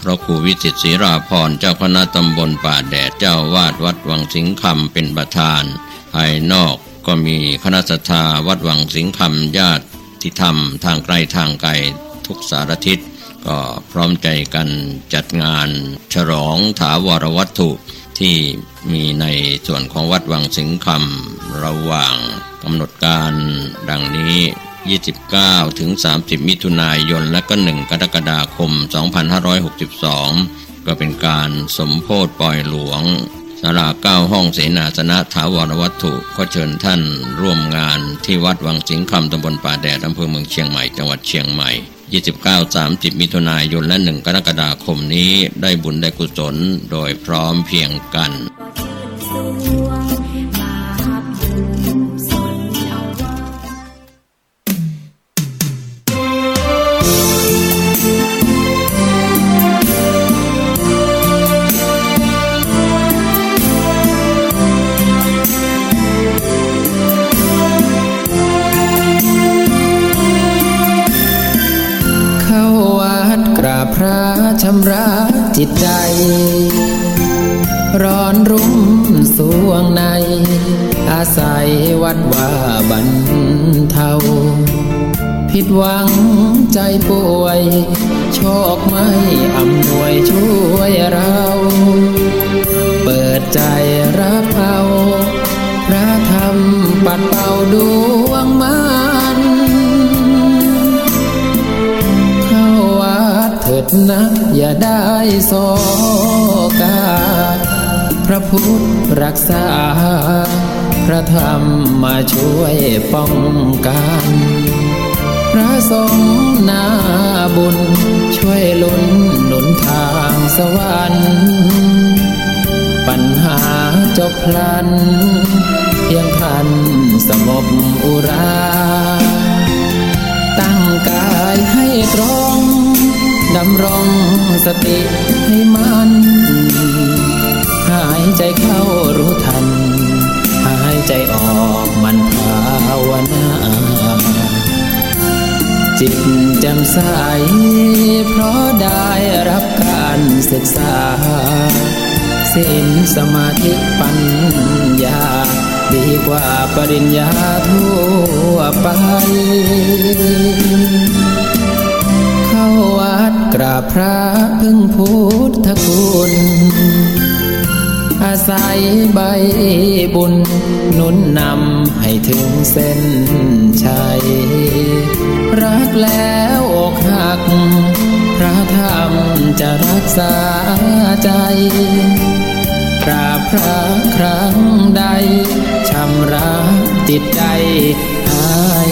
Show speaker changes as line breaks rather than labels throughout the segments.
ระครูวิจิตรศรีราภรณ์เจ้าคณะตำบลป่าแดดเจ้าวาดวัดวังสิงคำเป็นประธานภายนอกก็มีคณะศรัทธาวัดวังสิงคำญาติธรรมทางไกลทางไกลทุกสารทิศก็พร้อมใจกันจัดงานฉลองถาวรวัตถุที่มีในส่วนของวัดวังสิงคำระหว่างกำหนดการดังนี้29 ถึง 30 มิถุนายนและก็1 กรกฎาคม 2562ก็เป็นการสมโภชปล่อยหลวงศาลา9ห้องเสนาสนะถาวรวัตถุก็เชิญท่านร่วมงานที่วัดวังสิงคำตำบลป่าแดดอำเภอเมืองเชียงใหม่จังหวัดเชียงใหม่29-30 มิถุนายนและ1 กรกฎาคมนี้ได้บุญได้กุศลโดยพร้อมเพรียงกัน
พระชำระจิตใจร้อนรุ่มสวงในอาศัยวัดว่าบรรเทาผิดหวังใจป่วยโชคไม่อำนวยช่วยเราเปิดใจรับเอาพระธรรมปัดเป่าดวงมันเถิดนะอย่าได้โศกาพระพุทธรักษาพระธรรมมาช่วยป้องกันพระสงฆ์นาบุญช่วยลุ้นหนุนทางสวรรค์ปัญหาจบพลันเพียงท่านสงบอุราตั้งกายให้ตรงดำรงสติให้มันหายใจเข้ารู้ทันหายใจออกมันภาวนาจิตแจ่มใสเพราะได้รับการศึกษาศีลสมาธิปัญญาดีกว่าปริญญาทั่วไปเข้าวัดกราบพระพึ่งพุทธคุณอาศัยใบบุญหนุนนำให้ถึงเส้นชัยรักแล้วอกหักพระธรรมจะรักษาใจกราบพระครั้งใดชำระจิตใจให้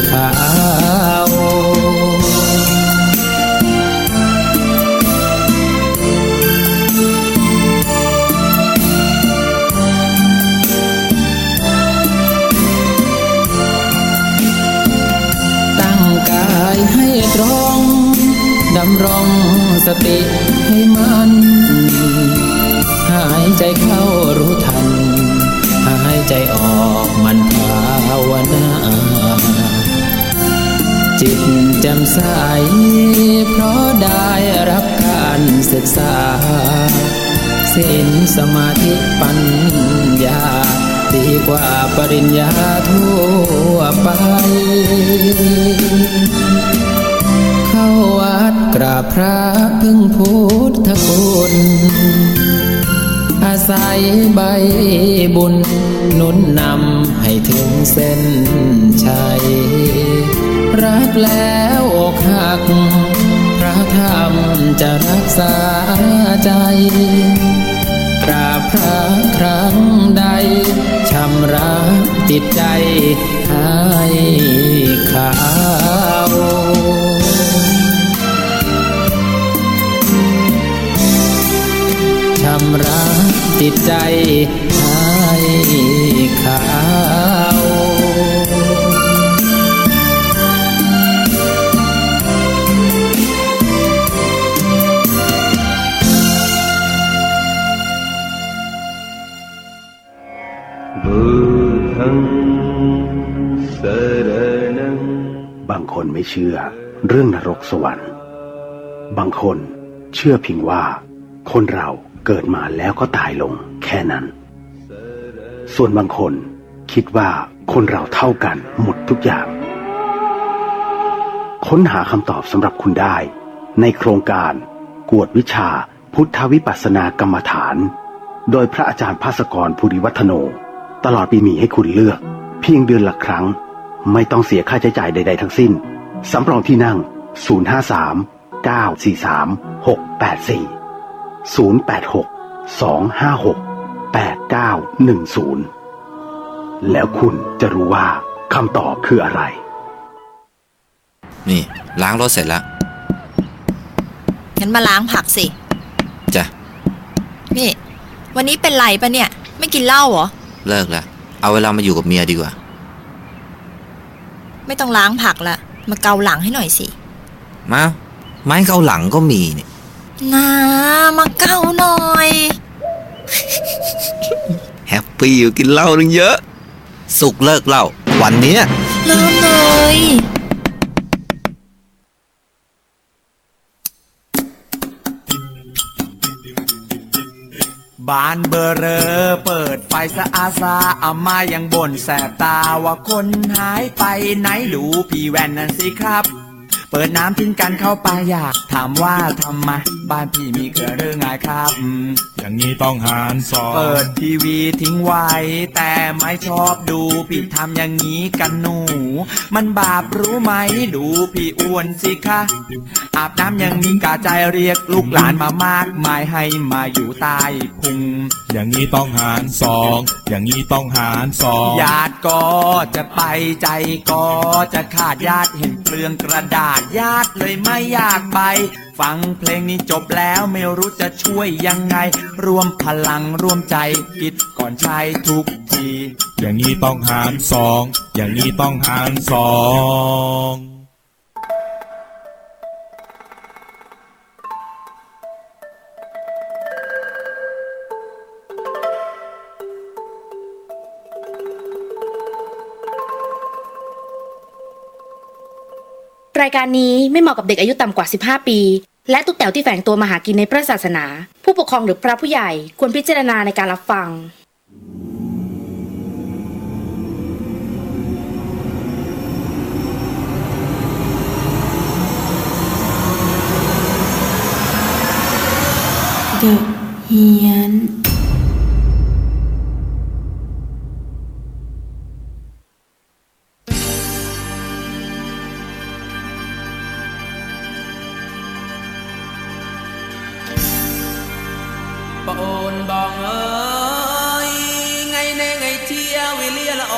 ขาวให้ตรงดำรงสติให้มันหายใจเข้ารู้ทันหายใจออกมันภาวนาจิตแจ่มใสเพราะได้รับการศึกษาศีลสมาธิปัญญาดีกว่าปริญญาทั่วไปเข้าวัดกราบพระพึ่งพุทธคุณอาศัยใบบุญหนุนนำให้ถึงเส้นชัยรักแล้วอกหักพระธรรมจะรักษาใจกราบพระครั้งใดชำระจิตใจให้ขาวชำระจิตใจให้ขาว
บางคนไม่เชื่อเรื่องนรกสวรรค์บางคน เชื่อเพียงว่าคนเราเกิดมาแล้วก็ตายลงแค่นั้นส่วนบางคนคิดว่าคนเราเท่ากันหมดทุกอย่างค้นหาคำตอบสำหรับคุณได้ในโครงการกวดวิชาพุทธวิปัสสนากรรมฐานโดยพระอาจารย์ภาสกรภูริวัฒโนตลอดปีมีให้คุณเลือกเพียงเดือนละครั้งไม่ต้องเสียค่าใช้จ่ายใดๆทั้งสิ้นสำรองที่นั่ง053 943 684 086 256 8910แล้วคุณจะรู้ว่าคำตอบคืออะไร
นี่ล้างรถเสร็จแล้ว
งั้นมาล้างผักสิ
จ้ะ
นี่วันนี้เป็นไรปะเนี่ยไม่กินเหล้าเหรอ
เลิกละเอาเวลามาอยู่กับเมียดีกว่า
ไม่ต้องล้างผักละมาเกาหลังให้หน่อยสิ
มาไม้เกาหลังก็มีนี่
นามาเกาหน่อย
แฮปปี้อยู่กินเหล้านึงเยอะสุกเลิกเหล้าวันนี้
เริ่มเลย
บ้านเบอร์เรอเปิดไฟสะอาซาอามายังบ่นแสบตาว่าคนหายไปไหนดูพี่แว่นนั่นสิครับเปิดน้ำทิ้งกันเข้าไปอยากถามว่าทำไมบ้านพี่มีเกลือหรือไงครับ
อย่างนี้ต้องหารสอง
เปิดทีวีทิ้งไว้แต่ไม่ชอบดูพี่ทำอย่างนี้กันหนูมันบาปรู้ไหมดูพี่อ้วนสิคะอาบน้ำยังมีกาใจเรียกลูกหลานมามากมายให้มาอยู่ใต้พุง
อย่างนี้ต้องหารสองอย่างนี้ต้องหารสอง
ญาติก็จะไปใจก็จะขาดญาติเห็นเปลืองกระดาษญาติเลยไม่อยากไปฟังเพลงนี้จบแล้วไม่รู้จะช่วยยังไงรวมพลังร่วมใจคิดก่อนใช้ทุกที
อย่างนี้ต้องหารสองอย่างนี้ต้องหารสอง
รายการนี้ไม่เหมาะกับเด็กอายุต่ำกว่า 15 ปี และทุกแถวที่แฝงตัวมาหากินในพระศาสนาผู้ปกครองหรือพระผู้ใหญ่ควรพิจารณาในการรับฟัง
เดอะเฮียน
ปโอนบองเอ้ยไงในไงเที่ยววิเลียละอ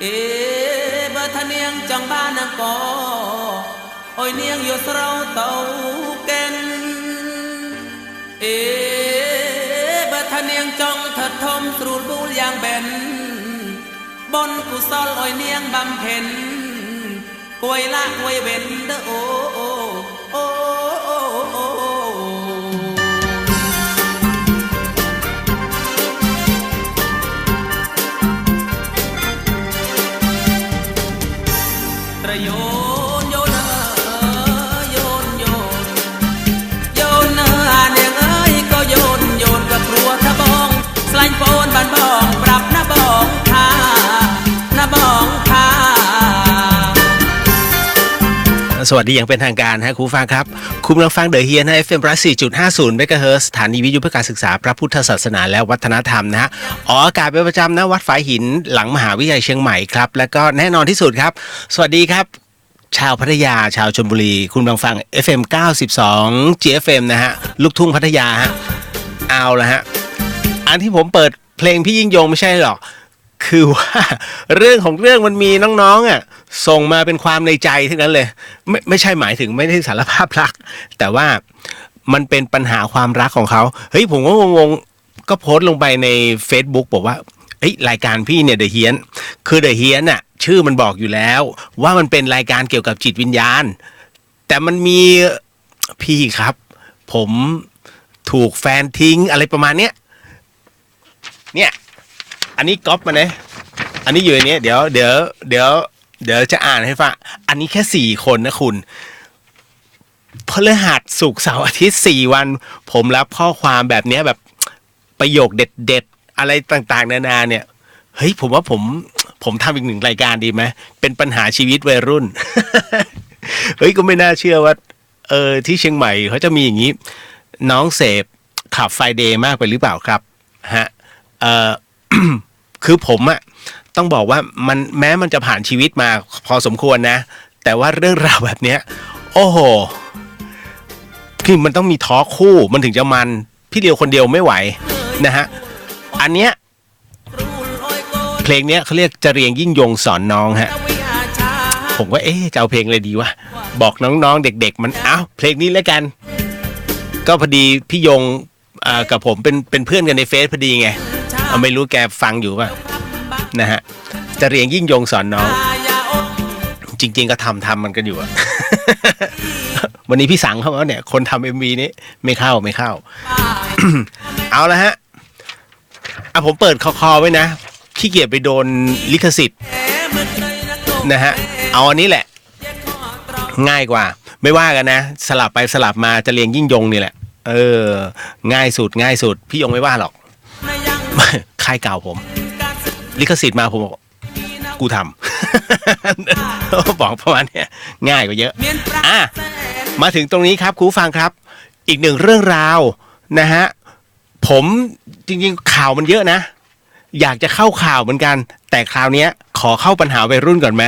เอเบอร์ทะเนียงจังบ้านนังกอโอ้ยเนียงอยู่เสาเต่าเก่นเอเบอร์ทะเนียงจ้องถัดทมสรูดบูลอย่างเบนบนกุศลโอ้ยเนียงบำเพ็ญกวยละกวยเว้นเด้อโอ้โอ้โยนโยนโยนโยนโยนเนียงเอ้ยก็โยนโยนกับครัวทะบองสลายโปนบ้านบองปรับน้าบองท่าน้าบองท่า
สวัสดีอย่างเป็นทางการคุณฟังครับคุณกำลังฟังเดอะเฮียน FM 104.50 เมกะเฮิรตซ์สถานีวิทยุเพื่อการศึกษาพระพุทธศาสนาและวัฒนธรรมนะฮะออกอากาศเป็นประจำนะวัดฝายหินหลังมหาวิทยาลัยเชียงใหม่ครับแล้วก็แน่นอนที่สุดครับสวัสดีครับชาวพัทยาชาวชลบุรีคุณกำลังฟัง FM 92 GFM นะฮะลูกทุ่งพัทยาฮะเอาละฮะอันที่ผมเปิดเพลงพี่ยิ่งยงไม่ใช่หรอกคือว่าเรื่องของเรื่องมันมีน้องๆอ่ะส่งมาเป็นความในใจทั้งนั้นเลยไม่ใช่หมายถึงไม่ได้สารภาพรักแต่ว่ามันเป็นปัญหาความรักของเขาเฮ้ยผมก็งงๆก็โพสต์ลงไปใน Facebook บอกว่ารายการพี่เนี่ยเดอะเฮียนคือเดอะเฮียนน่ะชื่อมันบอกอยู่แล้วว่ามันเป็นรายการเกี่ยวกับจิตวิญญาณแต่มันมีพี่ครับผมถูกแฟนทิ้งอะไรประมาณเนี้ยเนี่ยอันนี้ก๊อปมานะอันนี้อยู่ในนี้เดี๋ยวจะอ่านให้ฟังอันนี้แค่4 คนนะคุณ พฤหัสศุกร์เสาร์อาทิตย์4 วันผมรับข้อความแบบเนี้ยแบบประโยคเด็ดๆอะไรต่างๆนานาเนี่ยเฮ้ยผมว่าผมทำอีกหนึ่งรายการดีไหมเป็นปัญหาชีวิตวัยรุ่น เฮ้ยก็ไม่น่าเชื่อว่าที่เชียงใหม่เขาจะมีอย่างนี้น้องเสพขับไฟเดย์มากไปหรือเปล่าครับฮะคือผมอะต้องบอกว่าแม้มันจะผ่านชีวิตมาพอสมควรนะแต่ว่าเรื่องราวแบบเนี้ยโอ้โหคือมันต้องมีทอล์คคู่มันถึงจะมันพี่เดียวคนเดียวไม่ไหวนะฮะอันเนี้ยเพลงเนี้ยเขาเรียกจะเรียงยิ่งยงสอนน้องฮะผมว่าจะเอาเพลงอะไรดีวะบอกน้องๆเด็กๆมันเพลงนี้แล้วกันก็พอดีพี่ยงกับผมเป็นเพื่อนกันในเฟซพอดีไงไม่รู้แกฟังอยู่ป่ะนะฮะจะเรียงยิ่งยงสอนน้องจริงๆก็ทำมันกันอยู่อะ วันนี้พี่สังเขาเนี่ยคนทำ MV นี้ไม่เข้า เอาละฮะผมเปิดคอไว้นะขี้เกียจไปโดนลิขสิทธิ์นะฮะเอาอันนี้แหละง่ายกว่าไม่ว่ากันนะสลับไปสลับมาจะเรียงยิ่งยงนี่แหละง่ายสุดพี่ยงไม่ว่าหรอก ค่ายเก่าผมลิขสิทธิ์มาผมบอกกูทำ บอกประมาณนี้ง่ายกว่าเยอะมาถึงตรงนี้ครับครูฟังครับอีกหนึ่งเรื่องราวนะฮะผมจริงๆข่าวมันเยอะนะอยากจะเข้าข่าวเหมือนกันแต่คราวนี้ขอเข้าปัญหาวัยรุ่นก่อนไหม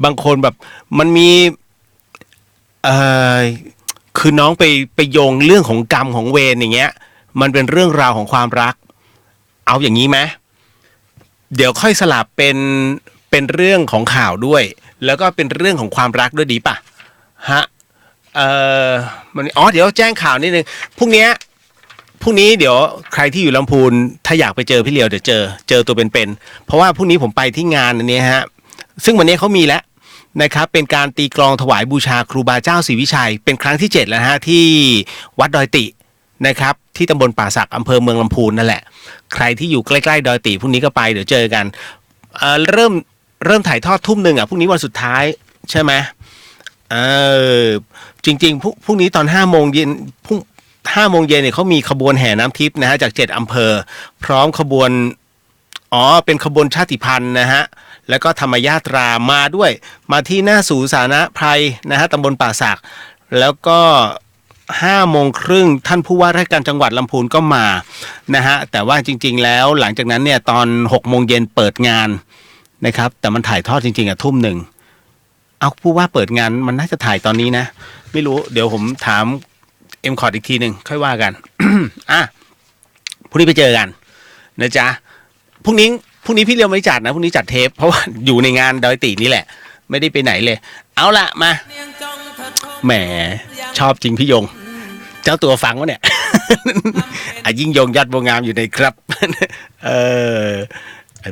บางคนแบบมันมีคือน้องไปโยงเรื่องของกรรมของเวรอย่างเงี้ยมันเป็นเรื่องราวของความรักเอาอย่างนี้ไหมเดี๋ยวค่อยสลับเป็นเรื่องของข่าวด้วยแล้วก็เป็นเรื่องของความรักด้วยดีป่ะฮะเดี๋ยวแจ้งข่าวนิดนึงพรุ่งนี้เดี๋ยวใครที่อยู่ลำพูนถ้าอยากไปเจอพี่เลียวเดี๋ยวเจอตัวเป็นเพราะว่าพรุ่งนี้ผมไปที่งานอันนี้ฮะซึ่งวันนี้เขามีแล้วนะครับเป็นการตีกลองถวายบูชาครูบาเจ้าศรีวิชัยเป็นครั้งที่7แล้วฮะที่วัดดอยตินะครับที่ตำบลป่าสักอำเภอเมืองลำพูนนั่นแหละใครที่อยู่ใกล้ๆดอยติพรุ่งนี้ก็ไปเดี๋ยวเจอกันเริ่มถ่ายทอด 19:00 พรุ่งนี้วันสุดท้ายใช่ไหมจริงๆพรุ่งนี้ตอน5 โมงเย็น5 โมงเย็นเนี่ยเขามีขบวนแห่น้ำทิพย์นะฮะจาก7 อำเภอพร้อมขบวนเป็นขบวนชาติพันธุ์นะฮะแล้วก็ธรรมยาตรามาด้วยมาที่หน้าศูนย์สาธารณภัยนะฮะตำบลป่าสักแล้วก็5 โมงครึ่งท่านผู้ว่าราชการจังหวัดลำพูนก็มานะฮะแต่ว่าจริงๆแล้วหลังจากนั้นเนี่ยตอน6 โมงเย็นเปิดงานนะครับแต่มันถ่ายทอดจริงๆ19:00เอาผู้ว่าเปิดงานมันน่าจะถ่ายตอนนี้นะไม่รู้เดี๋ยวผมถามคอร์ดอีกทีหนึ่งค่อยว่ากัน พรุ่งนี้ไปเจอกันนะจ๊ะพรุ่งนี้พี่เรียวไม่จัดนะพรุ่งนี้จัดเทปเพราะว่าอยู่ในงานดอยตินี่แหละไม่ได้ไปไหนเลยเอาละมาแหมชอบจริงพี่ยงเจ้าตัวฟังวะเนี่ย ยิ่งยงยอดบัวงามอยู่ในครับ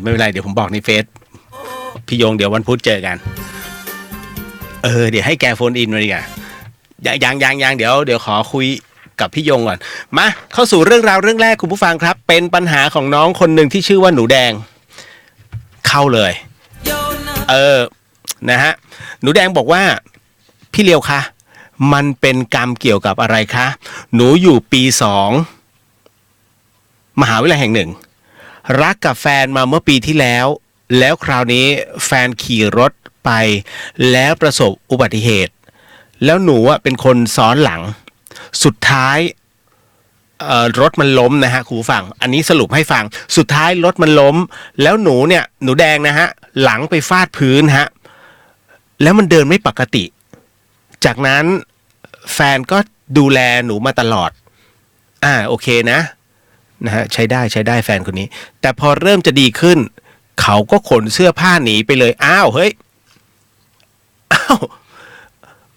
ไม่เป็นไรเดี๋ยวผมบอกในเฟซพี่ยงเดี๋ยววันพุธเจอกันเดี๋ยวให้แกโฟนอินมาดีกว่ายังเดี๋ยวขอคุยกับพี่ยงก่อนมาเข้าสู่เรื่องราวเรื่องแรกคุณผู้ฟังครับเป็นปัญหาของน้องคนหนึ่งที่ชื่อว่าหนูแดงเข้าเลยนะฮะหนูแดงบอกว่าพี่เลียวคะมันเป็นกรรมเกี่ยวกับอะไรคะหนูอยู่ปี2มหาวิทยาลัยแห่งหนึ่งรักกับแฟนมาเมื่อปีที่แล้วคราวนี้แฟนขี่รถไปแล้วประสบอุบัติเหตุแล้วหนูเป็นคนซ้อนหลังสุดท้ายรถมันล้มนะฮะครูฟังอันนี้สรุปให้ฟังสุดท้ายรถมันล้มแล้วหนูแดงนะฮะหลังไปฟาดพื้นฮะแล้วมันเดินไม่ปกติจากนั้นแฟนก็ดูแลหนูมาตลอดโอเคนะฮะใช้ได้แฟนคนนี้แต่พอเริ่มจะดีขึ้นเขาก็ขนเสื้อผ้าหนีไปเลยเฮ้ย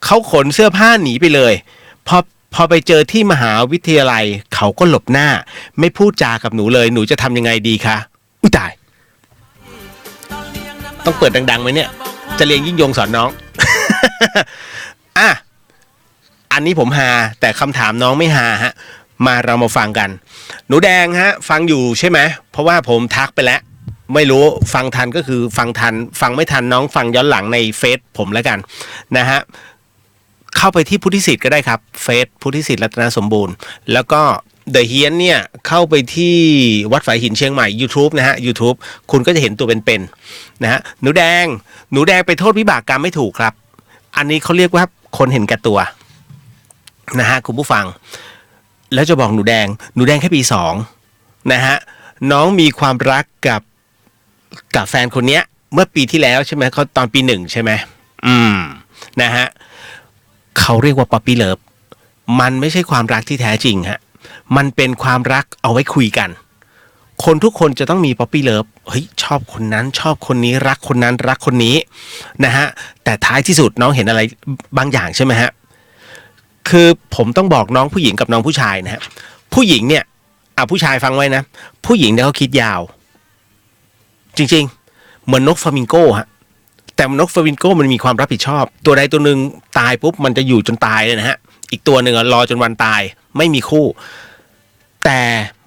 เขาขนเสื้อผ้าหนีไปเลยพอไปเจอที่มหาวิทยาลัยเขาก็หลบหน้าไม่พูดจากับหนูเลยหนูจะทำยังไงดีคะอุ๊ยตายต้องเปิดดังๆไหมเนี่ยจะเรียงยิ่งยงสอนน้อง อันนี้ผมฮาแต่คำถามน้องไม่ฮาฮะเรามาฟังกันหนูแดงฮะฟังอยู่ใช่ไหมเพราะว่าผมทักไปแล้วไม่รู้ฟังทันก็คือฟังทันฟังไม่ทันน้องฟังย้อนหลังในเฟซผมแล้วกันนะฮะ เข้าไปที่พุทธิสิทธิ์ก็ได้ครับเฟซพุทธิสิทธิ์รัตนสมบูรณ์แล้วก็เดอะเฮียนเนี่ยเข้าไปที่วัดฝายหินเชียงใหม่ YouTube นะฮะ YouTube คุณก็จะเห็นตัวเป็นๆนะฮะหนูแดงไปโทษวิบากกรรมไม่ถูกครับอันนี้เขาเรียกว่าคนเห็นแก่ตัวนะฮะคุณผู้ฟังแล้วจะบอกหนูแดงแค่ปี2นะฮะน้องมีความรักกับแฟนคนเนี้ยเมื่อปีที่แล้วใช่ไหมเขาตอนปี1ใช่ไหมนะฮะเขาเรียกว่าป๊อปปี้เลิฟมันไม่ใช่ความรักที่แท้จริงฮะมันเป็นความรักเอาไว้คุยกันคนทุกคนจะต้องมีป๊อปปี้เลิฟเฮ้ยชอบคนนั้นชอบคนนี้รักคนนั้นรักคนนี้นะฮะแต่ท้ายที่สุดน้องเห็นอะไรบางอย่างใช่ไหมฮะคือผมต้องบอกน้องผู้หญิงกับน้องผู้ชายนะฮะผู้หญิงเนี่ยผู้ชายฟังไว้นะผู้หญิงเนี่ยเขาคิดยาวจริงๆเหมือนนกฟลามิงโก้ฮะแต่นกฟลามิงโก้มันมีความรับผิดชอบตัวใดตัวหนึ่งตายปุ๊บมันจะอยู่จนตายเลยนะฮะอีกตัวหนึ่งรอจนวันตายไม่มีคู่แต่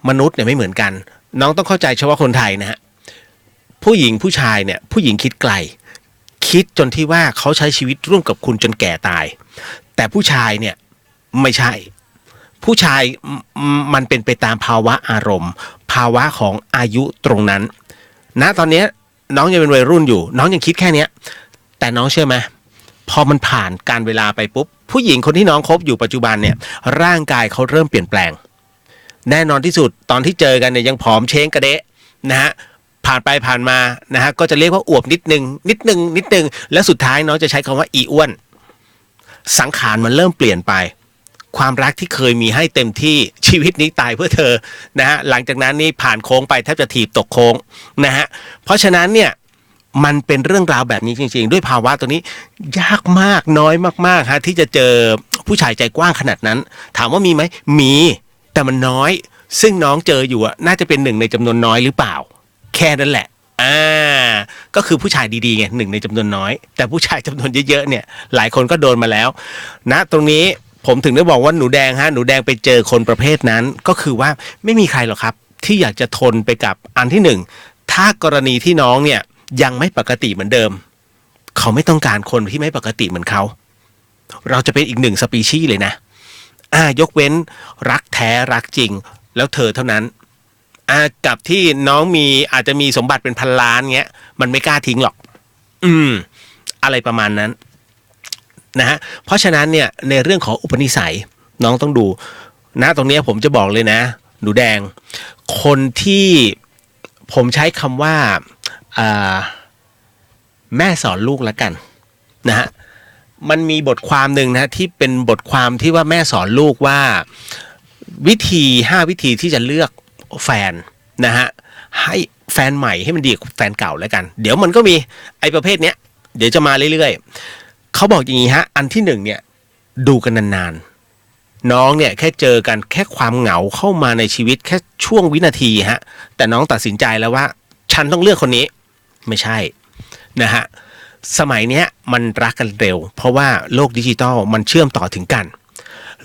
มนุษย์เนี่ยไม่เหมือนกันน้องต้องเข้าใจเฉพาะคนไทยนะฮะผู้หญิงผู้ชายเนี่ยผู้หญิงคิดไกลคิดจนที่ว่าเขาใช้ชีวิตร่วมกับคุณจนแก่ตายแต่ผู้ชายเนี่ยไม่ใช่ผู้ชายมันเป็นไปตามภาวะอารมณ์ภาวะของอายุตรงนั้นณตอนนี้น้องยังเป็นวัยรุ่นอยู่น้องยังคิดแค่เนี้ยแต่น้องเชื่อไหมพอมันผ่านการเวลาไปปุ๊บผู้หญิงคนที่น้องคบอยู่ปัจจุบันเนี่ยร่างกายเขาเริ่มเปลี่ยนแปลงแน่นอนที่สุดตอนที่เจอกันเนี่ยยังผอมเช้งกระเดะนะฮะผ่านไปผ่านมานะฮะก็จะเรียกว่าอวบนิดนึงแล้วสุดท้ายน้องจะใช้คำว่าอีอ้วนสังขารมันเริ่มเปลี่ยนไปความรักที่เคยมีให้เต็มที่ชีวิตนี้ตายเพื่อเธอนะฮะหลังจากนั้นนี่ผ่านโค้งไปแทบจะถีบตกโค้งนะฮะเพราะฉะนั้นเนี่ยมันเป็นเรื่องราวแบบนี้จริงๆด้วยภาวะตัวนี้ยากมากน้อยมากๆฮะที่จะเจอผู้ชายใจกว้างขนาดนั้นถามว่ามีไหมมีแต่มันน้อยซึ่งน้องเจออยู่น่าจะเป็นหนึ่งในจำนวนน้อยหรือเปล่าแค่นั้นแหละก็คือผู้ชายดีๆไงหนึ่งในจำนวนน้อยแต่ผู้ชายจำนวนเยอะๆเนี่ยหลายคนก็โดนมาแล้วนะตรงนี้ผมถึงได้บอกว่าหนูแดงฮะหนูแดงไปเจอคนประเภทนั้นก็คือว่าไม่มีใครหรอกครับที่อยากจะทนไปกับอันที่หนึ่งถ้ากรณีที่น้องเนี่ยยังไม่ปกติเหมือนเดิมเขาไม่ต้องการคนที่ไม่ปกติเหมือนเขาเราจะเป็นอีกหนึ่งสปีชีส์เลยนะยกเว้นรักแท้รักจริงแล้วเธอเท่านั้นกับที่น้องมีอาจจะมีสมบัติเป็นพันล้านเงี้ยมันไม่กล้าทิ้งหรอกอะไรประมาณนั้นนะฮะเพราะฉะนั้นเนี่ยในเรื่องของอุปนิสัยน้องต้องดูนะตรงนี้ผมจะบอกเลยนะหนูแดงคนที่ผมใช้คำว่าแม่สอนลูกแล้วกันนะฮะมันมีบทความหนึ่งนะที่เป็นบทความที่ว่าแม่สอนลูกว่าวิธี5 วิธีที่จะเลือกแฟนนะฮะให้แฟนใหม่ให้มันดีกว่าแฟนเก่าแล้วกันเดี๋ยวมันก็มีไอ้ประเภทเนี้ยเดี๋ยวจะมาเรื่อยๆเขาบอกอย่างนี้ฮะอันที่1เนี่ยดูกันนานๆน้องเนี่ยแค่เจอกันแค่ความเหงาเข้ามาในชีวิตแค่ช่วงวินาทีฮะแต่น้องตัดสินใจแล้วว่าฉันต้องเลือกคนนี้ไม่ใช่นะฮะสมัยเนี้ยมันรักกันเร็วเพราะว่าโลกดิจิตอลมันเชื่อมต่อถึงกัน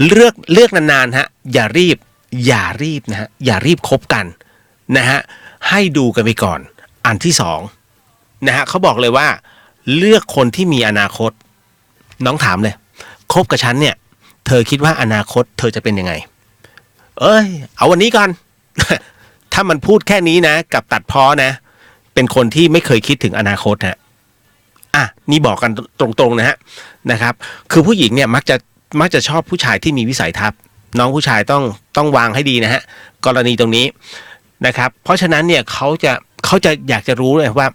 เลือกนานๆฮะอย่ารีบนะฮะอย่ารีบคบกันนะฮะให้ดูกันไปก่อนอันที่2นะฮะเขาบอกเลยว่าเลือกคนที่มีอนาคตน้องถามเลยคบกับฉันเนี่ยเธอคิดว่าอนาคตเธอจะเป็นยังไงเอาวันนี้ก่อน ถ้ามันพูดแค่นี้นะกับตัดพ้อนะเป็นคนที่ไม่เคยคิดถึงอนาคตฮะนี่บอกกันตรงๆนะครับคือผู้หญิงเนี่ยมักจะชอบผู้ชายที่มีวิสัยทัศน์น้องผู้ชายต้องวางให้ดีนะฮะกรณีตรงนี้นะครับเพราะฉะนั้นเนี่ยเขาจะอยากจะรู้เลยว่า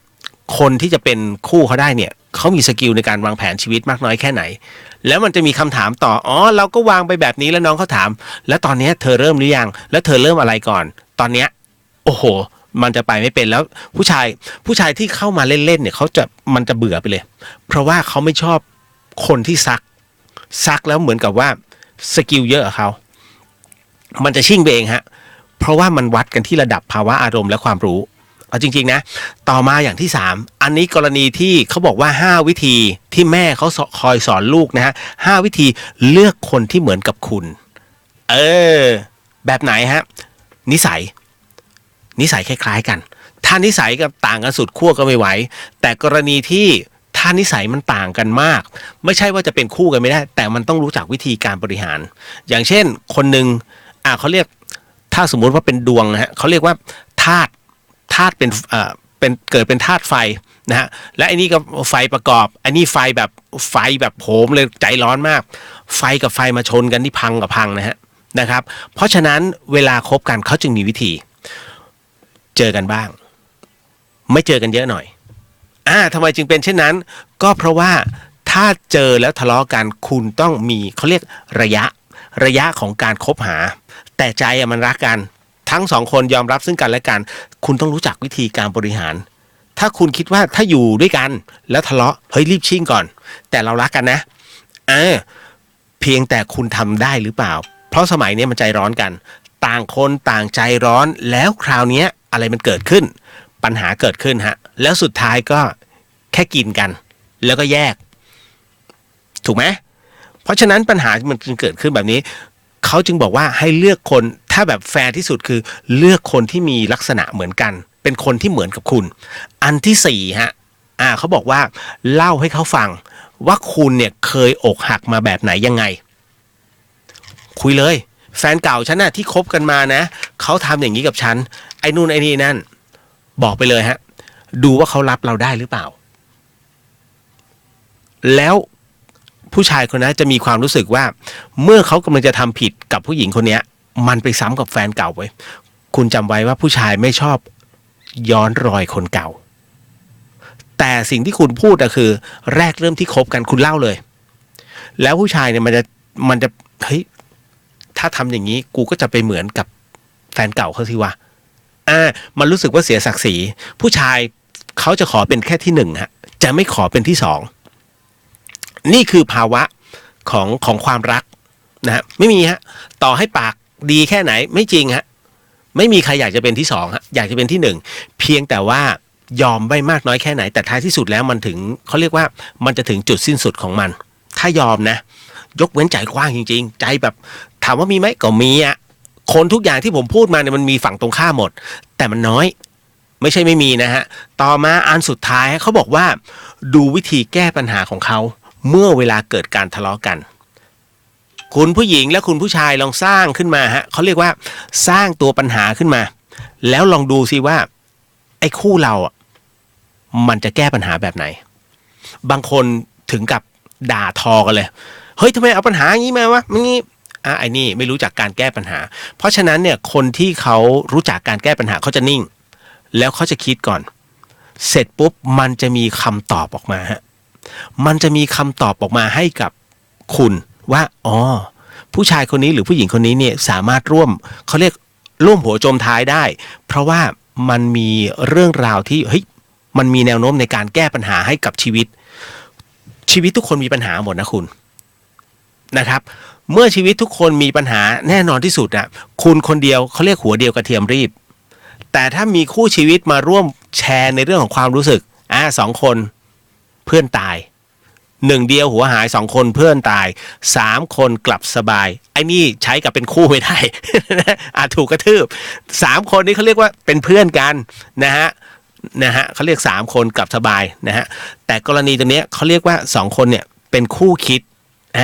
คนที่จะเป็นคู่เขาได้เนี่ยเขามีสกิลในการวางแผนชีวิตมากน้อยแค่ไหนแล้วมันจะมีคำถามต่อเราก็วางไปแบบนี้แล้วน้องเขาถามแล้วตอนนี้เธอเริ่มหรือยังแล้วเธอเริ่มอะไรก่อนตอนเนี้ยโอ้โหมันจะไปไม่เป็นแล้วผู้ชายที่เข้ามาเล่นๆเนี่ยมันจะเบื่อไปเลยเพราะว่าเขาไม่ชอบคนที่ซักแล้วเหมือนกับว่าสกิลเยอะกับเขามันจะชิ่งไปเองฮะเพราะว่ามันวัดกันที่ระดับภาวะอารมณ์และความรู้เอาจริงๆนะต่อมาอย่างที่3อันนี้กรณีที่เขาบอกว่า5 วิธีที่แม่เขาคอยสอนลูกนะฮะ5 วิธีเลือกคนที่เหมือนกับคุณแบบไหนฮะนิสัยคล้ายๆกันถ้านิสัยกับต่างกันสุดขั้วก็ไม่ไหวแต่กรณีที่ ถ้านิสัยมันต่างกันมากไม่ใช่ว่าจะเป็นคู่กันไม่ได้แต่มันต้องรู้จักวิธีการบริหารอย่างเช่นคนหนึ่งเขาเรียกถ้าสมมุติว่าเป็นดวงนะฮะเขาเรียกว่าธาตุเป็นเกิดเป็นธาตุไฟนะฮะและไอ้นี่ก็ไฟประกอบไอ้นี่ไฟแบบโหมเลยใจร้อนมากไฟกับไฟมาชนกันที่พังกับพังนะครับเพราะฉะนั้นเวลาคบกันเขาจึงมีวิธีเจอกันบ้างไม่เจอกันเยอะหน่อยทำไมจึงเป็นเช่นนั้นก็เพราะว่าถ้าเจอแล้วทะเลาะกันคุณต้องมีเขาเรียกระยะของการคบหาแต่ใจมันรักกันทั้งสองคนยอมรับซึ่งกันและกันคุณต้องรู้จักวิธีการบริหารถ้าคุณคิดว่าถ้าอยู่ด้วยกันแล้วทะเลาะเฮ้ยรีบชิ่งก่อนแต่เรารักกันนะเพียงแต่คุณทำได้หรือเปล่าเพราะสมัยนี้มันใจร้อนกันต่างคนต่างใจร้อนแล้วคราวนี้อะไรมันเกิดขึ้นปัญหาเกิดขึ้นฮะแล้วสุดท้ายก็แค่กินกันแล้วก็แยกถูกไหมเพราะฉะนั้นปัญหามันจึงเกิดขึ้นแบบนี้เขาจึงบอกว่าให้เลือกคนถ้าแบบแฟร์ที่สุดคือเลือกคนที่มีลักษณะเหมือนกันเป็นคนที่เหมือนกับคุณอันที่สี่ฮะเขาบอกว่าเล่าให้เขาฟังว่าคุณเนี่ยเคยอกหักมาแบบไหนยังไงคุยเลยแฟนเก่าฉันน่ะที่คบกันมานะเขาทำอย่างนี้กับฉันไอ้นู่นไอ้นี่นั่นบอกไปเลยฮะดูว่าเขารับเราได้หรือเปล่าแล้วผู้ชายคนนั้นจะมีความรู้สึกว่าเมื่อเขากำลังจะทำผิดกับผู้หญิงคนนี้มันไปซ้ำกับแฟนเก่าไว้คุณจำไว้ว่าผู้ชายไม่ชอบย้อนรอยคนเก่าแต่สิ่งที่คุณพูดก็คือแรกเริ่มที่คบกันคุณเล่าเลยแล้วผู้ชายเนี่ยมันจะเฮ้ยถ้าทำอย่างนี้กูก็จะไปเหมือนกับแฟนเก่าเขาสิวะมันรู้สึกว่าเสียศักดิ์ศรีผู้ชายเขาจะขอเป็นแค่ที่หนึ่งฮะจะไม่ขอเป็นที่สองนี่คือภาวะของความรักนะฮะไม่มีฮะต่อให้ปากดีแค่ไหนไม่จริงฮะไม่มีใครอยากจะเป็นที่สองฮะอยากจะเป็นที่หนึ่งเพียงแต่ว่ายอมไม่มากน้อยแค่ไหนแต่ท้ายที่สุดแล้วมันถึงเขาเรียกว่ามันจะถึงจุดสิ้นสุดของมันถ้ายอมนะยกเว้นใจกว้างจริงๆใจแบบถามว่ามีไหมก็มีอ่ะคนทุกอย่างที่ผมพูดมาเนี่ยมันมีฝั่งตรงข้ามหมดแต่มันน้อยไม่ใช่ไม่มีนะฮะต่อมาอันสุดท้ายเขาบอกว่าดูวิธีแก้ปัญหาของเขาเมื่อเวลาเกิดการทะเลาะกันคุณผู้หญิงและคุณผู้ชายลองสร้างขึ้นมาฮะเขาเรียกว่าสร้างตัวปัญหาขึ้นมาแล้วลองดูซิว่าไอ้คู่เราอ่ะมันจะแก้ปัญหาแบบไหนบางคนถึงกับด่าทอกันเลยเฮ้ยทำไมเอาปัญหาอย่างนี้มาวะมันงี้ไอ้นี่ไม่รู้จักการแก้ปัญหาเพราะฉะนั้นเนี่ยคนที่เขารู้จักการแก้ปัญหาเขาจะนิ่งแล้วเขาจะคิดก่อนเสร็จปุ๊บมันจะมีคำตอบออกมาฮะมันจะมีคำตอบออกมาให้กับคุณว่าผู้ชายคนนี้หรือผู้หญิงคนนี้เนี่ยสามารถเขาเรียกร่วมหัวจมท้ายได้เพราะว่ามันมีเรื่องราวที่เฮ้ยมันมีแนวโน้มในการแก้ปัญหาให้กับชีวิตทุกคนมีปัญหาหมดนะคุณนะครับเมื่อชีวิตทุกคนมีปัญหาแน่นอนที่สุดอ่ะคุณคนเดียวเขาเรียกหัวเดียวกระเทียมรีบแต่ถ้ามีคู่ชีวิตมาร่วมแชร์ในเรื่องของความรู้สึก2 คนเพื่อนตาย1เดียวหัวหาย2 คนเพื่อนตาย3 คนกลับสบายไอ้นี่ใช้กับเป็นคู่ไม่ได้ ถูกกระทืบ3 คนนี้เขาเรียกว่าเป็นเพื่อนกันนะฮะเขาเรียก3 คนกลับสบายนะฮะแต่กรณีตรงนี้เขาเรียกว่า2 คนเนี่ยเป็นคู่คิด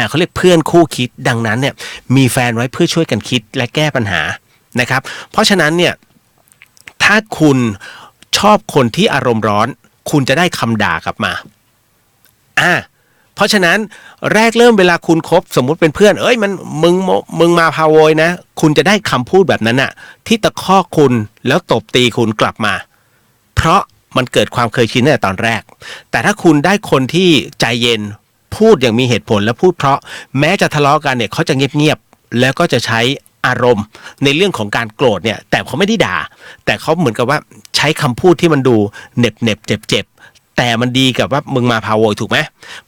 เขาเรียกเพื่อนคู่คิดดังนั้นเนี่ยมีแฟนไว้เพื่อช่วยกันคิดและแก้ปัญหานะครับเพราะฉะนั้นเนี่ยถ้าคุณชอบคนที่อารมณ์ร้อนคุณจะได้คำด่ากลับมาเพราะฉะนั้นแรกเริ่มเวลาคุณคบสมมุติเป็นเพื่อนมึงมาพาโวยนะคุณจะได้คำพูดแบบนั้นน่ะที่ตะคอกคุณแล้วตบตีคุณกลับมาเพราะมันเกิดความเคยชินตั้งแต่ตอนแรกแต่ถ้าคุณได้คนที่ใจเย็นพูดอย่างมีเหตุผลและพูดเพราะแม้จะทะเลาะกันเนี่ยเขาจะเงียบๆแล้วก็จะใช้อารมณ์ในเรื่องของการโกรธเนี่ยแต่เขาไม่ได้ด่าแต่เขาเหมือนกับว่าใช้คำพูดที่มันดูเหน็บเจ็บแต่มันดีกับว่ามึงมาพาโวยถูกไหม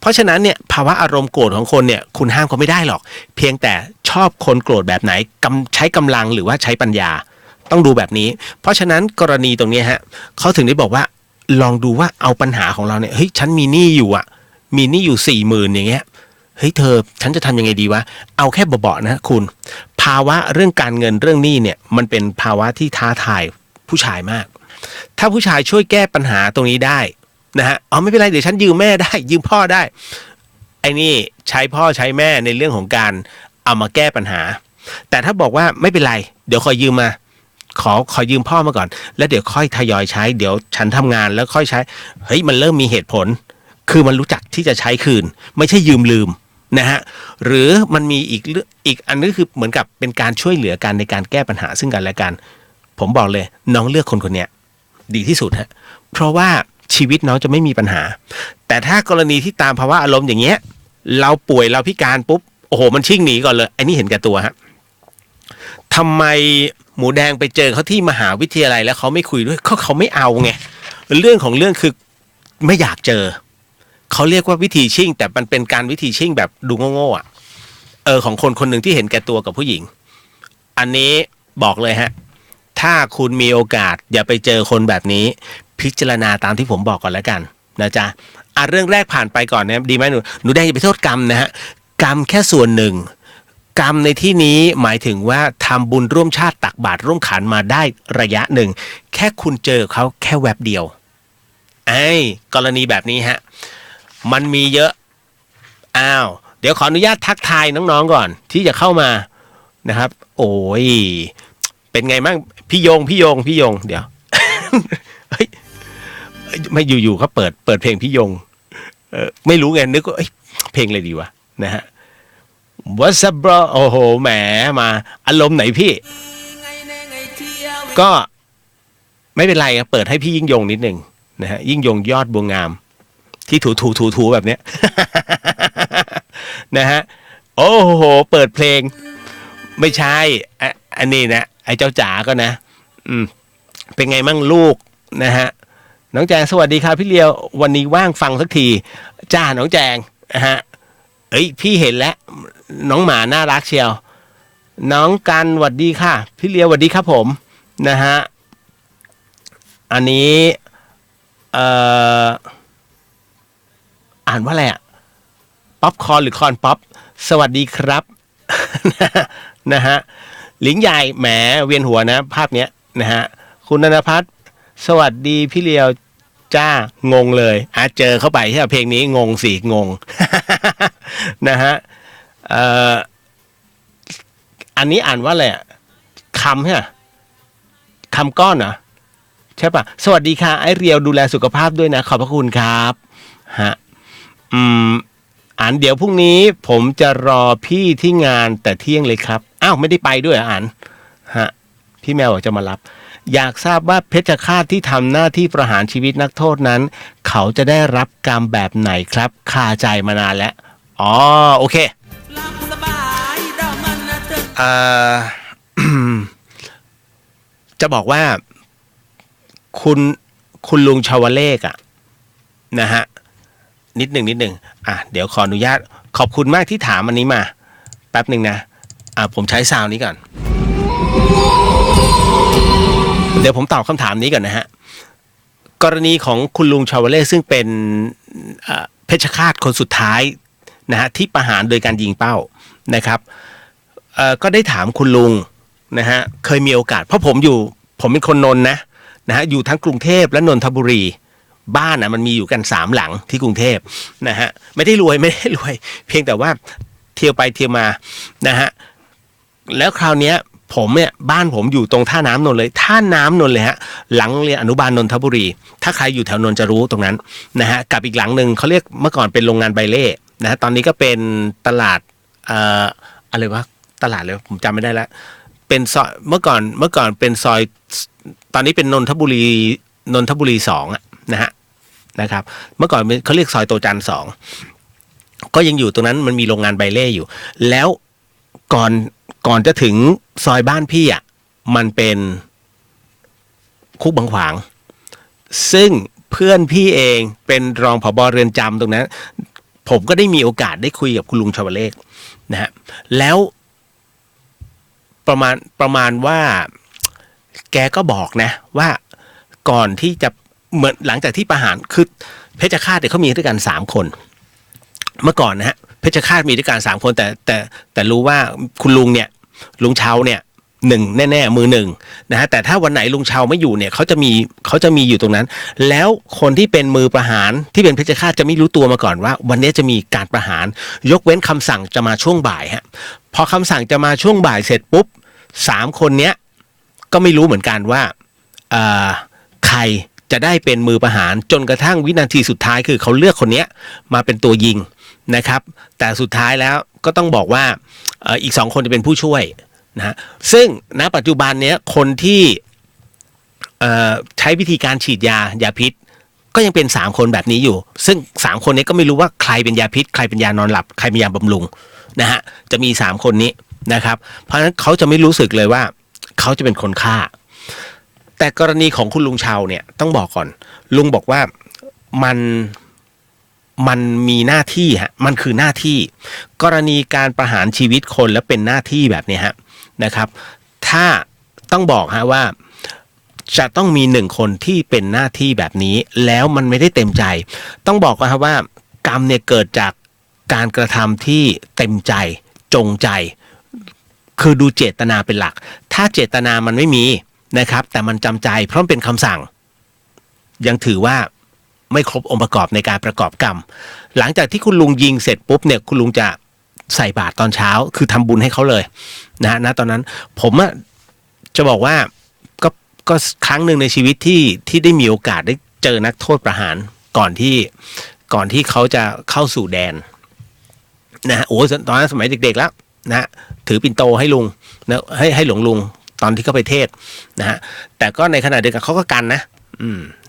เพราะฉะนั้นเนี่ยภาวะอารมณ์โกรธของคนเนี่ยคุณห้ามเขาไม่ได้หรอกเพียงแต่ชอบคนโกรธแบบไหนใช้กำลังหรือว่าใช้ปัญญาต้องดูแบบนี้เพราะฉะนั้นกรณีตรงนี้ฮะเขาถึงได้บอกว่าลองดูว่าเอาปัญหาของเราเนี่ยเฮ้ยฉันมีหนี้อยู่มีหนี้อยู่40,000อย่างเงี้ยเฮ้ยเธอฉันจะทำยังไงดีวะเอาแค่เบาๆนะคุณภาวะเรื่องการเงินเรื่องหนี้เนี่ยมันเป็นภาวะที่ท้าทายผู้ชายมากถ้าผู้ชายช่วยแก้ปัญหาตรงนี้ได้ นะฮะอ๋อไม่เป็นไรเดี๋ยวฉันยืมแม่ได้ยืมพ่อได้ไอ้นี่ใช้พ่อใช้แม่ในเรื่องของการเอามาแก้ปัญหาแต่ถ้าบอกว่าไม่เป็นไรเดี๋ยวขอยืมมาขอยืมพ่อมาก่อนแล้วเดี๋ยวค่อยทยอยใช้เดี๋ยวฉันทำงานแล้วค่อยใช้เฮ้ยมันเริ่มมีเหตุผลคือมันรู้จักที่จะใช้คืนไม่ใช่ยืมลืมนะฮะหรือมันมีอีกอันนึงคือเหมือนกับเป็นการช่วยเหลือกันในการแก้ปัญหาซึ่งกันและกันผมบอกเลยน้องเลือกคนเนี้ยดีที่สุดฮะเพราะว่าชีวิตน้องจะไม่มีปัญหาแต่ถ้ากรณีที่ตามภาวะอารมณ์อย่างเงี้ยเราป่วยเราพิการปุ๊บโอ้โหมันชิ่งหนีก่อนเลยไอ้นี่เห็นแก่ตัวฮะทำไมหมูแดงไปเจอเขาที่มหาวิทยาลัยแล้วเขาไม่คุยด้วยเขาไม่เอาไงเรื่องของเรื่องคือไม่อยากเจอเขาเรียกว่าวิธีชิ่งแต่มันเป็นการวิธีชิ่งแบบดูโง่ๆอ่ะของคนคนหนึ่งที่เห็นแก่ตัวกับผู้หญิงอันนี้บอกเลยฮะถ้าคุณมีโอกาสอย่าไปเจอคนแบบนี้พิจารณาตามที่ผมบอกก่อนแล้วกันนะจ๊ะเรื่องแรกผ่านไปก่อนนะดีไหมหนูแดงอย่าไปโทษกรรมนะฮะกรรมแค่ส่วนหนึ่งกรรมในที่นี้หมายถึงว่าทำบุญร่วมชาติตักบาตรร่วมขันมาได้ระยะหนึ่งแค่คุณเจอเขาแค่แวบเดียวกรณีแบบนี้ฮะมันมีเยอะเดี๋ยวขออนุญาตทักทายน้องๆก่อนที่จะเข้ามานะครับโอ้ยเป็นไงบ้างพี่ยงเดี๋ยว เฮ้ยไม่อยู่ๆเขาเปิดเพลงพี่ยงไม่รู้ไงนึกว่าเพลงอะไรดีวะนะฮะ What's up bro โอ้โหแหมมาอารมณ์ไหนพี่ก็ไม่เป็นไรเปิดให้พี่ยิ่งยงนิดหนึ่งนะฮะยิ่งยงยอดบัวงามที่ถูแบบเนี้ย นะฮะโอ้โหเปิดเพลงไม่ใช่อันนี้นะไอ้เจ้าจ๋าก็นะเป็นไงมั่งลูกนะฮะน้องแจงสวัสดีครับพี่เลียววันนี้ว่างฟังสักทีจ้าน้องแจงนะฮะพี่เห็นแล้วน้องหมาน่ารักเชียวน้องกันสวัสดีค่ะพี่เลียวสวัสดีครับผมนะฮะอันนี้อ่านว่าอะไรป๊อปคอร์นหรือคอนป๊อปสวัสดีครับ นะฮะหลิงใหญ่แหมเวียนหัวนะภาพเนี้ยนะฮะคุณนนพัฒน์สวัสดีพี่เลียวจ้างงเลยเจอเข้าไปที่เพลงนี้งงสิงง นะฮะอันนี้อ่านว่าอะไรคำใช่ไหมคำก้อนเหรอใช่ปะสวัสดีค่ะไอเรียวดูแลสุขภาพด้วยนะขอบพระคุณครับฮะอ่านเดี๋ยวพรุ่งนี้ผมจะรอพี่ที่งานแต่เที่ยงเลยครับไม่ได้ไปด้วยอ่านฮะพี่แมวจะมารับอยากทราบว่าเพชฌฆาตที่ทำหน้าที่ประหารชีวิตนักโทษนั้นเขาจะได้รับกรรมแบบไหนครับคาใจมานานแล้วโอเคจะบอกว่าคุณลุงชาวเลขนะฮะนิดหนึ่งเดี๋ยวขออนุญาตขอบคุณมากที่ถามอันนี้มาแป๊บหนึ่งนะผมใช้ซาวนี้ก่อนเดี๋ยวผมตอบคำถามนี้ก่อนนะฮะกรณีของคุณลุงชาวเลขซึ่งเป็นเพชฌฆาตคนสุดท้ายนะฮะที่ประหารโดยการยิงเป้านะครับก็ได้ถามคุณลุงนะฮะเคยมีโอกาสเพราะผมเป็นคนนนท์นะฮะอยู่ทั้งกรุงเทพและนนทบุรีบ้านมันมีอยู่กัน3หลังที่กรุงเทพนะฮะไม่ได้รวยเพียงแต่ว่าเที่ยวไปเที่ยวมานะฮะแล้วคราวเนี้ยผมเนี่ยบ้านผมอยู่ตรงท่าน้ำนนท์เลยท่าน้ำนนท์เลยฮะหลังเรียนอนุบาลนนทบุรีถ้าใครอยู่แถวนนท์จะรู้ตรงนั้นนะฮะกับอีกหลังหนึ่งเขาเรียกเมื่อก่อนเป็นโรงงานไบเล่นะฮะตอนนี้ก็เป็นตลาดอะไรวะตลาดเลยผมจำไม่ได้แล้วเป็นซอยเมื่อก่อนเป็นซอยตอนนี้เป็นนนทบุรี2นะครับเมื่อก่อนเขาเรียกซอยโตจัน2ก็ยังอยู่ตรงนั้นมันมีโรงงานไบเล่อยู่แล้วก่อนจะถึงซอยบ้านพี่มันเป็นคุกบางขวางซึ่งเพื่อนพี่เองเป็นรองผบ.เรือนจำตรงนั้นผมก็ได้มีโอกาสได้คุยกับคุณลุงชวเลขนะฮะแล้วประมาณว่าแกก็บอกนะว่าก่อนที่จะเหมือนหลังจากที่ประหารคือเพชฌฆาตเขามีด้วยกัน3คนเมื่อก่อนนะฮะเพชฌฆาตมีด้วยกัน3คนแต่รู้ว่าคุณลุงเนี่ยลุงเชาเนี่ย หนึ่งแน่ๆมือหนึ่งนะฮะแต่ถ้าวันไหนลุงเชาไม่อยู่เนี่ยเขาจะมีอยู่ตรงนั้นแล้วคนที่เป็นมือประหารที่เป็นเพชฌฆาตจะไม่รู้ตัวมาก่อนว่าวันนี้จะมีการประหารยกเว้นคำสั่งจะมาช่วงบ่ายฮะพอคำสั่งจะมาช่วงบ่ายเสร็จปุ๊บ3 คนเนี้ยก็ไม่รู้เหมือนกันว่าใครจะได้เป็นมือประหารจนกระทั่งวินาทีสุดท้ายคือเขาเลือกคนเนี้ยมาเป็นตัวยิงนะครับแต่สุดท้ายแล้วก็ต้องบอกว่าอีก2 คนจะเป็นผู้ช่วยนะซึ่งณปัจจุบันเนี้ยคนที่ใช้วิธีการฉีดยาพิษก็ยังเป็น3 คนแบบนี้อยู่ซึ่ง3 คนนี้ก็ไม่รู้ว่าใครเป็นยาพิษใครเป็นยานอนหลับใครเป็นยาบำรุงนะฮะจะมี3 คนนี้นะครับเพราะฉะนั้นเขาจะไม่รู้สึกเลยว่าเขาจะเป็นคนฆ่าแต่กรณีของคุณลุงเชาเนี่ยต้องบอกก่อนลุงบอกว่ามันมีหน้าที่ฮะมันคือหน้าที่กรณีการประหารชีวิตคนแล้วเป็นหน้าที่แบบนี้ฮะนะครับถ้าต้องบอกฮะว่าจะต้องมี1 คนที่เป็นหน้าที่แบบนี้แล้วมันไม่ได้เต็มใจต้องบอกว่าว่ากรรมเนี่ยเกิดจากการกระทำที่เต็มใจจงใจคือดูเจตนาเป็นหลักถ้าเจตนามันไม่มีนะครับแต่มันจำใจเพราะเป็นคำสั่งยังถือว่าไม่ครบองค์ประกอบในการประกอบกรรมหลังจากที่คุณลุงยิงเสร็จปุ๊บเนี่ยคุณลุงจะใส่บาตรตอนเช้าคือทำบุญให้เขาเลยนะตอนนั้นผมจะบอกว่าก็ครั้งหนึ่งในชีวิตที่ได้มีโอกาสได้เจอนักโทษประหารก่อนที่เขาจะเข้าสู่แดนนะโอ้ตอนนั้นสมัยเด็กๆแล้วนะถือปิ่นโตให้ลุงนะให้หลวงลุงตอนที่เขาไปเทศนะฮะแต่ก็ในขณะเดียวกันเขาก็กันนะ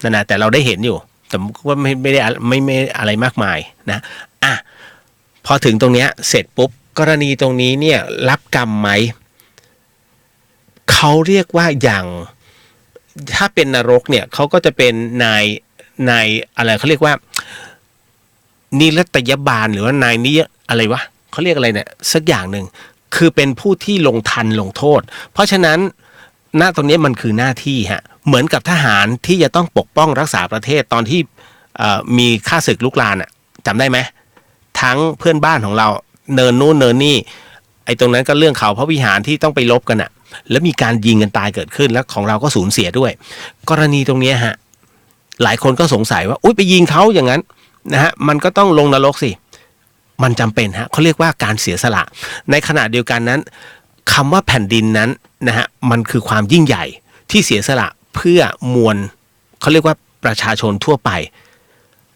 นั่นนะแต่เราได้เห็นอยู่แต่ว่าไม่ได้ไม่อะไรมากมายนะพอถึงตรงเนี้ยเสร็จปุ๊บกรณีตรงนี้เนี่ยรับกรรมไหมเขาเรียกว่าอย่างถ้าเป็นนรกเนี่ยเขาก็จะเป็นนายอะไรเขาเรียกว่านิรตยบาลหรือว่านายนิอะไรวะเขาเรียกอะไรเนี่ยสักอย่างหนึ่งคือเป็นผู้ที่ลงทันลงโทษเพราะฉะนั้นณตรงนี้มันคือหน้าที่ฮะเหมือนกับทหารที่จะต้องปกป้องรักษาประเทศตอนที่มีข้าศึกลุกรานอ่ะจำได้ไหมทั้งเพื่อนบ้านของเราเนินนู่นเนินนี่ไอ้ตรงนั้นก็เรื่องเขาพระวิหารที่ต้องไปลบกันอ่ะแล้วมีการยิงกันตายเกิดขึ้นแล้วของเราก็สูญเสียด้วยกรณีตรงนี้ฮะหลายคนก็สงสัยว่าอุ๊ยไปยิงเขาอย่างนั้นนะฮะมันก็ต้องลงนรกสิมันจำเป็นฮะเขาเรียกว่าการเสียสละในขณะเดียวกันนั้นคำว่าแผ่นดินนั้นนะฮะมันคือความยิ่งใหญ่ที่เสียสละเพื่อมวลเขาเรียกว่าประชาชนทั่วไป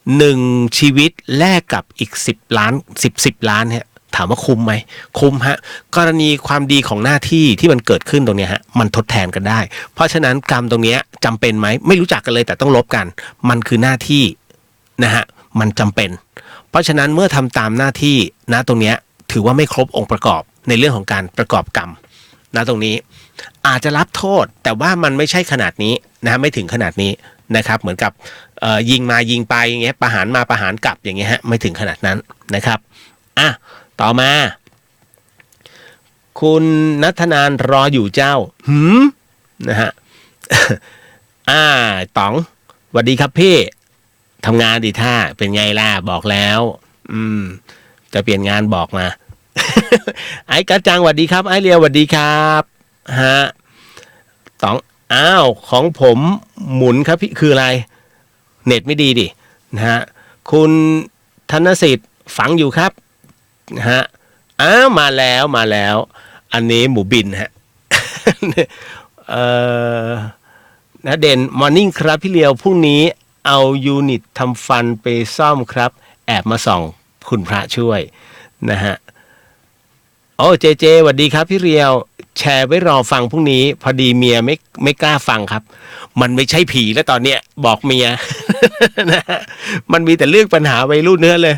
1 ชีวิตแลกกับอีก10 ล้าน10 ล้านฮะถามว่าคุ้มไหมคุ้มฮะกรณีความดีของหน้าที่ที่มันเกิดขึ้นตรงนี้ฮะมันทดแทนกันได้เพราะฉะนั้นกรรมตรงนี้จำเป็นไหมไม่รู้จักกันเลยแต่ต้องลบกันมันคือหน้าที่นะฮะมันจำเป็นเพราะฉะนั้นเมื่อทำตามหน้าที่นะตรงนี้ถือว่าไม่ครบองค์ประกอบในเรื่องของการประกอบกรรมนะตรงนี้อาจจะรับโทษแต่ว่ามันไม่ใช่ขนาดนี้นะไม่ถึงขนาดนี้นะครับเหมือนกับยิงมายิงไปอย่างเงี้ยประหารมาประหารกลับอย่างเงี้ยฮะไม่ถึงขนาดนั้นนะครับต่อมาคุณณัฐนานรออยู่เจ้านะฮะต๋องสวัสดีครับพี่ทำงานดีท่าเป็นไงล่ะบอกแล้วจะเปลี่ยนงานบอกมา ไอ้กัจจังสวัสดีครับไอ้เรียวสวัสดีครับฮะต๋องของผมหมุนครับพี่คืออะไรเน็ตไม่ดีดินะฮะคุณธนสิทธิ์ฝังอยู่ครับนะฮะมาแล้วอันนี้หมูบินฮะ นะเด่นมอร์นิ่งครับพี่เลียวพรุ่งนี้เอายูนิตทำฟันไปซ่อมครับแอบมาส่องคุณพระช่วยนะฮะโอ้เจสวัสดีครับพี่เรียวแชร์ไว้รอฟังพรุ่งนี้พอดีเมียไม่กล้าฟังครับมันไม่ใช่ผีแล้วตอนเนี้ยบอกเมีย นะมันมีแต่เรื่องปัญหาวัยรุ่นเนื้อเลย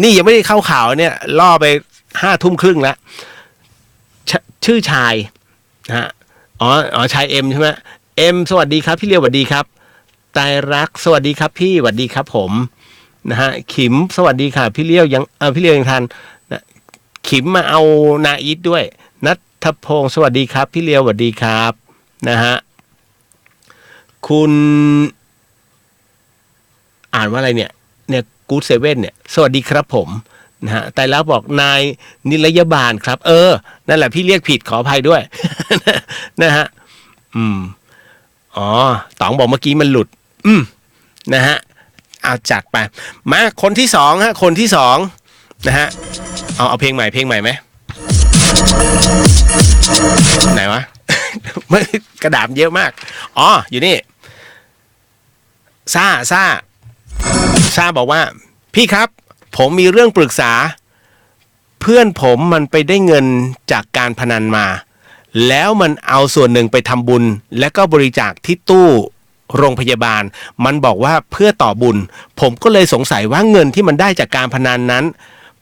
นี่ยังไม่ได้เข้าข่าวเนี่ยล่อไป5 ทุ่มครึ่งแล้วชื่อชายนะฮะชายเอ็มใช่ไหมเอ็มสวัสดีครับพี่เรียวสวัสดีครับไตรรักสวัสดีครับพี่สวัสดีครับผมนะฮะขิมสวัสดีค่ะพี่เลี้ยวยังทันนะขิมมาเอานาอีทด้วยนัทพงศ์สวัสดีครับพี่เลี้ยวสวัสดีครับนะฮะคุณอ่านว่าอะไรเนี่ยกู๊ดเซเว่นเนี่ยสวัสดีครับผม นะฮะแต่แล้วบอกนายนิรยบาลครับนั่นแหละพี่เรียกผิดขออภัยด้วย นะฮะอ๋อต๋องบอกเมื่อกี้มันหลุดนะฮะเอาจัดไปมาคนที่สองฮะคนที่สองนะฮะเอาเพลงใหม่ไหมไหนวะ ไม่กระดาษเยอะมากอ๋ออยู่นี่ซ่าบอกว่าพี่ครับผมมีเรื่องปรึกษาเพื่อนผมมันไปได้เงินจากการพนันมาแล้วมันเอาส่วนหนึ่งไปทำบุญและก็บริจาคที่ตู้โรงพยาบาลมันบอกว่าเพื่อต่อบุญผมก็เลยสงสัยว่าเงินที่มันได้จากการพนันนั้น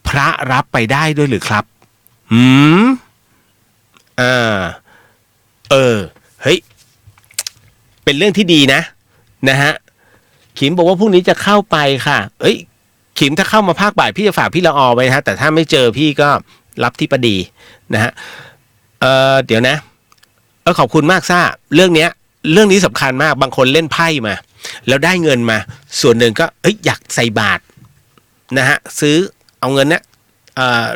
พระรับไปได้ด้วยหรือครับเฮ้ยเป็นเรื่องที่ดีนะฮะขิมบอกว่าพรุ่งนี้จะเข้าไปค่ะขิมถ้าเข้ามาภาคบ่ายพี่จะฝากพี่ละออไว้ฮะแต่ถ้าไม่เจอพี่ก็รับที่ประดีนะฮะเดี๋ยวนะขอบคุณมากซ่าเรื่องนี้สำคัญมากบางคนเล่นไพ่มาแล้วได้เงินมาส่วนหนึ่งก็อยากใส่บาตรนะฮะซื้อเอาเงินเนี้ย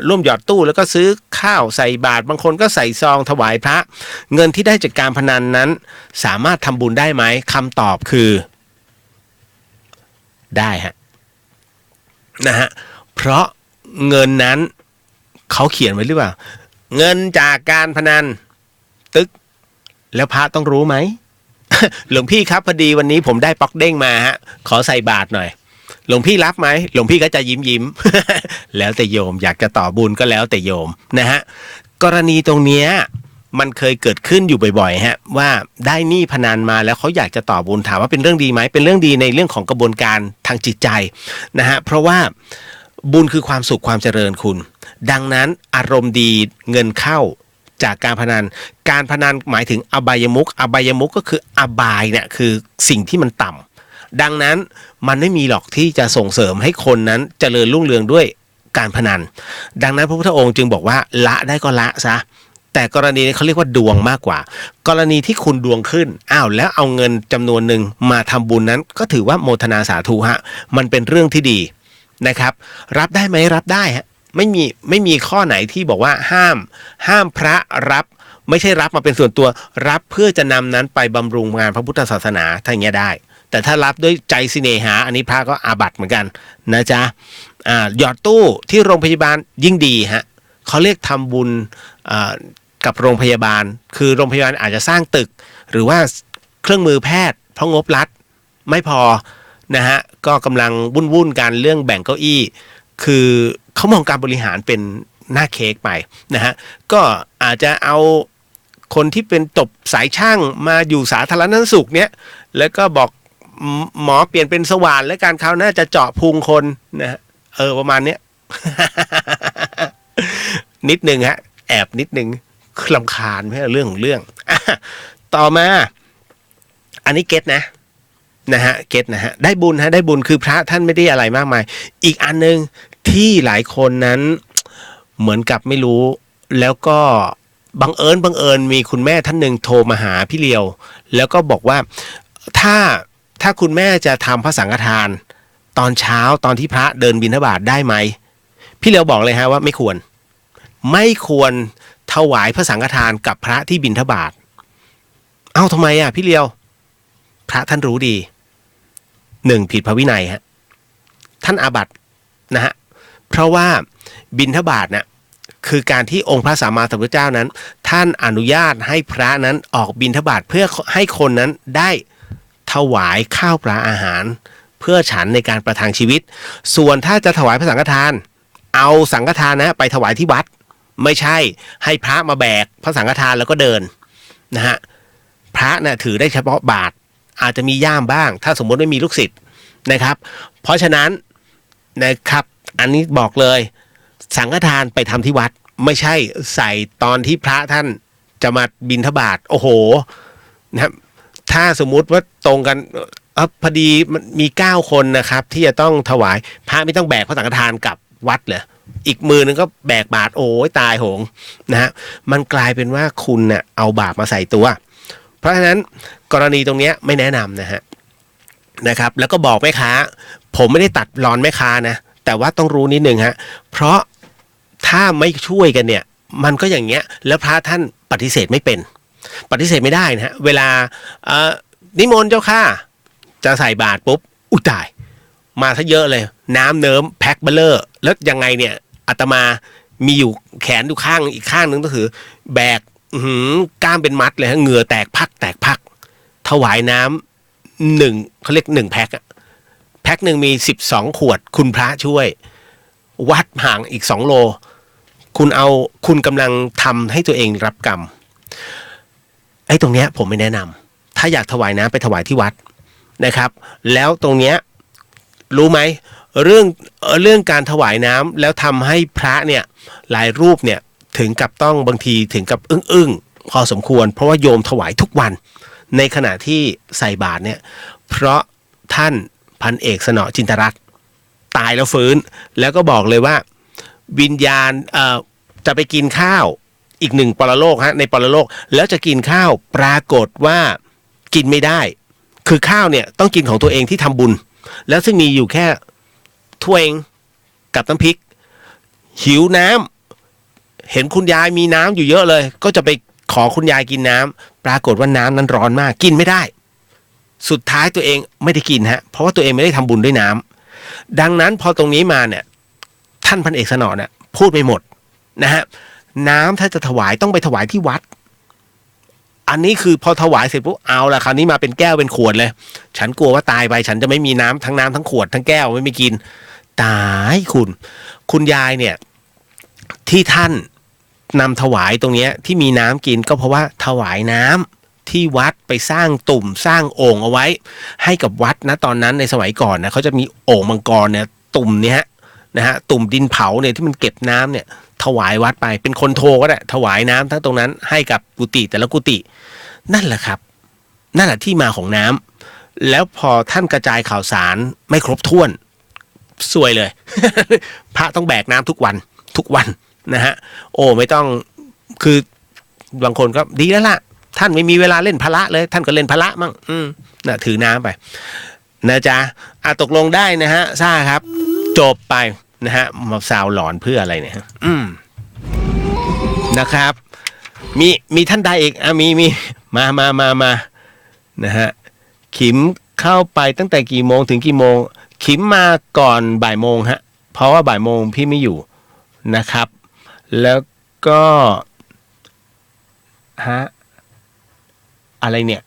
ร่วมหยอดตู้แล้วก็ซื้อข้าวใส่บาตรบางคนก็ใส่ซองถวายพระเงินที่ได้จากการพนันนั้นสามารถทำบุญได้ไหมคำตอบคือได้ฮะนะฮะเพราะเงินนั้นเขาเขียนไว้หรือเปล่าเงินจากการพนันตึกแล้วพระต้องรู้ไหม หลวงพี่ครับพอดีวันนี้ผมได้ป๊อกเด้งมาฮะขอใส่บาตรหน่อยหลวงพี่รับไหมหลวงพี่ก็จะยิ้ม แล้วแต่โยมอยากจะต่อบุญก็แล้วแต่โยมนะฮะกรณีตรงเนี้ยมันเคยเกิดขึ้นอยู่บ่อยๆฮะว่าได้หนี้พนันมาแล้วเขาอยากจะต่อบุญถามว่าเป็นเรื่องดีไหมเป็นเรื่องดีในเรื่องของกระบวนการทางจิตใจนะฮะเพราะว่าบุญคือความสุขความเจริญคุณดังนั้นอารมณ์ดีเงินเข้าจากการพนันหมายถึงอบายมุขก็คืออบายเนี่ยคือสิ่งที่มันต่ำดังนั้นมันไม่มีหรอกที่จะส่งเสริมให้คนนั้นเจริญรุ่งเรืองด้วยการพนันดังนั้นพระพุทธองค์จึงบอกว่าละได้ก็ละซะแต่กรณีนี้เขาเรียกว่าดวงมากกว่ากรณีที่คุณดวงขึ้นแล้วเอาเงินจำนวนหนึ่งมาทำบุญนั้นก็ถือว่าโมทนาสาธุฮะมันเป็นเรื่องที่ดีนะครับรับได้ไหมรับได้ฮะไม่มีข้อไหนที่บอกว่าห้ามพระรับไม่ใช่รับมาเป็นส่วนตัวรับเพื่อจะนำนั้นไปบำรุงงานพระพุทธศาสนาถ้าอย่างเงี้ยได้แต่ถ้ารับด้วยใจสิเนหาอันนี้พระก็อาบัติเหมือนกันนะจ๊ะหยอดตู้ที่โรงพยาบาลยิ่งดีฮะเขาเรียกทำบุญกับโรงพยาบาลคือโรงพยาบาลอาจจะสร้างตึกหรือว่าเครื่องมือแพทย์เพราะงบรัฐไม่พอนะฮะก็กำลังวุ่นกันเรื่องแบ่งเก้าอี้คือเขามองการบริหารเป็นหน้าเค้กไปนะฮะก็อาจจะเอาคนที่เป็นจบสายช่างมาอยู่สาธารณสุขเนี้ยแล้วก็บอกหมอเปลี่ยนเป็นสว่านและการเขาน่าจะเจาะพุงคนนะฮะประมาณเนี้ย นิดนึงฮะแอบนิดนึงรำคาญไม่ใช่เรื่องของเรื่อง ต่อมาอันนี้เก็ตนะฮะเก็ตนะฮะได้บุญได้บุญคือพระท่านไม่ได้อะไรมากมายอีกอันนึงที่หลายคนนั้นเหมือนกับไม่รู้แล้วก็บังเอิญมีคุณแม่ท่านหนึ่งโทรมาหาพี่เลียวแล้วก็บอกว่าถ้าคุณแม่จะทำพระสังฆทานตอนเช้าตอนที่พระเดินบิณฑบาตได้ไหมพี่เลียวบอกเลยฮะว่าไม่ควรถวายพระสังฆทานกับพระที่บิณฑบาตทำไมพี่เลียวพระท่านรู้ดี1ผิดพระวินัยฮะท่านอาบัตินะฮะเพราะว่าบิณฑบาตน่ะคือการที่องค์พระสัมมาสัมพุทธเจ้านั้นท่านอนุญาตให้พระนั้นออกบิณฑบาตเพื่อให้คนนั้นได้ถวายข้าวปลาอาหารเพื่อฉันในการประทังชีวิตส่วนถ้าจะถวายพระสังฆทานเอาสังฆทานนะไปถวายที่วัดไม่ใช่ให้พระมาแบกพระสังฆทานแล้วก็เดินนะฮะพระน่ะถือได้เฉพาะบาตรอาจจะมีย่ามบ้างถ้าสมมติไม่มีลูกศิษย์นะครับเพราะฉะนั้นนะครับอันนี้บอกเลยสังฆทานไปทำที่วัดไม่ใช่ใส่ตอนที่พระท่านจะมาบิณฑบาตโอ้โหนะครับถ้าสมมุติว่าตรงกันพอดีมันมี9คนนะครับที่จะต้องถวายพระไม่ต้องแบกพระสังฆทานกลับวัดเลยอีกมือนึงก็แบกบาตรโอ้ยตายโหงนะฮะมันกลายเป็นว่าคุณเนี่ยเอาบาปมาใส่ตัวเพราะฉะนั้นกรณีตรงนี้ไม่แนะนำนะครับแล้วก็บอกแม่ค้าผมไม่ได้ตัดรอนแม่ค้านะ แต่ว่าต้องรู้นิดนึงฮะเพราะถ้าไม่ช่วยกันเนี่ยมันก็อย่างเงี้ยแล้วพระท่านปฏิเสธไม่เป็นปฏิเสธไม่ได้นะฮะเวลานิมนต์เจ้าค่ะจะใส่บาตรปุ๊บอุยตายมาซะเยอะเลยน้ำเนิ้มแพ็คเบลเลอร์แล้วยังไงเนี่ยอาตมามีอยู่แขนอยู่ข้างอีกข้างนึงก็คือแบกกล้ามเป็นมัดเลยฮะเหงื่อแตกพักถวายน้ำ1เขาเรียก1แพ็คแพ็คหนึ่งมี12ขวดคุณพระช่วยวัดห่างอีก2โลคุณกำลังทำให้ตัวเองรับกรรมไอ้ตรงเนี้ยผมไม่แนะนำถ้าอยากถวายน้ำไปถวายที่วัดนะครับแล้วตรงเนี้ยรู้ไหมเรื่องการถวายน้ำแล้วทำให้พระเนี่ยหลายรูปเนี่ยถึงกับต้องบางทีถึงกับอึ้งพอสมควรเพราะว่าโยมถวายทุกวันในขณะที่ใส่บาตรเนี่ยเพราะท่านพันเอกสนอจินตรัตน์ตายแล้วฟื้นแล้วก็บอกเลยว่าวิญญาณจะไปกินข้าวอีก1ปรโลกฮะในปรโลกแล้วจะกินข้าวปรากฏว่ากินไม่ได้คือข้าวเนี่ยต้องกินของตัวเองที่ทำบุญแล้วซึ่งมีอยู่แค่ถ้วยกับน้ำพริกหิวน้ำเห็นคุณยายมีน้ำอยู่เยอะเลยก็จะไปขอคุณยายกินน้ำปรากฏว่าน้ำนั้นร้อนมากกินไม่ได้สุดท้ายตัวเองไม่ได้กินฮะเพราะว่าตัวเองไม่ได้ทำบุญด้วยน้ำดังนั้นพอตรงนี้มาเนี่ยท่านพันเอกสนอเนี่ยพูดไปหมดนะฮะน้ำถ้าจะถวายต้องไปถวายที่วัดอันนี้คือพอถวายเสร็จปุ๊บเอาละคราวนี้มาเป็นแก้วเป็นขวดเลยฉันกลัวว่าตายไปฉันจะไม่มีน้ำทั้งขวดทั้งแก้วไม่กินตายคุณยายเนี่ยที่ท่านนำถวายตรงนี้ที่มีน้ำกินก็เพราะว่าถวายน้ำที่วัดไปสร้างตุ่มสร้างโอ่งเอาไว้ให้กับวัดนะตอนนั้นในสมัยก่อนนะเขาจะมีโอ่งมังกรเนี่ยตุ่มเนี้ยนะฮะตุ่มดินเผาเนี่ยที่มันเก็บน้ำเนี่ยถวายวัดไปเป็นคนโทก็ได้ถวายน้ำทั้งตรงนั้นให้กับกุฏิแต่ละกุฏินั่นแหละครับนั่นแหละที่มาของน้ำแล้วพอท่านกระจายข่าวสารไม่ครบถ้วนซวยเลย พระต้องแบกน้ำทุกวันนะฮะโอ้ไม่ต้องคือบางคนก็ดีแล้วล่ะท่านไม่มีเวลาเล่นพละเลยท่านก็เล่นพละมั่งน่ะถือน้ำไปนะจ๊ะตกลงได้นะฮะซ่าครับจบไปนะฮะมาซาวหลอนเพื่ออะไรเนี่ยนะครับมีท่านใดอีกมีมานะฮะขิมเข้าไปตั้งแต่กี่โมงถึงกี่โมงขิมมาก่อนบ่ายโมงฮะเพราะว่าบ่ายโมงพี่ไม่อยู่นะครับแล้วก็อะไรเนี่ย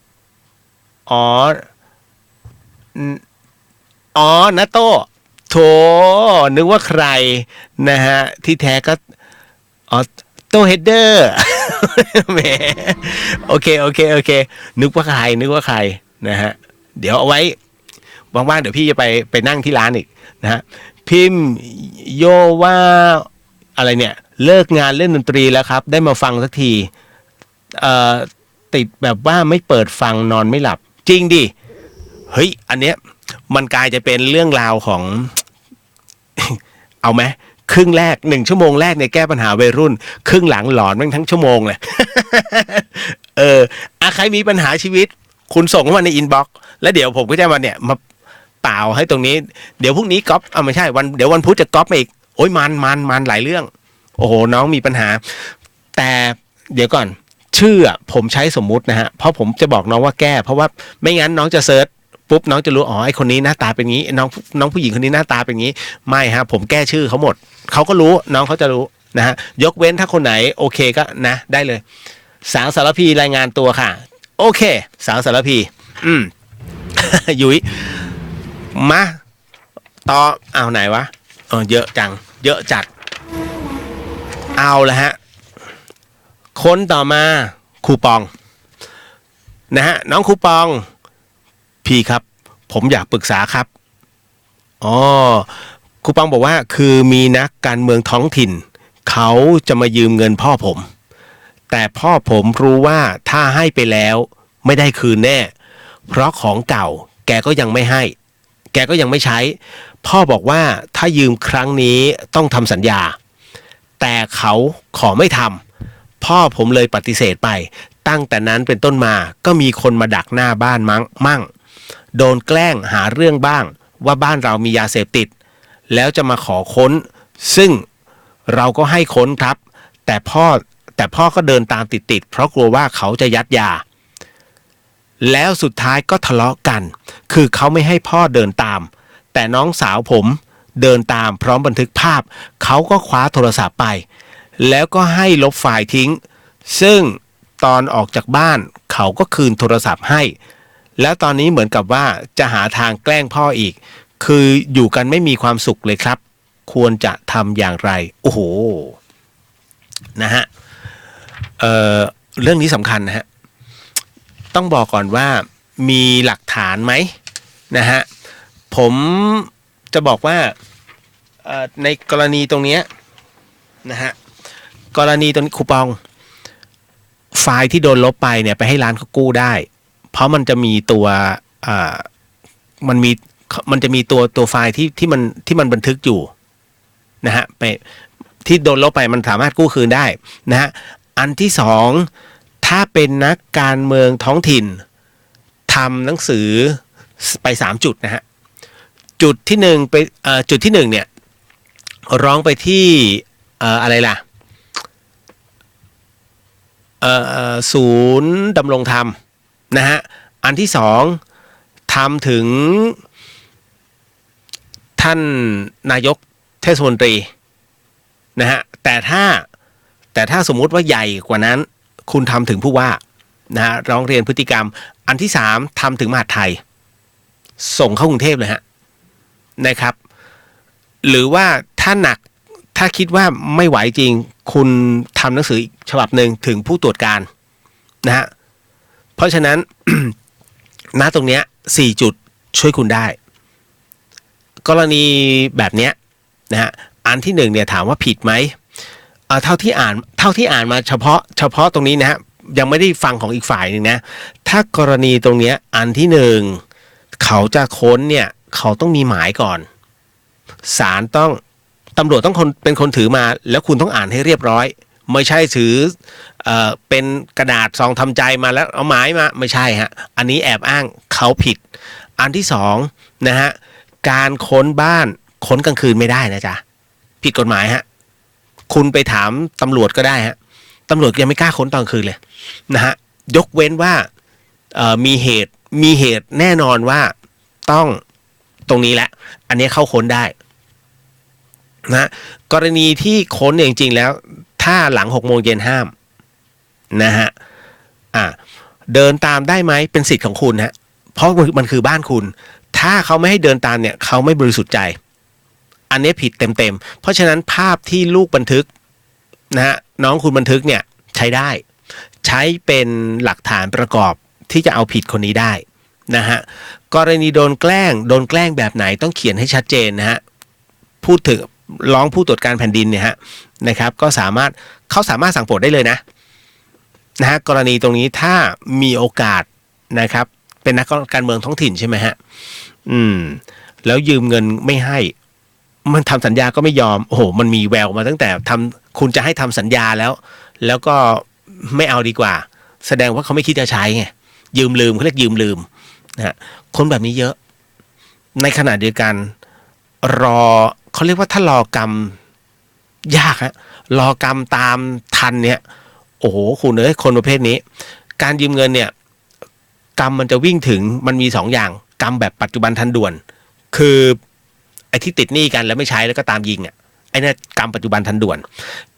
นะโต้โถนึกว่าใครนะฮะที่แท้ก็โต้เฮดเดอร์แหมโอเคนึกว่าใครนะฮะเดี๋ยวเอาไว้ว่างๆเดี๋ยวพี่จะไปนั่งที่ร้านอีกนะฮะพิมพ์โยว่าอะไรเนี่ยเลิกงานเล่นดนตรีแล้วครับได้มาฟังสักทีติดแบบว่าไม่เปิดฟังนอนไม่หลับจริงดิเฮ้ยอันเนี้ยมันกลายจะเป็นเรื่องราวของ เอาไหมครึ่งแรก1ชั่วโมงแรกเนี่ยแก้ปัญหาวัยรุ่นครึ่งหลังหลอนแม่งทั้งชั่วโมงเลย ใครมีปัญหาชีวิตคุณส่งเข้ามาในอินบ็อกซ์แล้วเดี๋ยวผมก็จะมาเนี่ยมาเปล่าให้ตรงนี้เดี๋ยวพรุ่งนี้ก๊อปไม่ใช่เดี๋ยววันพุธจะก๊อปมาอีกโอ้ยมันหลายเรื่องโอ้โหน้องมีปัญหาแต่เดี๋ยวก่อนชื่อผมใช้สมมุตินะฮะเพราะผมจะบอกน้องว่าแก้เพราะว่าไม่งั้นน้องจะเซิร์ชปุ๊บน้องจะรู้ไอ้คนนี้หน้าตาเป็นงี้น้องผู้หญิงคนนี้หน้าตาเป็นงี้ไม่ฮะผมแก้ชื่อเขาหมดเขาก็รู้น้องเขาจะรู้นะฮะยกเว้นถ้าคนไหนโอเคก็นะได้เลยสาวสารพีรายงานตัวค่ะโอเคสาวสารพียุ้ยมาต่อเอาไหนวะเยอะจังเยอะจัดเอาละฮะคนต่อมาครูปองนะฮะน้องครูปองพี่ครับผมอยากปรึกษาครับครูปองบอกว่าคือมีนักการเมืองท้องถิ่นเขาจะมายืมเงินพ่อผมแต่พ่อผมรู้ว่าถ้าให้ไปแล้วไม่ได้คืนแน่เพราะของเก่าแกก็ยังไม่ให้แกก็ยังไม่ใช้พ่อบอกว่าถ้ายืมครั้งนี้ต้องทำสัญญาแต่เขาขอไม่ทำพ่อผมเลยปฏิเสธไปตั้งแต่นั้นเป็นต้นมาก็มีคนมาดักหน้าบ้านมั่งโดนแกล้งหาเรื่องบ้างว่าบ้านเรามียาเสพติด แล้วจะมาขอค้นซึ่งเราก็ให้ค้นครับแต่พ่อก็เดินตามติดเพราะกลัวว่าเขาจะยัดยาแล้วสุดท้ายก็ทะเลาะกันคือเขาไม่ให้พ่อเดินตามแต่น้องสาวผมเดินตามพร้อมบันทึกภาพเขาก็คว้าโทรศัพท์ไปแล้วก็ให้ลบไฟล์ทิ้งซึ่งตอนออกจากบ้านเขาก็คืนโทรศัพท์ให้แล้วตอนนี้เหมือนกับว่าจะหาทางแกล้งพ่ออีกคืออยู่กันไม่มีความสุขเลยครับควรจะทำอย่างไรโอ้โหนะฮะเรื่องนี้สำคัญนะฮะต้องบอกก่อนว่ามีหลักฐานไหมนะฮะผมจะบอกว่าในกรณีตรงนี้นะฮะกรณีตรงนี้คูปองไฟล์ที่โดนลบไปเนี่ยไปให้ร้านเขากู้ได้เพราะมันจะมีตัวมันจะมีตัวไฟล์ที่มันบันทึกอยู่นะฮะไปที่โดนลบไปมันสามารถกู้คืนได้นะฮะอันที่สองถ้าเป็นนักการเมืองท้องถิ่นทำหนังสือไป3จุดนะฮะจุดที่1ไปจุดที่1เนี่ยร้องไปที่อะไรล่ะศูนย์ดำรงธรรมนะฮะอันที่สองทำถึงท่านนายกเทศมนตรีนะฮะแต่ถ้าสมมุติว่าใหญ่กว่านั้นคุณทำถึงผู้ว่านะฮะร้องเรียนพฤติกรรมอันที่3ทำถึงมหาดไทยส่งเข้ากรุงเทพเลยฮะนะครับหรือว่าถ้าหนักถ้าคิดว่าไม่ไหวจริงคุณทำหนังสืออีกฉบับหนึ่งถึงผู้ตรวจการนะฮะเพราะฉะนั้น ณตรงเนี้ย4จุดช่วยคุณได้กรณีแบบเนี้ยนะฮะอันที่1เนี่ยถามว่าผิดไหมเท่าที่อ่านมาเฉพาะตรงนี้นะฮะยังไม่ได้ฟังของอีกฝ่ายนึงนะถ้ากรณีตรงเนี้ยอันที่1เขาจะค้นเนี่ยเขาต้องมีหมายก่อนศาลต้องตำรวจต้องเป็นคนถือมาแล้วคุณต้องอ่านให้เรียบร้อยไม่ใช่ถือเป็นกระดาษซองทำใจมาแล้วเอาหมายมาไม่ใช่ฮะอันนี้แอบอ้างเขาผิดอันที่2นะฮะการค้นบ้านค้นกลางคืนไม่ได้นะจ๊ะผิดกฎหมายฮะคุณไปถามตำรวจก็ได้ฮะตำรวจยังไม่กล้าค้นตอนคืนเลยนะฮะยกเว้นว่ามีเหตุแน่นอนว่าต้องตรงนี้แหละอันนี้เข้าค้นได้นะกรณีที่ค้นจริงๆแล้วถ้าหลัง6 โมงเย็นห้ามนะฮะเดินตามได้ไหมเป็นสิทธิ์ของคุณฮะเพราะมันคือบ้านคุณถ้าเขาไม่ให้เดินตามเนี่ยเขาไม่บริสุทธิ์ใจอันนี้ผิดเต็มๆเพราะฉะนั้นภาพที่ลูกบันทึกนะฮะน้องคุณบันทึกเนี่ยใช้ได้ใช้เป็นหลักฐานประกอบที่จะเอาผิดคนนี้ได้นะฮะกรณีโดนแกล้งแบบไหนต้องเขียนให้ชัดเจนนะฮะพูดถึงร้องผู้ตรวจการแผ่นดินเนี่ยฮะนะครับก็เขาสามารถสั่งปลดได้เลยนะฮะกรณีตรงนี้ถ้ามีโอกาสนะครับเป็นนักการเมืองท้องถิ่นใช่ไหมฮะแล้วยืมเงินไม่ให้มันทำสัญญาก็ไม่ยอมโอ้โหมันมีแววมาตั้งแต่คุณจะให้ทำสัญญาแล้วก็ไม่เอาดีกว่าแสดงว่าเขาไม่คิดจะใช้ไงยืมลืมเขาเรียกยืมลืมนะฮะคนแบบนี้เยอะในขณะเดียวกันเขาเรียกว่าถ้ารอกรรมยากฮะรอกรรมตามทันเนี่ยโอ้โหคุณคนประเภทนี้การยืมเงินเนี่ยกรรมมันจะวิ่งถึงมันมี2อย่างกรรมแบบปัจจุบันทันด่วนคือไอ้ที่ติดหนี้กันแล้วไม่ใช้แล้วก็ตามยิงไอ้นี่กรรมปัจจุบันทันด่วน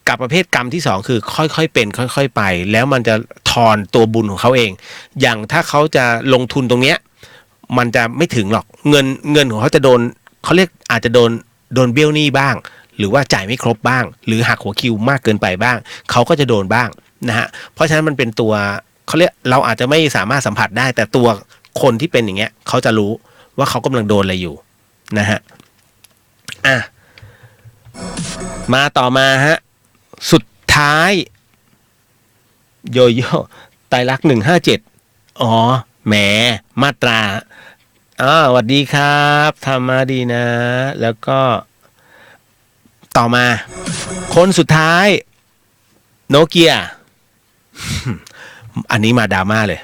กับประเภทกรรมที่2คือค่อยๆเป็นค่อยๆไปแล้วมันจะทอนตัวบุญของเขาเองอย่างถ้าเขาจะลงทุนตรงเนี้ยมันจะไม่ถึงหรอกเงินของเขาจะโดนเขาเรียกอาจจะโดนเบี้ยวหนี้บ้างหรือว่าจ่ายไม่ครบบ้างหรือหักหัวคิวมากเกินไปบ้างเขาก็จะโดนบ้างนะฮะเพราะฉะนั้นมันเป็นตัวเขาเรียกเราอาจจะไม่สามารถสัมผัสได้แต่ตัวคนที่เป็นอย่างเงี้ยเขาจะรู้ว่าเขากำลังโดนอะไรอยู่นะฮะมาต่อมาฮะสุดท้ายโยโย่ไตรลักษณ์157อ๋อแหมมาตราสวัสดีครับทำมาดีนะแล้วก็ต่อมาคนสุดท้ายโนเกีย อันนี้มาดราม่าเลย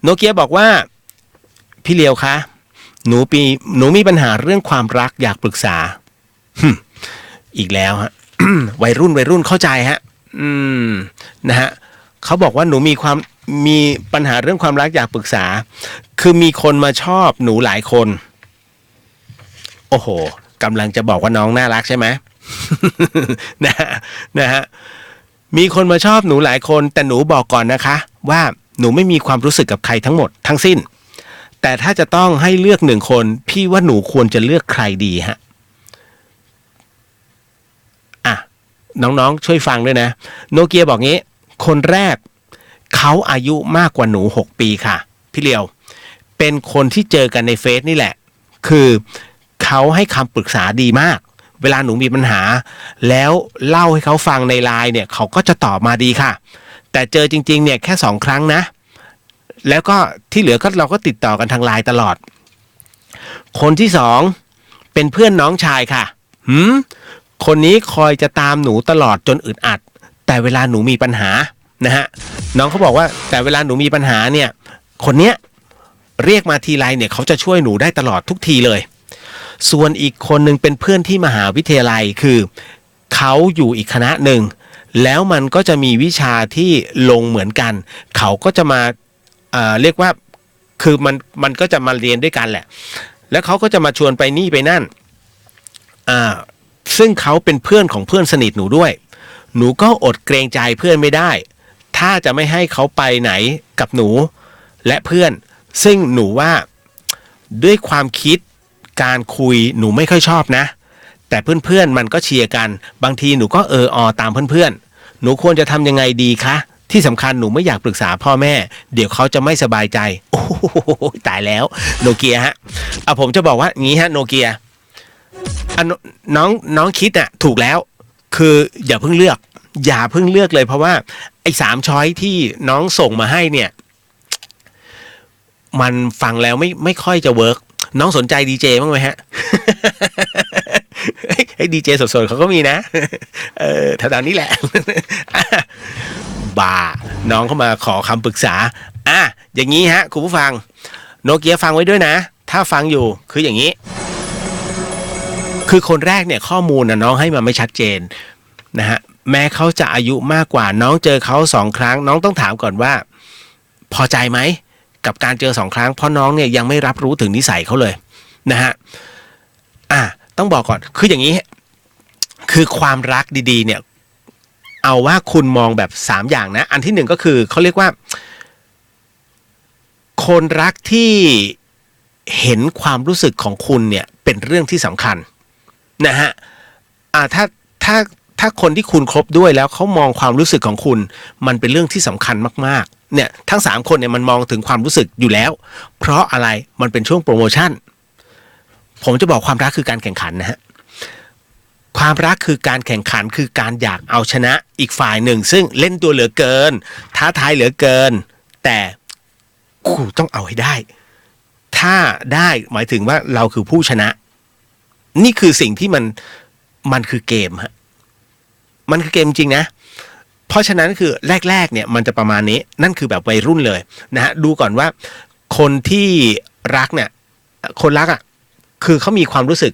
โนเกียบอกว่าพี่เลียวคะ หนูมีปัญหาเรื่องความรักอยากปรึกษาอีกแล้วฮะ วัยรุ่นเข้าใจฮะนะฮะเขาบอกว่าหนูมีปัญหาเรื่องความรักอยากปรึกษาคือมีคนมาชอบหนูหลายคนโอ้โหกำลังจะบอกว่าน้องน่ารักใช่ไหม นะฮะมีคนมาชอบหนูหลายคนแต่หนูบอกก่อนนะคะว่าหนูไม่มีความรู้สึกกับใครทั้งหมดทั้งสิ้นแต่ถ้าจะต้องให้เลือก1 คนพี่ว่าหนูควรจะเลือกใครดีฮะน้องๆช่วยฟังด้วยนะโนเกียบอกงี้คนแรกเขาอายุมากกว่าหนู6 ปีค่ะพี่เลียวเป็นคนที่เจอกันในเฟซนี่แหละคือเขาให้คำปรึกษาดีมากเวลาหนูมีปัญหาแล้วเล่าให้เขาฟังในไลน์เนี่ยเขาก็จะตอบมาดีค่ะแต่เจอจริงๆเนี่ยแค่2 ครั้งนะแล้วก็ที่เหลือก็เราก็ติดต่อกันทางไลน์ตลอดคนที่2เป็นเพื่อนน้องชายค่ะคนนี้คอยจะตามหนูตลอดจนอึดอัดแต่เวลาหนูมีปัญหานะฮะน้องเขาบอกว่าแต่เวลาหนูมีปัญหาเนี่ยคนเนี้ยเรียกมาทีไรเนี่ยเขาจะช่วยหนูได้ตลอดทุกทีเลยส่วนอีกคนนึงเป็นเพื่อนที่มหาวิทยาลัยคือเขาอยู่อีกคณะหนึ่งแล้วมันก็จะมีวิชาที่ลงเหมือนกันเขาก็จะมาเรียกว่าคือมันก็จะมาเรียนด้วยกันแหละแล้วเขาก็จะมาชวนไปนี่ไปนั่นซึ่งเขาเป็นเพื่อนของเพื่อนสนิทหนูด้วยหนูก็อดเกรงใจเพื่อนไม่ได้ถ้าจะไม่ให้เขาไปไหนกับหนูและเพื่อนซึ่งหนูว่าด้วยความคิดการคุยหนูไม่ค่อยชอบนะแต่เพื่อนๆมันก็เชียร์กันบางทีหนูก็ตามเพื่อนๆหนูควรจะทำยังไงดีคะที่สำคัญหนูไม่อยากปรึกษาพ่อแม่เดี๋ยวเขาจะไม่สบายใจโอ้โหตายแล้วโนเกียฮะผมจะบอกว่างี้ฮะโนเกียน้องคิดอ่ะถูกแล้วคืออย่าเพิ่งเลือกเลยเพราะว่าไอ้3 ช้อยที่น้องส่งมาให้เนี่ยมันฟังแล้วไม่ค่อยจะเวิร์กน้องสนใจดีเจบ้างไหมฮะ ไอ้ดีเจสดๆเขาก็มีนะแถวๆนี้แหละ บ่าน้องเข้ามาขอคำปรึกษาอย่างนี้ฮะคุณผู้ฟังโนเกียฟังไว้ด้วยนะถ้าฟังอยู่คืออย่างนี้คือคนแรกเนี่ยข้อมูลน้องให้มาไม่ชัดเจนนะฮะแม้เขาจะอายุมากกว่าน้องเจอเขา2 ครั้งน้องต้องถามก่อนว่าพอใจไหมกับการเจอ2 ครั้งเพราะน้องเนี่ยยังไม่รับรู้ถึงนิสัยเขาเลยนะฮะต้องบอกก่อนคืออย่างนี้คือความรักดีๆเนี่ยเอาว่าคุณมองแบบ3 อย่างนะอันที่1ก็คือเขาเรียกว่าคนรักที่เห็นความรู้สึกของคุณเนี่ยเป็นเรื่องที่สำคัญนะฮะถ้าคนที่คุณคบด้วยแล้วเขามองความรู้สึกของคุณมันเป็นเรื่องที่สำคัญมากๆเนี่ยทั้ง3 คนเนี่ยมันมองถึงความรู้สึกอยู่แล้วเพราะอะไรมันเป็นช่วงโปรโมชั่นผมจะบอกความรักคือการแข่งขันนะฮะความรักคือการแข่งขันคือการอยากเอาชนะอีกฝ่ายหนึ่งซึ่งเล่นตัวเหลือเกินท้าทายเหลือเกินแต่กูต้องเอาให้ได้ถ้าได้หมายถึงว่าเราคือผู้ชนะนี่คือสิ่งที่มันคือเกมฮะมันคือเกมจริงนะเพราะฉะนั้นคือแรกๆเนี่ยมันจะประมาณนี้นั่นคือแบบวัยรุ่นเลยนะฮะดูก่อนว่าคนที่รักเนี่ยคนรักคือเขามีความรู้สึก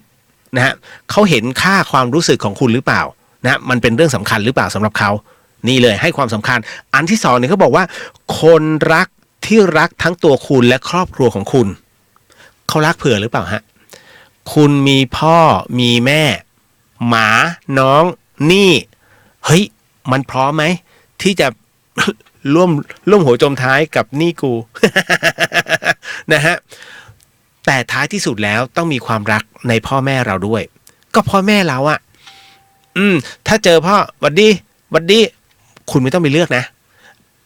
นะฮะเขาเห็นค่าความรู้สึกของคุณหรือเปล่านะมันเป็นเรื่องสำคัญหรือเปล่าสำหรับเขานี่เลยให้ความสำคัญอันที่2เนี่ยเขาบอกว่าคนรักที่รักทั้งตัวคุณและครอบครัวของคุณเขารักเผื่อหรือเปล่าฮะคุณมีพ่อมีแม่หมาน้องนี่เฮ้ยมันพร้อมไหมที่จะ ร่วมหัวจมท้ายกับนี่กู นะฮะแต่ท้ายที่สุดแล้วต้องมีความรักในพ่อแม่เราด้วยก็พ่อแม่เราถ้าเจอพ่อหวัดดีคุณไม่ต้องไปเลือกนะ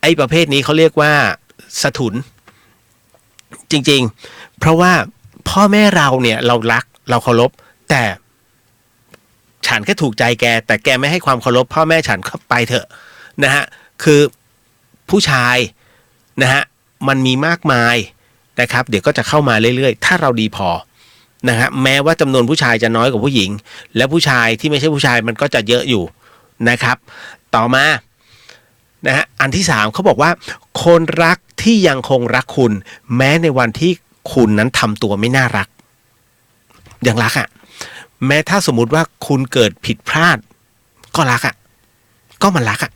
ไอ้ประเภทนี้เขาเรียกว่าสถุนจริงๆเพราะว่าพ่อแม่เราเนี่ยเรารักเราเคารพแต่ฉันแค่ถูกใจแกแต่แกไม่ให้ความเคารพพ่อแม่ฉันก็ไปเถอะนะฮะคือผู้ชายนะฮะมันมีมากมายนะครับเดี๋ยวก็จะเข้ามาเรื่อยๆถ้าเราดีพอนะฮะแม้ว่าจำนวนผู้ชายจะน้อยกว่าผู้หญิงและผู้ชายที่ไม่ใช่ผู้ชายมันก็จะเยอะอยู่นะครับต่อมานะฮะอันที่3เขาบอกว่าคนรักที่ยังคงรักคุณแม้ในวันที่คุณนั้นทำตัวไม่น่ารัก ยังรักอ่ะแม้ถ้าสมมุติว่าคุณเกิดผิดพลาดก็รักอ่ะก็มันรักอ่ะ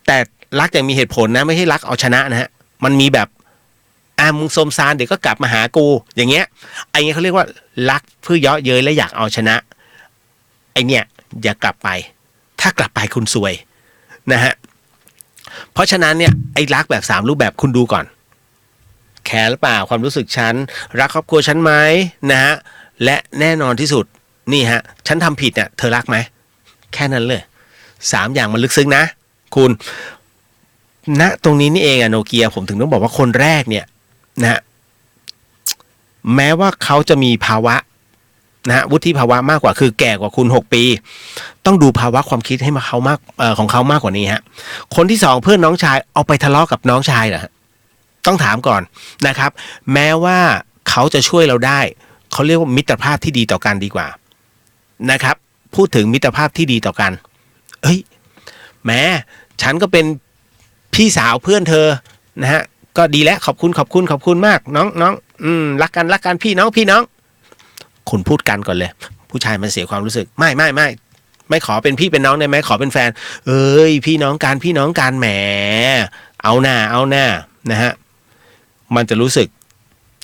แต่รักอย่างมีเหตุผลนะไม่ใช่รักเอาชนะนะฮะมันมีแบบมึงสมซานเดี๋ยวก็กลับมาหากูอย่างเงี้ยไอ้เงี้ยเขาเรียกว่ารักเพื่อเยาะเย้ยและอยากเอาชนะไอ้เนี่ยอย่ากลับไปถ้ากลับไปคุณซวยนะฮะเพราะฉะนั้นเนี่ยไอ้รักแบบ3รูปแบบคุณดูก่อนแคร์หรือเปล่าความรู้สึกฉันรักครอบครัวฉันไหมนะฮะและแน่นอนที่สุดนี่ฮะฉันทำผิดเนี่ยเธอรักไหมแค่นั้นเลย3อย่างมันลึกซึ้งนะคุณณตรงนี้นี่เองอะโนเกียผมถึงต้องบอกว่าคนแรกเนี่ยนะฮะแม้ว่าเขาจะมีภาวะนะฮะวุฒิภาวะมากกว่าคือแก่กว่าคุณ6 ปีต้องดูภาวะความคิดให้มาเขามากของเขามากกว่านี้ฮะคนที่2เพื่อนน้องชายเอาไปทะเลาะกับน้องชายเหรอต้องถามก่อนนะครับแม้ว่าเขาจะช่วยเราได้เขาเรียกว่ามิตรภาพที่ดีต่อกันดีกว่านะครับพูดถึงมิตรภาพที่ดีต่อกันเฮ้ยแม้ฉันก็เป็นพี่สาวเพื่อนเธอนะฮะก็ดีแล้วขอบคุณมากน้องรักกันพี่น้องคุณพูดกันก่อนเลยผู้ชายมันเสียความรู้สึกไม่ขอเป็นพี่เป็นน้องได้ไหมขอเป็นแฟนพี่น้องกันแหมเอาหน้านะฮะมันจะรู้สึก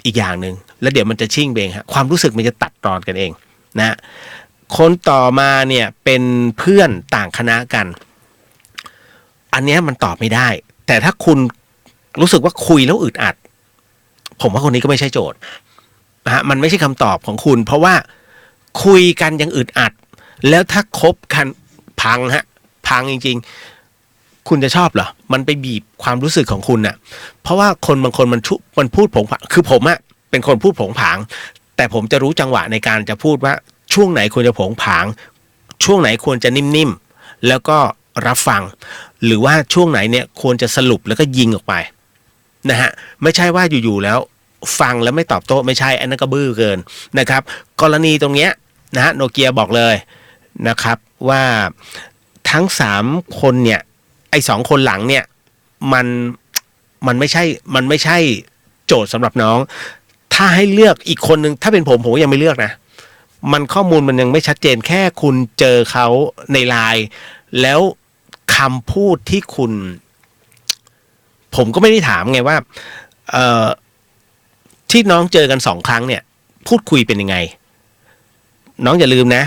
อีกอย่างหนึ่งแล้วเดี๋ยวมันจะชิ่งเบงฮะความรู้สึกมันจะตัดตอนกันเองนะคนต่อมาเนี่ยเป็นเพื่อนต่างคณะกันอันนี้มันตอบไม่ได้แต่ถ้าคุณรู้สึกว่าคุยแล้วอึดอัดผมว่าคนนี้ก็ไม่ใช่โจทย์นะฮะมันไม่ใช่คำตอบของคุณเพราะว่าคุยกันยังอึดอัดแล้วถ้าคบกันพังจริงๆคุณจะชอบเหรอมันไปบีบความรู้สึกของคุณน่ะเพราะว่าคนบางคนมันพูดผงผางคือผมอะเป็นคนพูดผงผางแต่ผมจะรู้จังหวะในการจะพูดว่าช่วงไหนควรจะผงผางช่วงไหนควรจะนิ่มๆแล้วก็รับฟังหรือว่าช่วงไหนเนี่ยควรจะสรุปแล้วก็ยิงออกไปนะฮะไม่ใช่ว่าอยู่ๆแล้วฟังแล้วไม่ตอบโต้ไม่ใช่อันนั้นก็บื้อเกินนะครับกรณีตรงเนี้ยนะฮะโนเกียบอกเลยนะครับว่าทั้ง3คนเนี่ยไอ้2คนหลังเนี่ยมันไม่ใช่โจทย์สำหรับน้องถ้าให้เลือกอีกคนนึงถ้าเป็นผมก็ยังไม่เลือกนะมันข้อมูลมันยังไม่ชัดเจนแค่คุณเจอเขาในไลน์แล้วคำพูดที่คุณผมก็ไม่ได้ถามไงว่าที่น้องเจอกัน2 ครั้งเนี่ยพูดคุยเป็นยังไงน้องอย่าลืมนะ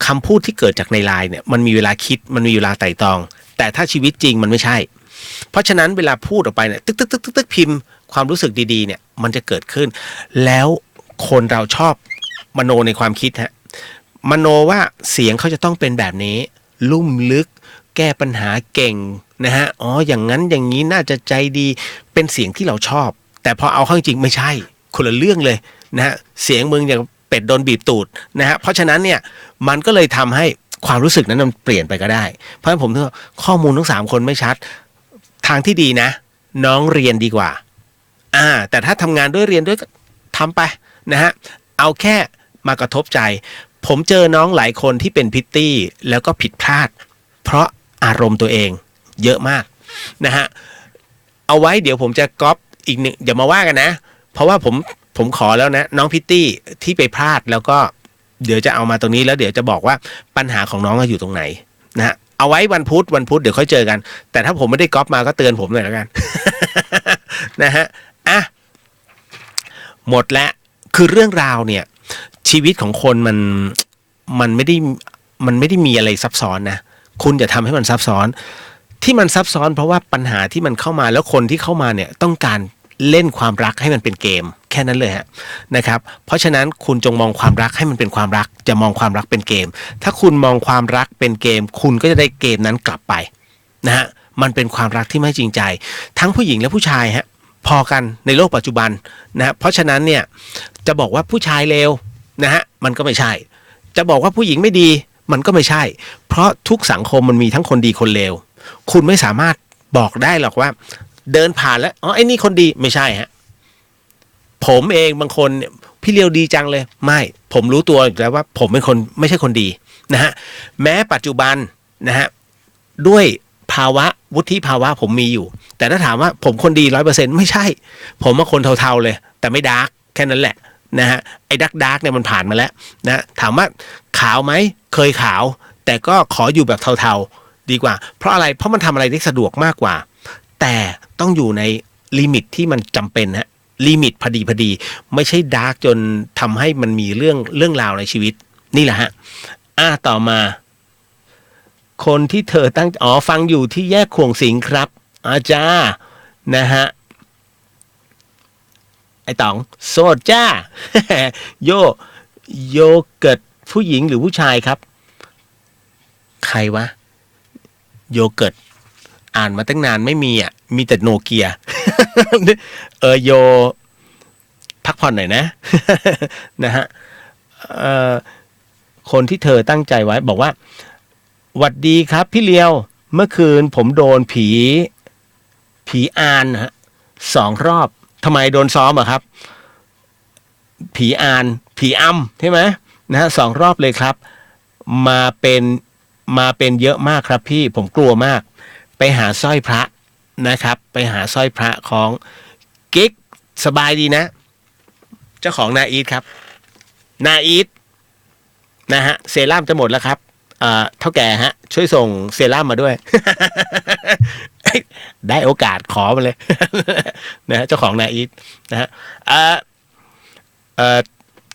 คำพูดที่เกิดจากในไลน์เนี่ยมันมีเวลาคิดมันมีเวลาไต่ตองแต่ถ้าชีวิตจริงมันไม่ใช่เพราะฉะนั้นเวลาพูดออกไปเนี่ยตึกพิมพ์ความรู้สึกดีๆเนี่ยมันจะเกิดขึ้นแล้วคนเราชอบมโนในความคิดฮะมโนว่าเสียงเขาจะต้องเป็นแบบนี้ลุ่มลึกแก้ปัญหาเก่งนะฮะอย่างนั้นอย่างนี้น่าจะใจดีเป็นเสียงที่เราชอบแต่พอเอาเข้าจริงไม่ใช่คนละเรื่องเลยนะฮะเสียงมึงอย่างเป็ดโดนบีบตูดนะฮะเพราะฉะนั้นเนี่ยมันก็เลยทำให้ความรู้สึกนั้นมันเปลี่ยนไปก็ได้เพราะฉะนั้นผมถือว่าข้อมูลทั้ง3คนไม่ชัดทางที่ดีนะน้องเรียนดีกว่าแต่ถ้าทำงานด้วยเรียนด้วยก็ทำไปนะฮะเอาแค่มากระทบใจผมเจอน้องหลายคนที่เป็นพิตตี้แล้วก็ผิดพลาดเพราะอารมณ์ตัวเองเยอะมากนะฮะเอาไว้เดี๋ยวผมจะก๊อปอีกหนึ่งอย่ามาว่ากันนะเพราะว่าผมขอแล้วนะน้องพิตตี้ที่ไปพลาดแล้วก็เดี๋ยวจะเอามาตรงนี้แล้วเดี๋ยวจะบอกว่าปัญหาของน้องอยู่ตรงไหนนะฮะเอาไว้วันพุธเดี๋ยวค่อยเจอกันแต่ถ้าผมไม่ได้ก๊อปมาก็เตือนผมหน่อยแล้วกัน นะฮะหมดแล้วคือเรื่องราวเนี่ยชีวิตของคนมันไม่ได้มีอะไรซับซ้อนนะคุณอย่าทำให้มันซับซ้อนที่มันซับซ้อนเพราะว่าปัญหาที่มันเข้ามาแล้วคนที่เข้ามาเนี่ยต้องการเล่นความรักให้มันเป็นเกมแค่นั้นเลยฮะนะครับเพราะฉะนั้นคุณจงมองความรักให้มันเป็นความรักจะมองความรักเป็นเกมถ้าคุณมองความรักเป็นเกมคุณก็จะได้เกมนั้นกลับไปนะฮะมันเป็นความรักที่ไม่จริงใจทั้งผู้หญิงและผู้ชายฮะพอกันในโลกปัจจุบันนะเพราะฉะนั้นเนี่ยจะบอกว่าผู้ชายเลวนะฮะมันก็ไม่ใช่จะบอกว่าผู้หญิงไม่ดีมันก็ไม่ใช่เพราะทุกสังคมมันมีทั้งคนดีคนเลวคุณไม่สามารถบอกได้หรอกว่าเดินผ่านแล้วไอ้นี่คนดีไม่ใช่ฮะผมเองบางคนพี่เลียวดีจังเลยไม่ผมรู้ตัวอยู่แล้วว่าผมเป็นคนไม่ใช่คนดีนะฮะแม้ปัจจุบันนะฮะด้วยภาวะวุฒิภาวะผมมีอยู่แต่ถ้าถามว่าผมคนดี 100% ไม่ใช่ผมเป็นคนเทาๆเลยแต่ไม่ดาร์กแค่นั้นแหละ นะฮะไอ้ดาร์กเนี่ยมันผ่านมาแล้วนะถามว่าขาวไหมเคยขาวแต่ก็ขออยู่แบบเทาๆดีกว่าเพราะอะไรเพราะมันทำอะไรได้สะดวกมากกว่าแต่ต้องอยู่ในลิมิตที่มันจำเป็นฮะลิมิตพอดีไม่ใช่ดาร์กจนทำให้มันมีเรื่องราวในชีวิตนี่แหละฮะต่อมาคนที่เธอตั้งฟังอยู่ที่แยกขวงสิงครับอาจารย์นะฮะไอ้ต๋องโสดจ้า โยเกิร์ตผู้หญิงหรือผู้ชายครับใครวะโยเกิร์ตอ่านมาตั้งนานไม่มีมีแต่โนเกีย โยพักผ่อนหน่อยนะ นะฮะคนที่เธอตั้งใจไว้บอกว่าหวัดดีครับพี่เลียวเมื่อคืนผมโดนผีอานฮะ2 รอบทำไมโดนซ้อมครับผีอานผีอำใช่ไหมนะฮะ2 รอบเลยครับมาเป็นเยอะมากครับพี่ผมกลัวมากไปหาสร้อยพระนะครับไปหาสร้อยพระของกิ๊กสบายดีนะเจ้าของนาอีทครับนาอีทนะฮะเซรั่มจะหมดแล้วครับเท่าแก่ฮะช่วยส่งเซรั่มมาด้วย ได้โอกาสขอมาเลย นะฮะเจ้าของนาอีทนะฮะ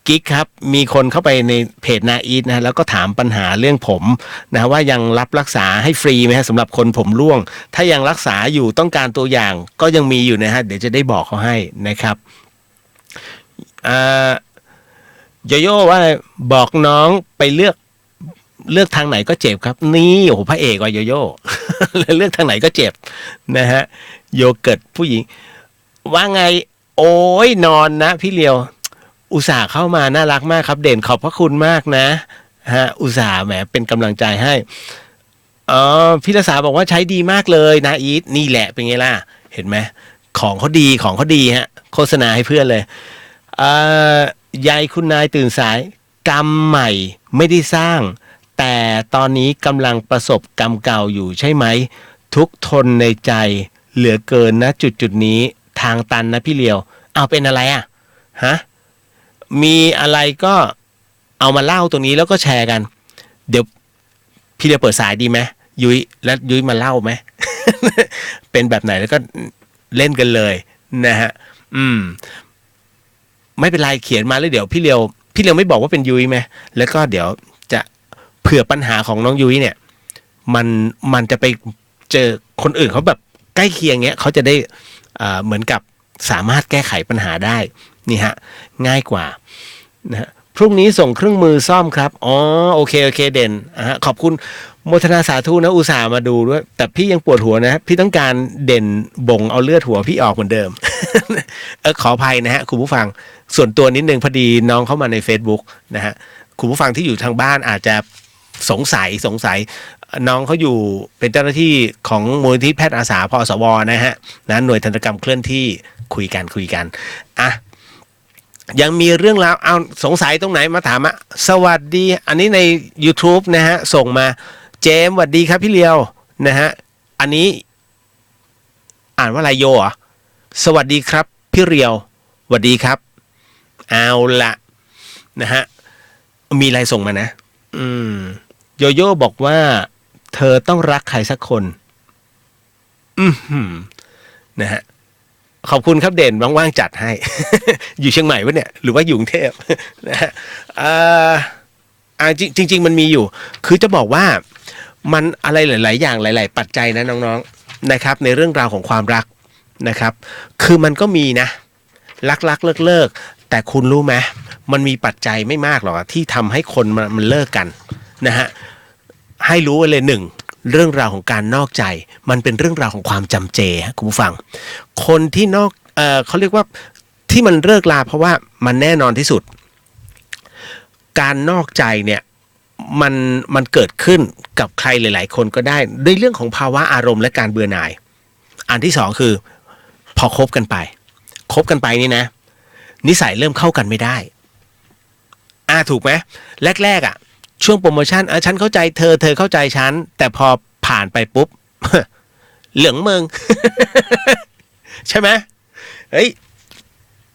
กิ๊กครับมีคนเข้าไปในเพจนาอีทนะแล้วก็ถามปัญหาเรื่องผมนะว่ายังรับรักษาให้ฟรีไหมฮะสำหรับคนผมร่วงถ้ายังรักษาอยู่ต้องการตัวอย่างก็ยังมีอยู่นะฮะเดี๋ยวจะได้บอกเขาให้นะครับโยโย่ว่าบอกน้องไปเลือกทางไหนก็เจ็บครับนี่โอ้โหพระเอกว่ะโยโย่ เลือกทางไหนก็เจ็บนะฮะโยเกิร์ตผู้หญิงว่าไงโอ้ยนอนนะพี่เลียวอุตส่าห์เข้ามาน่ารักมากครับเด่นขอบพระคุณมากนะฮะอุตส่าห์แหมเป็นกำลังใจให้พี่รักษาบอกว่าใช้ดีมากเลยนะอีทนี่แหละเป็นไงล่ะเห็นไหมของเขาดีฮะโฆษณาให้เพื่อนเลยยายคุณนายตื่นสายกรรมใหม่ไม่ได้สร้างแต่ตอนนี้กำลังประสบกรรมเก่าอยู่ใช่ไหมทุกทนในใจเหลือเกินนะจุดนี้ทางตันนะพี่เลียวเอาเป็นอะไรฮะมีอะไรก็เอามาเล่าตรงนี้แล้วก็แชร์กันเดี๋ยวพี่เลียวเปิดสายดีไหมยุ้ยมาเล่าไหม เป็นแบบไหนแล้วก็เล่นกันเลยนะฮะไม่เป็นไรเขียนมาแล้วเดี๋ยวพี่เลียวไม่บอกว่าเป็นยุ้ยไหมแล้วก็เดี๋ยวจะเผื่อปัญหาของน้องยุ้ยเนี่ยมันจะไปเจอคนอื่นเขาแบบใกล้เคียงเงี้ยเขาจะได้เหมือนกับสามารถแก้ไขปัญหาได้นี่ฮะง่ายกว่านะฮะพรุ่งนี้ส่งเครื่องมือซ่อมครับโอเคเด่นขอบคุณโมทนาสาธุนะอุตส่าห์มาดูด้วยแต่พี่ยังปวดหัวนะพี่ต้องการเด่นบ่งเอาเลือดหัวพี่ออกเหมือนเดิม ขออภัยนะฮะคุณผู้ฟังส่วนตัวนิดนึงพอดีน้องเข้ามาใน Facebook นะฮะคุณผู้ฟังที่อยู่ทางบ้านอาจจะสงสัยน้องเขาอยู่เป็นเจ้าหน้าที่ของมูลนิธิแพทย์อาสาพสวนะฮะหน่วยทันตกรรมเคลื่อนที่คุยกันยังมีเรื่องราวเอาสงสัยตรงไหนมาถามสวัสดีอันนี้ใน YouTube นะฮะส่งมาเจมสวัสดีครับพี่เลียวนะฮะอันนี้อ่านว่าอะไรโยสวัสดีครับพี่เลียวสวัสดีครับเอาละนะฮะมีอะไรส่งมานะโยโย่บอกว่าเธอต้องรักใครสักคนนะฮะขอบคุณครับเด่นว่างๆจัดให้ อยู่เชียงใหม่วะเนี่ยหรือว่าอยู่กรุงเทพ นะฮะจริงมันมีอยู่คือจะบอกว่ามันอะไรหลายๆอย่างหลายๆปัจจัยนะน้องๆนะครับในเรื่องราวของความรักนะครับคือมันก็มีนะรักเลิกแต่คุณรู้ไหมมันมีปัจจัยไม่มากหรอกที่ทำให้คนมันเลิกกันนะฮะให้รู้ไว้เลย1เรื่องราวของการนอกใจมันเป็นเรื่องราวของความจำเจคุณผู้ฟังคนที่นอกเขาเรียกว่าที่มันเลิกลาเพราะว่ามันแน่นอนที่สุดการนอกใจเนี่ยมันเกิดขึ้นกับใครหลายๆคนก็ได้ด้วยเรื่องของภาวะอารมณ์และการเบื่อหน่ายอันที่2คือพอคบกันไปนี่นะนิสัยเริ่มเข้ากันไม่ได้ถูกไหมแรกช่วงโปรโมชั่นฉันเข้าใจเธอเข้าใจฉันแต่พอผ่านไปปุ๊บ เหลืองเมือง ใช่ไหมเฮ้ย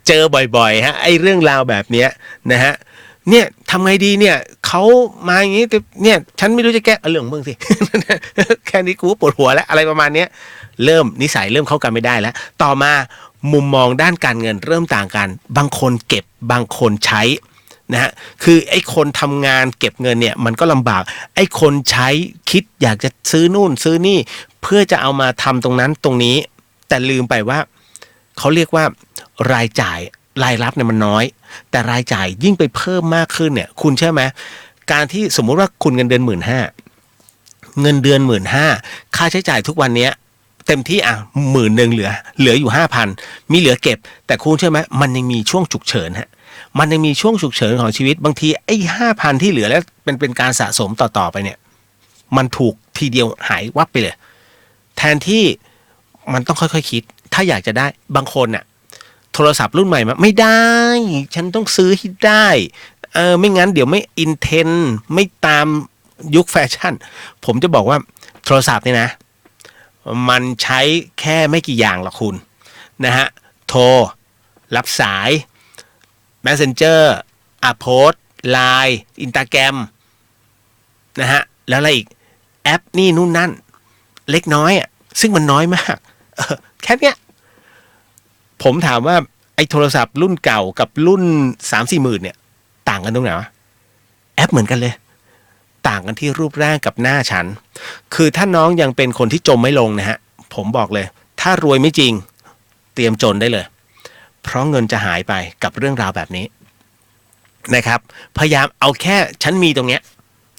เจอบ่อยๆฮะไอ้เรื่องราวแบบเนี้ยนะฮะเนี่ยทำไงดีเนี่ยเขามาอย่างนี้แต่เนี่ยฉันไม่รู้จะแก้เรื่องมึงสิ แค่นี้กูปวดหัวแล้วอะไรประมาณเนี้ยเริ่มนิสัยเริ่มเข้ากันไม่ได้แล้วต่อมามุมมองด้านการเงินเริ่มต่างกันบางคนเก็บบางคนใช้นะฮะคือไอ้คนทำงานเก็บเงินเนี่ยมันก็ลำบากไอ้คนใช้คิดอยากจะซื้อนู่นซื้อนี่เพื่อจะเอามาทำตรงนั้นตรงนี้แต่ลืมไปว่าเขาเรียกว่ารายจ่ายรายรับเนี่ยมันน้อยแต่รายจ่ายยิ่งไปเพิ่มมากขึ้นเนี่ยคุณเชื่อไหมการที่สมมุติว่าคุณเงินเดือน15,000เงินเดือน15,000ค่าใช้จ่ายทุกวันเนี้ยเต็มที่10,000เหลืออยู่ 5,000 มีเหลือเก็บแต่คุณเชื่อไหมมันยังมีช่วงฉุกเฉินฮะมันยังมีช่วงฉุกเฉินของชีวิตบางทีไอ้ 5,000 ที่เหลือแล้วเป็นการสะสมต่อไปเนี่ยมันถูกทีเดียวหายวับไปเลยแทนที่มันต้องค่อยๆคิดถ้าอยากจะได้บางคนน่ะโทรศัพท์รุ่นใหม่มาไม่ได้ฉันต้องซื้อให้ได้ไม่งั้นเดี๋ยวไม่อินเทนไม่ตามยุคแฟชั่นผมจะบอกว่าโทรศัพท์เนี่ยนะมันใช้แค่ไม่กี่อย่างหรอกคุณนะฮะโทรรับสาย Messenger โพสต์ Line Instagram นะฮะแล้วอะไรอีกแอปนี่นู่นนั่นเล็กน้อยอ่ะซึ่งมันน้อยมากแค่เนี้ยผมถามว่าไอ้โทรศัพท์รุ่นเก่ากับรุ่น 3-4 หมื่นเนี่ยต่างกันตรงไหนวะแอปเหมือนกันเลยต่างกันที่รูปร่างกับหน้าฉันคือถ้าน้องยังเป็นคนที่จมไม่ลงนะฮะผมบอกเลยถ้ารวยไม่จริงเตรียมจนได้เลยเพราะเงินจะหายไปกับเรื่องราวแบบนี้นะครับพยายามเอาแค่ฉันมีตรงเนี้ย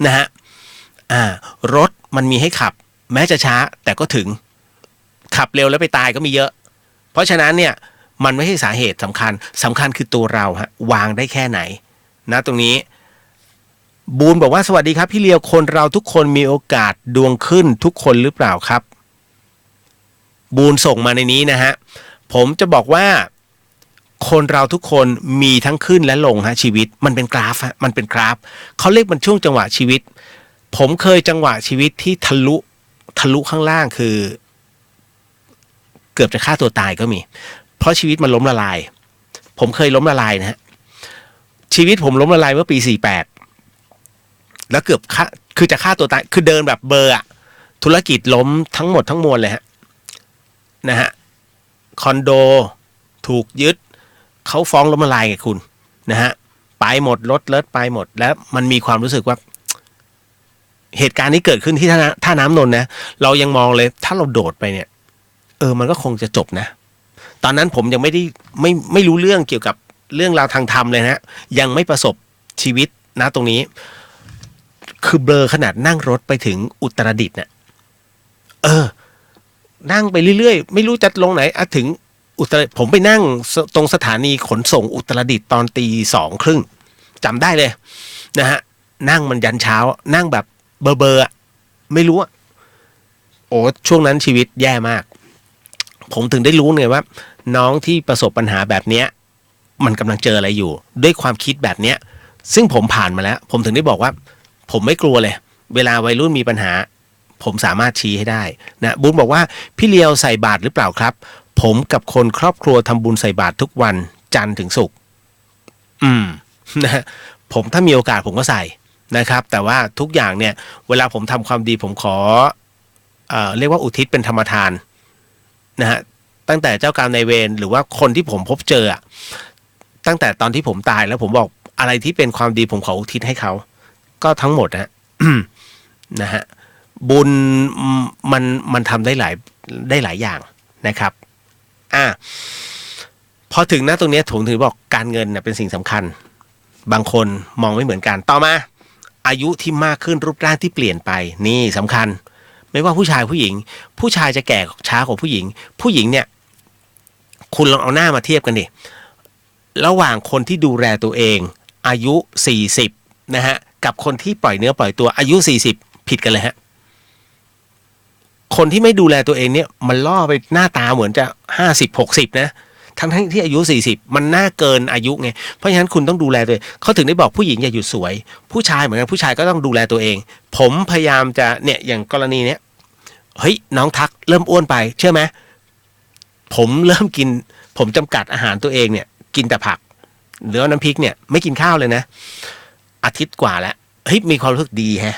นะฮะรถมันมีให้ขับแม้จะช้าแต่ก็ถึงขับเร็วแล้วไปตายก็มีเยอะเพราะฉะนั้นเนี่ยมันไม่ใช่สาเหตุสำคัญคือตัวเราฮะวางได้แค่ไหนนะตรงนี้บูนบอกว่าสวัสดีครับพี่เลียวคนเราทุกคนมีโอกาสดวงขึ้นทุกคนหรือเปล่าครับบูนส่งมาในนี้นะฮะผมจะบอกว่าคนเราทุกคนมีทั้งขึ้นและลงฮะชีวิตมันเป็นกราฟฮะมันเป็นกราฟเขาเรียกมันช่วงจังหวะชีวิตผมเคยจังหวะชีวิตที่ทะลุข้างล่างคือเกือบจะฆ่าตัวตายก็มีเพราะชีวิตมันล้มละลายผมเคยล้มละลายนะฮะชีวิตผมล้มละลายเมื่อปี48แล้วเกือบคือจะฆ่าตัวตายคือเดินแบบเบอร์อะธุรกิจล้มทั้งหมดทั้งมวลเลยฮะนะฮะคอนโดถูกยึดเขาฟ้องล้มละลายไงคุณนะฮะไปหมดรถเลิศไปหมดแล้วมันมีความรู้สึกว่าเหตุการณ์นี้เกิดขึ้นที่ท่าน้ำนนท์นะเรายังมองเลยถ้าเราโดดไปเนี่ยมันก็คงจะจบนะตอนนั้นผมยังไม่รู้เรื่องเกี่ยวกับเรื่องราวทางธรรมเลยนะยังไม่ประสบชีวิตนะตรงนี้คือเบลอขนาดนั่งรถไปถึงอุตรดิตถ์เนี่ยนั่งไปเรื่อยๆไม่รู้จะลงไหนถึงอุตรดิตถ์ผมไปนั่งตรงสถานีขนส่งอุตรดิตถ์ตอน 2:30 จำได้เลยนะฮะนั่งมันยันเช้านั่งแบบเบอร์ไม่รู้ช่วงนั้นชีวิตแย่มากผมถึงได้รู้ไงว่าน้องที่ประสบปัญหาแบบเนี้ยมันกำลังเจออะไรอยู่ด้วยความคิดแบบเนี้ยซึ่งผมผ่านมาแล้วผมถึงได้บอกว่าผมไม่กลัวเลยเวลาวัยรุ่นมีปัญหาผมสามารถชี้ให้ได้นะบุญบอกว่าพี่เลียวใส่บาตรหรือเปล่าครับผมกับคนครอบครัวทำบุญใส่บาตรทุกวันจันทร์ถึงศุกร์นะผมถ้ามีโอกาสผมก็ใส่นะครับแต่ว่าทุกอย่างเนี่ยเวลาผมทำความดีผมขอเรียกว่าอุทิศเป็นธรรมทานนะฮะตั้งแต่เจ้ากรรมนายเวรหรือว่าคนที่ผมพบเจอตั้งแต่ตอนที่ผมตายแล้วผมบอกอะไรที่เป็นความดีผมขออุทิศให้เขาก็ทั้งหมดนะ นะฮะบุญมันทำได้หลายอย่างนะครับพอถึงนะตรงนี้ผมถึงบอกการเงินเป็นสิ่งสำคัญบางคนมองไม่เหมือนกันต่อมาอายุที่มากขึ้นรูปร่างที่เปลี่ยนไปนี่สำคัญไม่ว่าผู้ชายผู้หญิงผู้ชายจะแก่ช้ากว่าผู้หญิงผู้หญิงเนี่ยคุณลองเอาหน้ามาเทียบกันดิระหว่างคนที่ดูแลตัวเองอายุ40นะฮะกับคนที่ปล่อยเนื้อปล่อยตัวอายุ40ผิดกันเลยฮะคนที่ไม่ดูแลตัวเองเนี่ยมันล่อไปหน้าตาเหมือนจะ50-60นะทั้งที่อายุ40มันน่าเกินอายุไงเพราะฉะนั้นคุณต้องดูแลตัวเองเขาถึงได้บอกผู้หญิงอย่าหยุดสวยผู้ชายเหมือนกันผู้ชายก็ต้องดูแลตัวเองผมพยายามจะเนี่ยอย่างกรณีเนี้ยเฮ้ยน้องทักเริ่มอ้วนไปเชื่อไหมผมเริ่มกินผมจำกัดอาหารตัวเองเนี่ย กินแต่ผักหรือว่าน้ำพริกเนี่ยไม่กินข้าวเลยนะอาทิตย์กว่าแล้วเฮ้ยมีความรู้สึกดีฮะ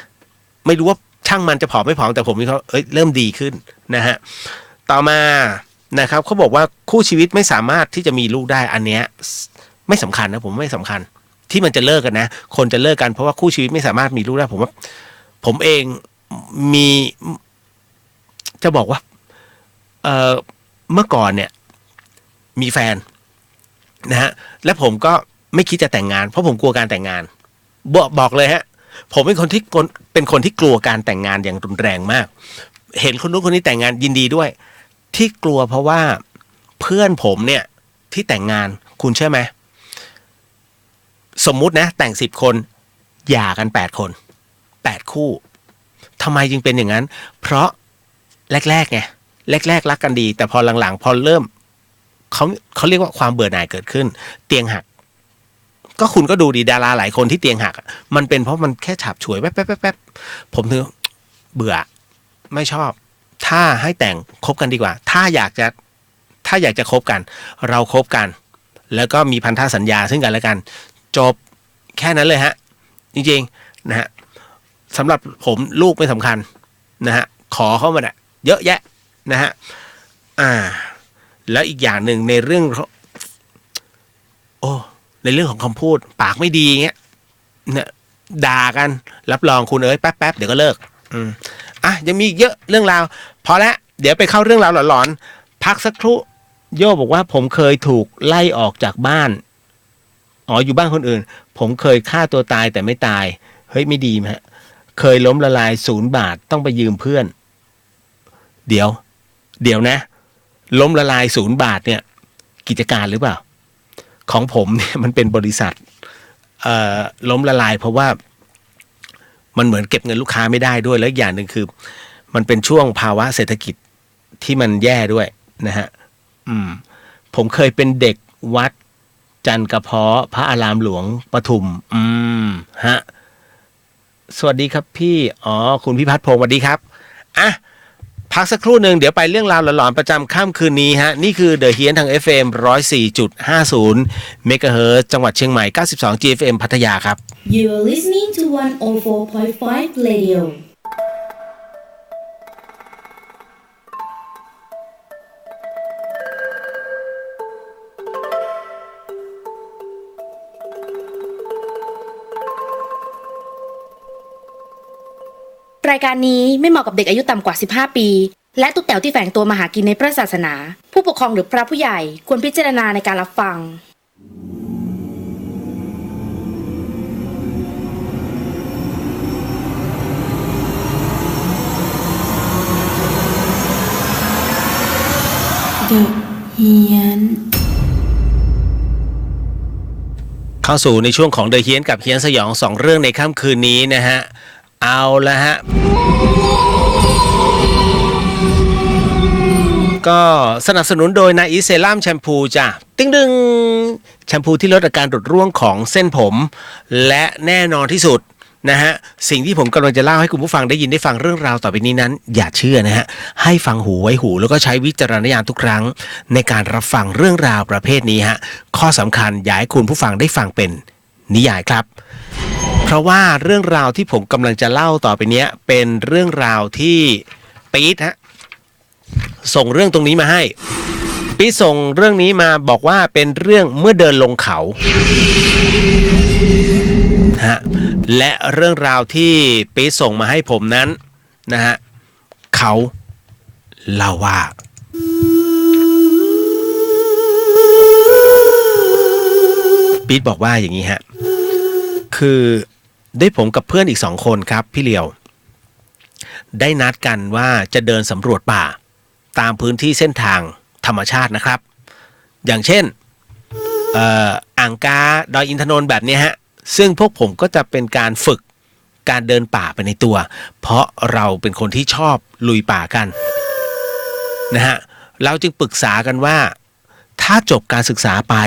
ไม่รู้ว่าช่างมันจะผอมไม่ผอมแต่ผมมีเขาเริ่มดีขึ้นนะฮะต่อมานะครับเขาบอกว่าคู่ชีวิตไม่สามารถที่จะมีลูกได้อันเนี้ยไม่สำคัญนะผมไม่สำคัญที่มันจะเลิกกันนะคนจะเลิกกันเพราะว่าคู่ชีวิตไม่สามารถมีลูกได้ผมว่าผมเองมีจะบอกว่าเมื่อก่อนเนี่ยมีแฟนนะฮะและผมก็ไม่คิดจะแต่งงานเพราะผมกลัวการแต่งงานบอกเลยฮะผมเป็นคนที่กลัวการแต่งงานอย่างรุนแรงมากเห็นคนนู้นคนนี้แต่งงานยินดีด้วยที่กลัวเพราะว่าเพื่อนผมเนี่ยที่แต่งงานคุณเชื่อไหมสมมุตินะแต่ง10 คนหย่ากัน8 คน8 คู่ทำไมจึงเป็นอย่างนั้นเพราะแรกๆไงแรกๆรักกันดีแต่พอหลังๆพอเริ่มเขาเรียกว่าความเบื่อหน่ายเกิดขึ้นเตียงหักก็คุณก็ดูดีดาราหลายคนที่เตียงหักมันเป็นเพราะมันแค่ฉาบฉวยแป๊บผมถึงเบื่อไม่ชอบถ้าให้แต่งคบกันดีกว่าถ้าอยากจะคบกันเราคบกันแล้วก็มีพันธสัญญาซึ่งกันและกันจบแค่นั้นเลยฮะจริงๆนะฮะสำหรับผมลูกไม่สำคัญนะฮะขอเข้ามาเนี่ยเยอะแยะนะฮะแล้วอีกอย่างหนึ่งในเรื่องในเรื่องของคำพูดปากไม่ดีเงี้ยเนี่ยด่ากันรับรองคุณแป๊บเดี๋ยวก็เลิกยังมีเยอะเรื่องราวพอแล้วเดี๋ยวไปเข้าเรื่องราวหลอนๆพักสักครู่โย่บอกว่าผมเคยถูกไล่ออกจากบ้านอยู่บ้านคนอื่นผมเคยฆ่าตัวตายแต่ไม่ตายเฮ้ยไม่ดีมั้ยเคยล้มละลาย0 บาทต้องไปยืมเพื่อนเดี๋ยวนะล้มละลาย0 บาทเนี่ยกิจการหรือเปล่าของผมเนี่ยมันเป็นบริษัทล้มละลายเพราะว่ามันเหมือนเก็บเงินลูกค้าไม่ได้ด้วยแล้วอีกอย่างหนึ่งคือมันเป็นช่วงภาวะเศรษฐกิจที่มันแย่ด้วยนะฮะผมเคยเป็นเด็กวัดจันกระเพาะพระอารามหลวงปทุมฮะสวัสดีครับพี่คุณพิพัฒน์พงศ์สวัสดีครับพักสักครู่หนึ่งเดี๋ยวไปเรื่องราวหลอนๆประจำค่ำคืนนี้ฮะนี่คือเดอะเฮียนทาง FM 104.50 MHz จังหวัดเชียงใหม่ 92 GFM พัทยาครับ
You are listening to 104.5 Radio
รายการนี้ไม่เหมาะกับเด็กอายุต่ำกว่า15 ปีและตุ๊กแต๋วที่แฝงตัวมาหากินในพระศาสนาผู้ปกครองหรือพระผู้ใหญ่ควรพิจารณาในการรับฟัง
The เฮียน
เข้าสู่ในช่วงของเดอะเฮียนกับเฮียนสยอง2 เรื่องในค่ำคืนนี้นะฮะเอาละฮะก็สนับสนุนโดยนาอีเซรั่มแชมพูจ้ะตึ้งดึงแชมพูที่ลดอาการหลุดร่วงของเส้นผมและแน่นอนที่สุดนะฮะสิ่งที่ผมกำลังจะเล่าให้คุณผู้ฟังได้ยินได้ฟังเรื่องราวต่อไปนี้นั้นอย่าเชื่อนะฮะให้ฟังหูไว้หูแล้วก็ใช้วิจารณญาณทุกครั้งในการรับฟังเรื่องราวประเภทนี้ฮะข้อสำคัญอยากให้คุณผู้ฟังได้ฟังเป็นนิยายครับเพราะว่าเรื่องราวที่ผมกำลังจะเล่าต่อไปนี้เป็นเรื่องราวที่ปี๊ดฮะส่งเรื่องตรงนี้มาให้ปี๊ดส่งเรื่องนี้มาบอกว่าเป็นเรื่องเมื่อเดินลงเขาฮะและเรื่องราวที่ปี๊ดส่งมาให้ผมนั้นนะฮะเขาเล่าว่าปี๊ดบอกว่าอย่างนี้ฮะคือได้ผมกับเพื่อนอีก2 คนครับพี่เหลียวได้นัดกันว่าจะเดินสำรวจป่าตามพื้นที่เส้นทางธรรมชาตินะครับอย่างเช่นอ่างกาดอยอินทนนท์แบบนี้ฮะซึ่งพวกผมก็จะเป็นการฝึกการเดินป่าไปในตัวเพราะเราเป็นคนที่ชอบลุยป่ากันนะฮะเราจึงปรึกษากันว่าถ้าจบการศึกษาไป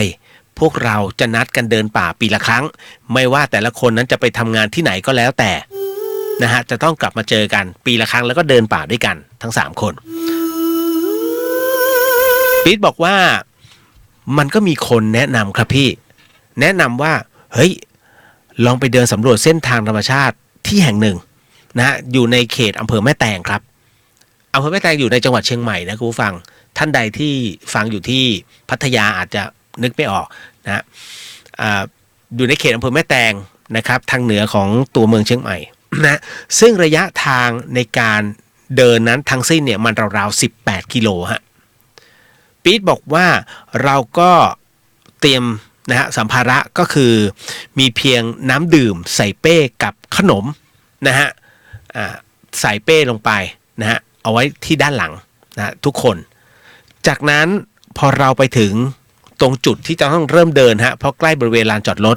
พวกเราจะนัดกันเดินป่าปีละครั้งไม่ว่าแต่ละคนนั้นจะไปทำงานที่ไหนก็แล้วแต่นะฮะจะต้องกลับมาเจอกันปีละครั้งแล้วก็เดินป่าด้วยกันทั้ง3 คนปี๊ดบอกว่า มันก็มีคนแนะนำครับพี่แนะนำว่าเฮ้ยลองไปเดินสำรวจเส้นทางธรรมชาติที่แห่งหนึ่งนะอยู่ในเขตอำเภอแม่แตงครับอำเภอแม่แตงอยู่ในจังหวัดเชียงใหม่นะคุณผู้ฟังท่านใดที่ฟังอยู่ที่พัทยาอาจจะนึกไม่ออกนะอยู่ในเขตอำเภอแม่แตงนะครับทางเหนือของตัวเมืองเชียงใหม่นะซึ่งระยะทางในการเดินนั้นทั้งสิ้นเนี่ยมันราวๆ18กิโลฮะปี๊ดบอกว่าเราก็เตรียมนะฮะสัมภาระก็คือมีเพียงน้ำดื่มใส่เป้กับขนมนะฮะใส่เป้ลงไปนะฮะเอาไว้ที่ด้านหลังนะทุกคนจากนั้นพอเราไปถึงตรงจุดที่จะต้องเริ่มเดินฮะเพราะใกล้บริเวณลานจอดรถ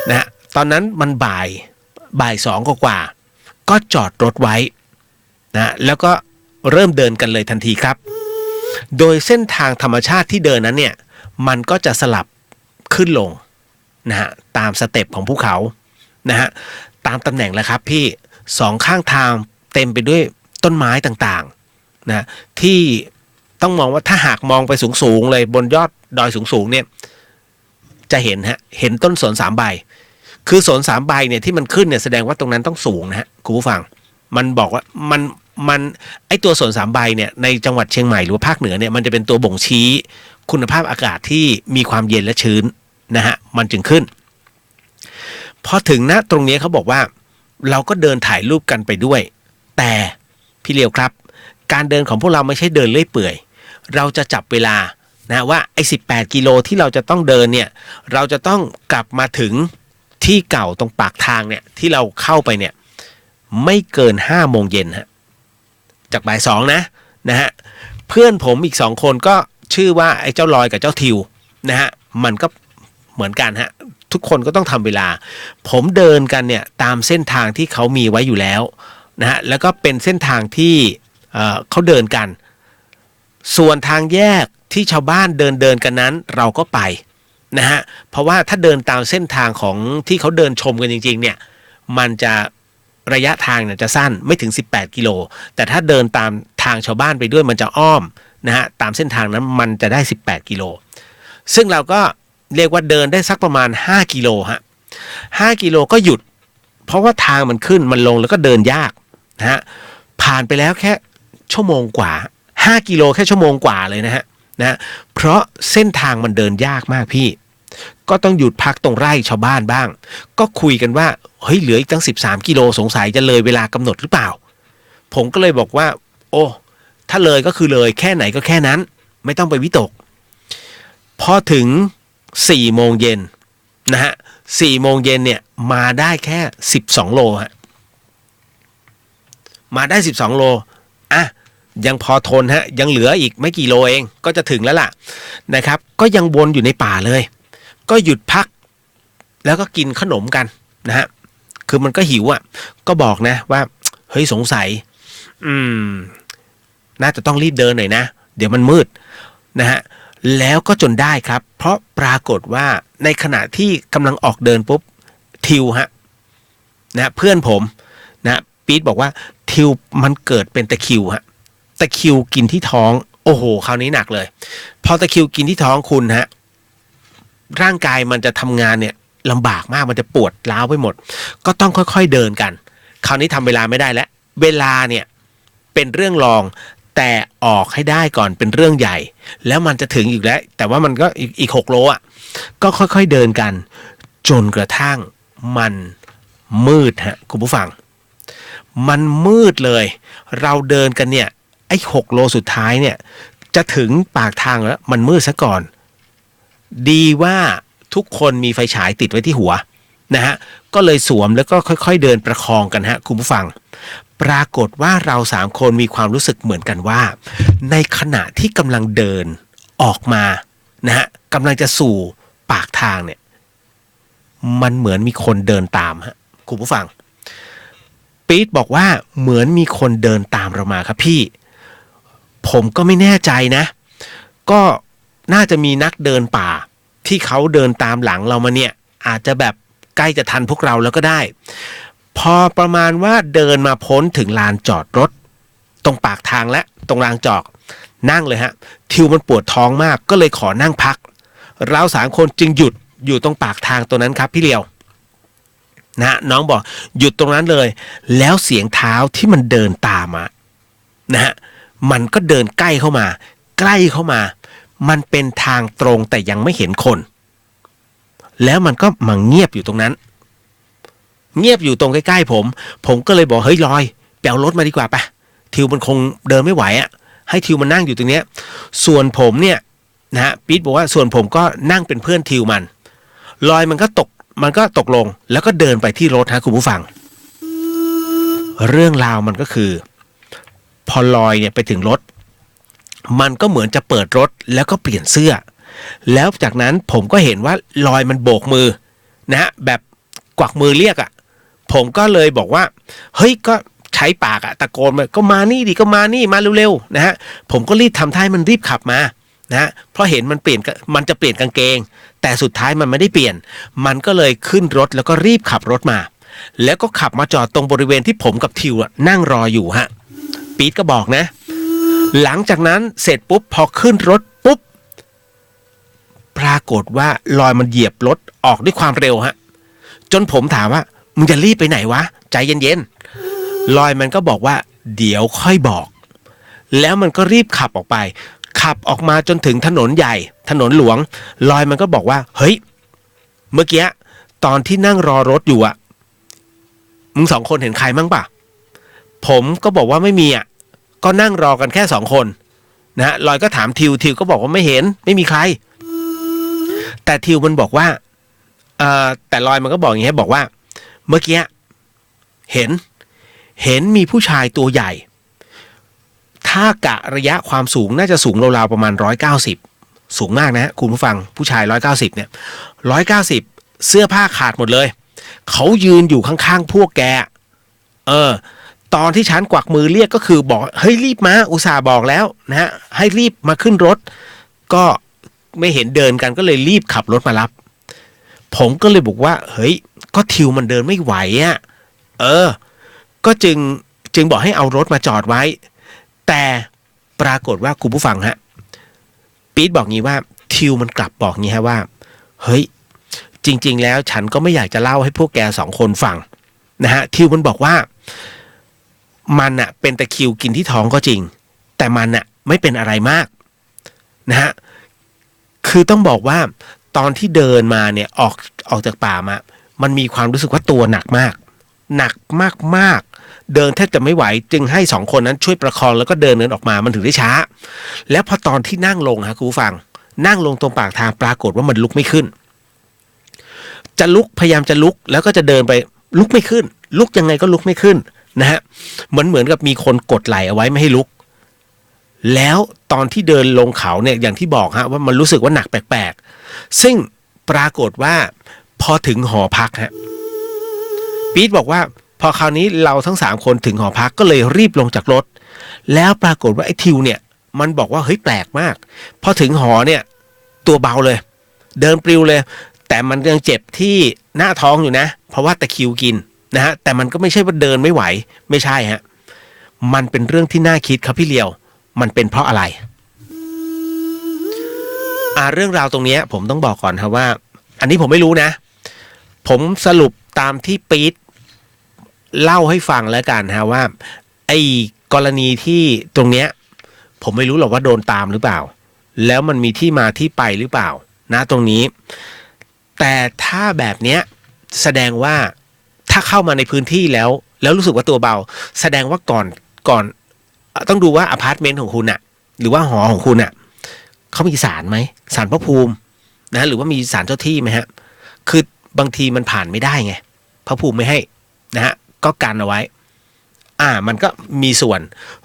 นะฮะตอนนั้นมันบ่าย2กว่าก็จอดรถไว้นะแล้วก็เริ่มเดินกันเลยทันทีครับโดยเส้นทางธรรมชาติที่เดินนั้นเนี่ยมันก็จะสลับขึ้นลงนะฮะตามสเต็ปของภูเขานะฮะตามตำแหน่งแล้วครับพี่สองข้างทางเต็มไปด้วยต้นไม้ต่างๆนะที่ต้องมองว่าถ้าหากมองไปสูงๆเลยบนยอดดอยสูงๆเนี่ยจะเห็นต้นสน3 ใบคือสน3 ใบเนี่ยที่มันขึ้นเนี่ยแสดงว่าตรงนั้นต้องสูงนะฮะคุณผู้ฟังมันบอกว่ามันไอตัวสน3 ใบเนี่ยในจังหวัดเชียงใหม่หรือว่าภาคเหนือเนี่ยมันจะเป็นตัวบ่งชี้คุณภาพอากาศที่มีความเย็นและชื้นนะฮะมันจึงขึ้นพอถึงนะตรงนี้เขาบอกว่าเราก็เดินถ่ายรูปกันไปด้วยแต่พี่เลียวครับการเดินของพวกเราไม่ใช่เดินเลื่อยเปื่อยเราจะจับเวลานะว่าไอ้18กิโลที่เราจะต้องเดินเนี่ยเราจะต้องกลับมาถึงที่เก่าตรงปากทางเนี่ยที่เราเข้าไปเนี่ยไม่เกิน5 โมงเย็นฮะจากบ่าย 2นะฮะเพื่อนผมอีก2 คนก็ชื่อว่าไอ้เจ้าลอยกับเจ้าทิวนะฮะมันก็เหมือนกันฮะทุกคนก็ต้องทำเวลาผมเดินกันเนี่ยตามเส้นทางที่เขามีไว้อยู่แล้วนะฮะแล้วก็เป็นเส้นทางที่เขาเดินกันส่วนทางแยกที่ชาวบ้านเดินกันนั้นเราก็ไปนะฮะเพราะว่าถ้าเดินตามเส้นทางของที่เขาเดินชมกันจริงๆเนี่ยมันจะระยะทางเนี่ยจะสั้นไม่ถึง18กิโลแต่ถ้าเดินตามทางชาวบ้านไปด้วยมันจะอ้อมนะฮะตามเส้นทางนั้นมันจะได้18กิโลซึ่งเราก็เรียกว่าเดินได้สักประมาณ5กิโลฮะ5กิโลก็หยุดเพราะว่าทางมันขึ้นมันลงแล้วก็เดินยากนะฮะผ่านไปแล้วแค่ชั่วโมงกว่า5กิโลแค่ชั่วโมงกว่าเลยนะฮะเพราะเส้นทางมันเดินยากมากพี่ก็ต้องหยุดพักตรงไร่ชาวบ้านบ้างก็คุยกันว่าเฮ้ยเหลืออีกตั้ง13กิโลสงสัยจะเลยเวลากำหนดหรือเปล่าผมก็เลยบอกว่าโอ้ถ้าเลยก็คือเลยแค่ไหนก็แค่นั้นไม่ต้องไปวิตกพอถึง4 โมงเย็นนะฮะ4 โมงเย็นเนี่ยมาได้แค่12โลฮะมาได้12โลอ่ะยังพอทนฮะยังเหลืออีกไม่กี่โลเองก็จะถึงแล้วล่ะนะครับก็ยังวนอยู่ในป่าเลยก็หยุดพักแล้วก็กินขนมกันนะฮะคือมันก็หิวอ่ะก็บอกนะว่าเฮ้ยสงสัยน่าจะต้องรีบเดินหน่อยนะเดี๋ยวมันมืดนะฮะแล้วก็จนได้ครับเพราะปรากฏว่าในขณะที่กำลังออกเดินปุ๊บทิวฮะนะเพื่อนผมนะปี๊ดบอกว่าทิวมันเกิดเป็นตะคริวฮะตะคริวกินที่ท้องโอ้โหคราวนี้หนักเลยพอตะคริวกินที่ท้องคุณฮะร่างกายมันจะทำงานเนี่ยลำบากมากมันจะปวดร้าวไปหมดก็ต้องค่อยๆเดินกันคราวนี้ทำเวลาไม่ได้แล้วเวลาเนี่ยเป็นเรื่องรองแต่ออกให้ได้ก่อนเป็นเรื่องใหญ่แล้วมันจะถึงอีกแล้วแต่ว่ามันก็อีก6โลอ่ะก็ค่อยๆเดินกันจนกระทั่งมันมืดฮะคุณผู้ฟังมันมืดเลยเราเดินกันเนี่ยไอ้6โลสุดท้ายเนี่ยจะถึงปากทางแล้วมันมืดซะก่อนดีว่าทุกคนมีไฟฉายติดไว้ที่หัวนะฮะก็เลยสวมแล้วก็ค่อยๆเดินประคองกันฮะคุณผู้ฟังปรากฏว่าเรา3คนมีความรู้สึกเหมือนกันว่าในขณะที่กำลังเดินออกมานะฮะกำลังจะสู่ปากทางเนี่ยมันเหมือนมีคนเดินตามฮะคุณผู้ฟังปี๊ดบอกว่าเหมือนมีคนเดินตามเรามาครับพี่ผมก็ไม่แน่ใจนะก็น่าจะมีนักเดินป่าที่เขาเดินตามหลังเรามาเนี่ยอาจจะแบบใกล้จะทันพวกเราแล้วก็ได้พอประมาณว่าเดินมาพ้นถึงลานจอดรถตรงปากทางและตรงรางจอด นั่งเลยฮะทิวมันปวดท้องมากก็เลยขอนั่งพักเรา3 คนจึงหยุดอยู่ตรงปากทางตัวนั้นครับพี่เลียวนะน้องบอกหยุดตรงนั้นเลยแล้วเสียงเท้าที่มันเดินตามมานะฮะมันก็เดินใกล้เข้ามามันเป็นทางตรงแต่ยังไม่เห็นคนแล้วมันก็มาเงียบอยู่ตรงนั้นเงียบอยู่ตรงใกล้ๆผมก็เลยบอกเฮ้ยลอยแปลรถมาดีกว่าปะทิวมันคงเดินไม่ไหวอ่ะให้ทิวมันนั่งอยู่ตรงเนี้ยส่วนผมเนี่ยนะฮะปี๊ดบอกว่าส่วนผมก็นั่งเป็นเพื่อนทิวมันลอยมันก็ตกลงแล้วก็เดินไปที่รถฮะคุณผู้ฟังเรื่องราวมันก็คือพอลอยเนี่ยไปถึงรถมันก็เหมือนจะเปิดรถแล้วก็เปลี่ยนเสื้อแล้วจากนั้นผมก็เห็นว่าลอยมันโบกมือนะฮะแบบกวักมือเรียกอ่ะผมก็เลยบอกว่าเฮ้ยก็ใช้ปากอ่ะตะโกนมาก็มานี่ดิก็มานี่มาเร็วๆนะฮะผมก็รีบทำท่าให้มันรีบขับมานะเพราะเห็นมันจะเปลี่ยนกางเกงแต่สุดท้ายมันไม่ได้เปลี่ยนมันก็เลยขึ้นรถแล้วก็รีบขับรถมาแล้วก็ขับมาจอดตรงบริเวณที่ผมกับทิวนั่งรออยู่ฮะปี๊ดก็บอกนะหลังจากนั้นเสร็จปุ๊บพอขึ้นรถปุ๊บปรากฏว่าลอยมันเหยียบรถออกด้วยความเร็วฮะจนผมถามว่ามึงจะรีบไปไหนวะใจเย็นๆลอยมันก็บอกว่าเดี๋ยวค่อยบอกแล้วมันก็รีบขับออกไปขับออกมาจนถึงถนนใหญ่ถนนหลวงลอยมันก็บอกว่าเฮ้ยเมื่อกี้ตอนที่นั่งรอรถอยู่อ่ะมึง2 คนเห็นใครมั้งป่ะผมก็บอกว่าไม่มีอ่ะก็นั่งรอกันแค่2 คนนะฮะลอยก็ถามทิวก็บอกว่าไม่เห็นไม่มีใครแต่ทิวมันบอกว่าแต่ลอยมันก็บอกอย่างนี้บอกว่าเมื่อกี้เห็นมีผู้ชายตัวใหญ่ถ้ากะระยะความสูงน่าจะสูงราวๆประมาณ190สูงมากนะคุณผู้ฟังผู้ชาย190เนี่ย190เสื้อผ้าขาดหมดเลยเขายืนอยู่ข้างๆพวกแกตอนที่ฉันกวักมือเรียกก็คือบอกเฮ้ยรีบมาอุตส่าห์บอกแล้วนะฮะให้รีบมาขึ้นรถก็ไม่เห็นเดินกันก็เลยรีบขับรถมารับผมก็เลยบอกว่าเฮ้ยก็ทิวมันเดินไม่ไหวอ่ะก็จึงบอกให้เอารถมาจอดไว้แต่ปรากฏว่าคุณผู้ฟังฮะปี๊ดบอกงี้ว่าทิวมันกลับบอกงี้ฮะว่าเฮ้ยจริงๆแล้วฉันก็ไม่อยากจะเล่าให้พวกแก2 คนฟังนะฮะทิวมันบอกว่ามันอะเป็นตะคริวกินที่ท้องก็จริงแต่มันอะไม่เป็นอะไรมากนะฮะคือต้องบอกว่าตอนที่เดินมาเนี่ยออกจากป่ามามันมีความรู้สึกว่าตัวหนักมากเดินแทบจะไม่ไหวจึงให้2 คนนั้นช่วยประคองแล้วก็เดินออกมามันถึงได้ช้าแล้วพอตอนที่นั่งลงฮะคุณผู้ฟังนั่งลงตรงปากทางปรากฏว่ามันลุกไม่ขึ้นจะลุกพยายามจะลุกแล้วก็จะเดินไปลุกไม่ขึ้นลุกยังไงก็ลุกไม่ขึ้นนะฮะเหมือนกับมีคนกดไหล่เอาไว้ไม่ให้ลุกแล้วตอนที่เดินลงเขาเนี่ยอย่างที่บอกฮะว่ามันรู้สึกว่าหนักแปลกๆซึ่งปรากฏว่าพอถึงหอพักฮะปี๊ดบอกว่าพอคราวนี้เราทั้ง3 คนถึงหอพักก็เลยรีบลงจากรถแล้วปรากฏว่าไอ้ทิวเนี่ยมันบอกว่าเฮ้ยแปลกมากพอถึงหอเนี่ยตัวเบาเลยเดินปลิวเลยแต่มันยังเจ็บที่หน้าท้องอยู่นะเพราะว่าตะคริวกินนะฮะแต่มันก็ไม่ใช่ว่าเดินไม่ไหวไม่ใช่ฮะมันเป็นเรื่องที่น่าคิดครับพี่เลียวมันเป็นเพราะอะไรเรื่องราวตรงนี้ผมต้องบอกก่อนครับว่าอันนี้ผมไม่รู้นะผมสรุปตามที่ปี๊ดเล่าให้ฟังแล้วกันฮะว่าไอ้กรณีที่ตรงเนี้ยผมไม่รู้หรอกว่าโดนตามหรือเปล่าแล้วมันมีที่มาที่ไปหรือเปล่านะตรงนี้แต่ถ้าแบบเนี้ยแสดงว่าถ้าเข้ามาในพื้นที่แล้วรู้สึกว่าตัวเบาแสดงว่าก่อนต้องดูว่าอพาร์ตเมนต์ของคุณอะหรือว่าหอของคุณอะเขามีศาลไหมศาลพระภูมินะหรือว่ามีศาลเจ้าที่ไหมฮะคือบางทีมันผ่านไม่ได้ไงพระภูมิไม่ให้นะฮะก็กันเอาไว้มันก็มีส่วน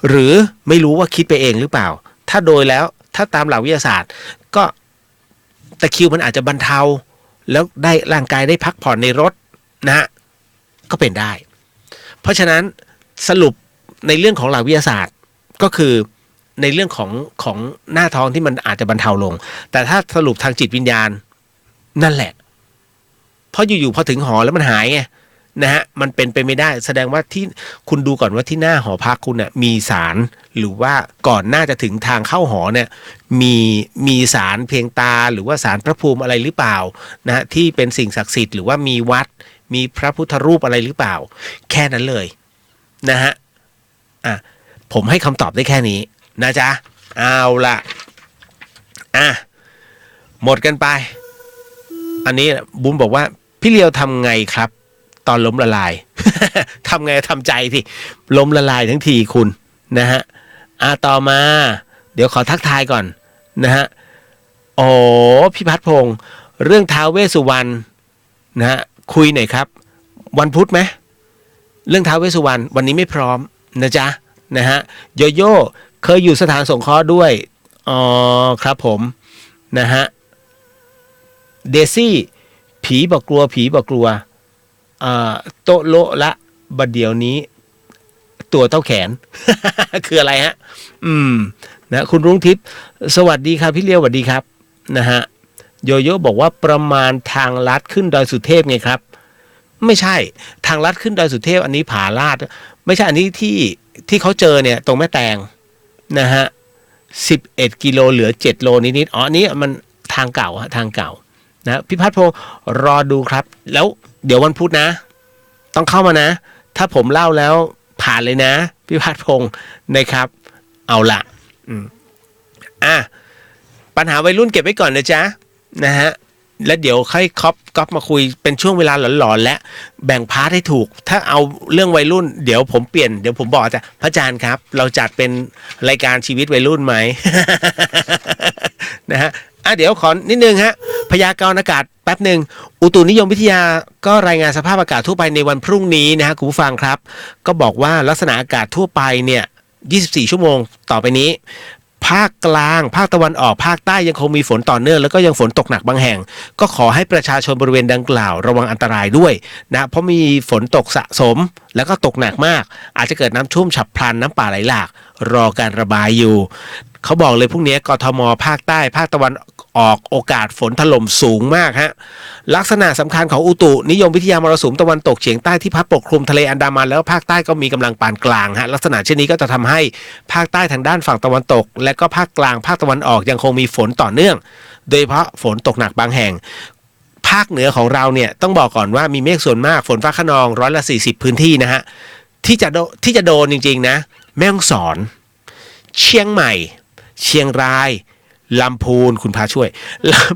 หรือไม่รู้ว่าคิดไปเองหรือเปล่าถ้าโดยแล้วถ้าตามหลักวิทยาศาสตร์ก็ตะคริวมันอาจจะบรรเทาแล้วได้ร่างกายได้พักผ่อนในรถนะฮะก็เป็นได้เพราะฉะนั้นสรุปในเรื่องของหลักวิทยาศาสตร์ก็คือในเรื่องของหน้าท้องที่มันอาจจะบรรเทาลงแต่ถ้าสรุปทางจิตวิญญาณนั่นแหละเพราะอยู่ๆพอถึงหอแล้วมันหายไง นะฮะมันเป็นไปไม่ได้แสดงว่าที่คุณดูก่อนว่าที่หน้าหอพักคุณน่ะมีศาลหรือว่าก่อนหน้าจะถึงทางเข้าหอเนี่ยมีศาลเพียงตาหรือว่าศาลพระภูมิอะไรหรือเปล่านะฮะที่เป็นสิ่งศักดิ์สิทธิ์หรือว่ามีวัดมีพระพุทธรูปอะไรหรือเปล่าแค่นั้นเลยนะฮะผมให้คำตอบได้แค่นี้นะจ๊ะเอาละหมดกันไปอันนี้บุญบอกว่าพี่เลียวทำไงครับตอนล้มละลาย ทำไงทำใจสิล้มละลายทั้งทีคุณนะฮะต่อมาเดี๋ยวขอทักทายก่อนนะฮะพี่พัฒพงศ์เรื่องท้าวเวสสุวรรณนะฮะคุยหน่อยครับวันพุธไหมเรื่องท้าวเวสสุวรรณวันนี้ไม่พร้อมนะจ๊ะนะฮะโยโย่เคยอยู่สถานสงเคราะห์ด้วยครับผมนะฮะเดซี่ผีบอกกลัวผีบอกกลัวโตโละละบัดเดี๋ยวนี้ตัวเท่าแขน คืออะไรฮะนะคุณรุ่งทิพย์สวัสดีครับพี่เลี้ยวสวัสดีครับนะฮะโยโย่บอกว่าประมาณทางลัดขึ้นดอยสุเทพไงครับไม่ใช่ทางลัดขึ้นดอยสุเทพอันนี้ผาลาดไม่ใช่อันนี้ที่เขาเจอเนี่ยตรงแม่แตงนะฮะ11 กิโลเหลือ7 โลนิดๆอันนี้มันทางเก่าฮะทางเก่านะพี่พัฒพงศ์รอดูครับแล้วเดี๋ยววันพุธนะต้องเข้ามานะถ้าผมเล่าแล้วผ่านเลยนะพี่พัฒพงศ์นะครับเอาละปัญหาวัยรุ่นเก็บไว้ก่อนนะจ๊ะนะฮะแล้วเดี๋ยวค่อยก๊อปมาคุยเป็นช่วงเวลาหลอนๆและแบ่งพาร์ทให้ถูกถ้าเอาเรื่องวัยรุ่นเดี๋ยวผมเปลี่ยนเดี๋ยวผมบอกอาจารย์พระอาจารย์ครับเราจัดเป็นรายการชีวิตวัยรุ่นไหม นะฮะเดี๋ยวขอนิดนึงฮะพยากรณ์อากาศแป๊บหนึ่งอุตุนิยมวิทยาก็รายงานสภาพอากาศทั่วไปในวันพรุ่งนี้นะฮะคุณผู้ฟังครับก็บอกว่าลักษณะอากาศทั่วไปเนี่ย24 ชั่วโมงต่อไปนี้ภาคกลางภาคตะวันออกภาคใต้ยังคงมีฝนต่อเนื่องแล้วก็ยังฝนตกหนักบางแห่งก็ขอให้ประชาชนบริเวณดังกล่าวระวังอันตรายด้วยนะเพราะมีฝนตกสะสมแล้วก็ตกหนักมากอาจจะเกิดน้ำท่วมฉับพลันน้ำป่าไหลหลากรอการระบายอยู่เขาบอกเลยพรุ่งนี้กทมภาคใต้ภาคตะวันออกโอกาสฝนถล่มสูงมากฮะลักษณะสำคัญของอุตุนิยมวิทยามรสุมตะวันตกเฉียงใต้ที่พัดปกคลุมทะเลอันดามันแล้วภาคใต้ก็มีกำลังปานกลางฮะลักษณะเช่นนี้ก็จะทำให้ภาคใต้ทางด้านฝั่งตะวันตกและก็ภาคกลางภาคตะวันออกยังคงมีฝนต่อเนื่องโดยเฉพาะฝนตกหนักบางแห่งภาคเหนือของเราเนี่ยต้องบอกก่อนว่ามีเมฆส่วนมากฝนฟ้าคะนอง140%พื้นที่นะฮะที่จะโดนจริงๆนะแม่ฮ่องสอนเชียงใหม่เชียงรายลำพูนคุณพาช่วย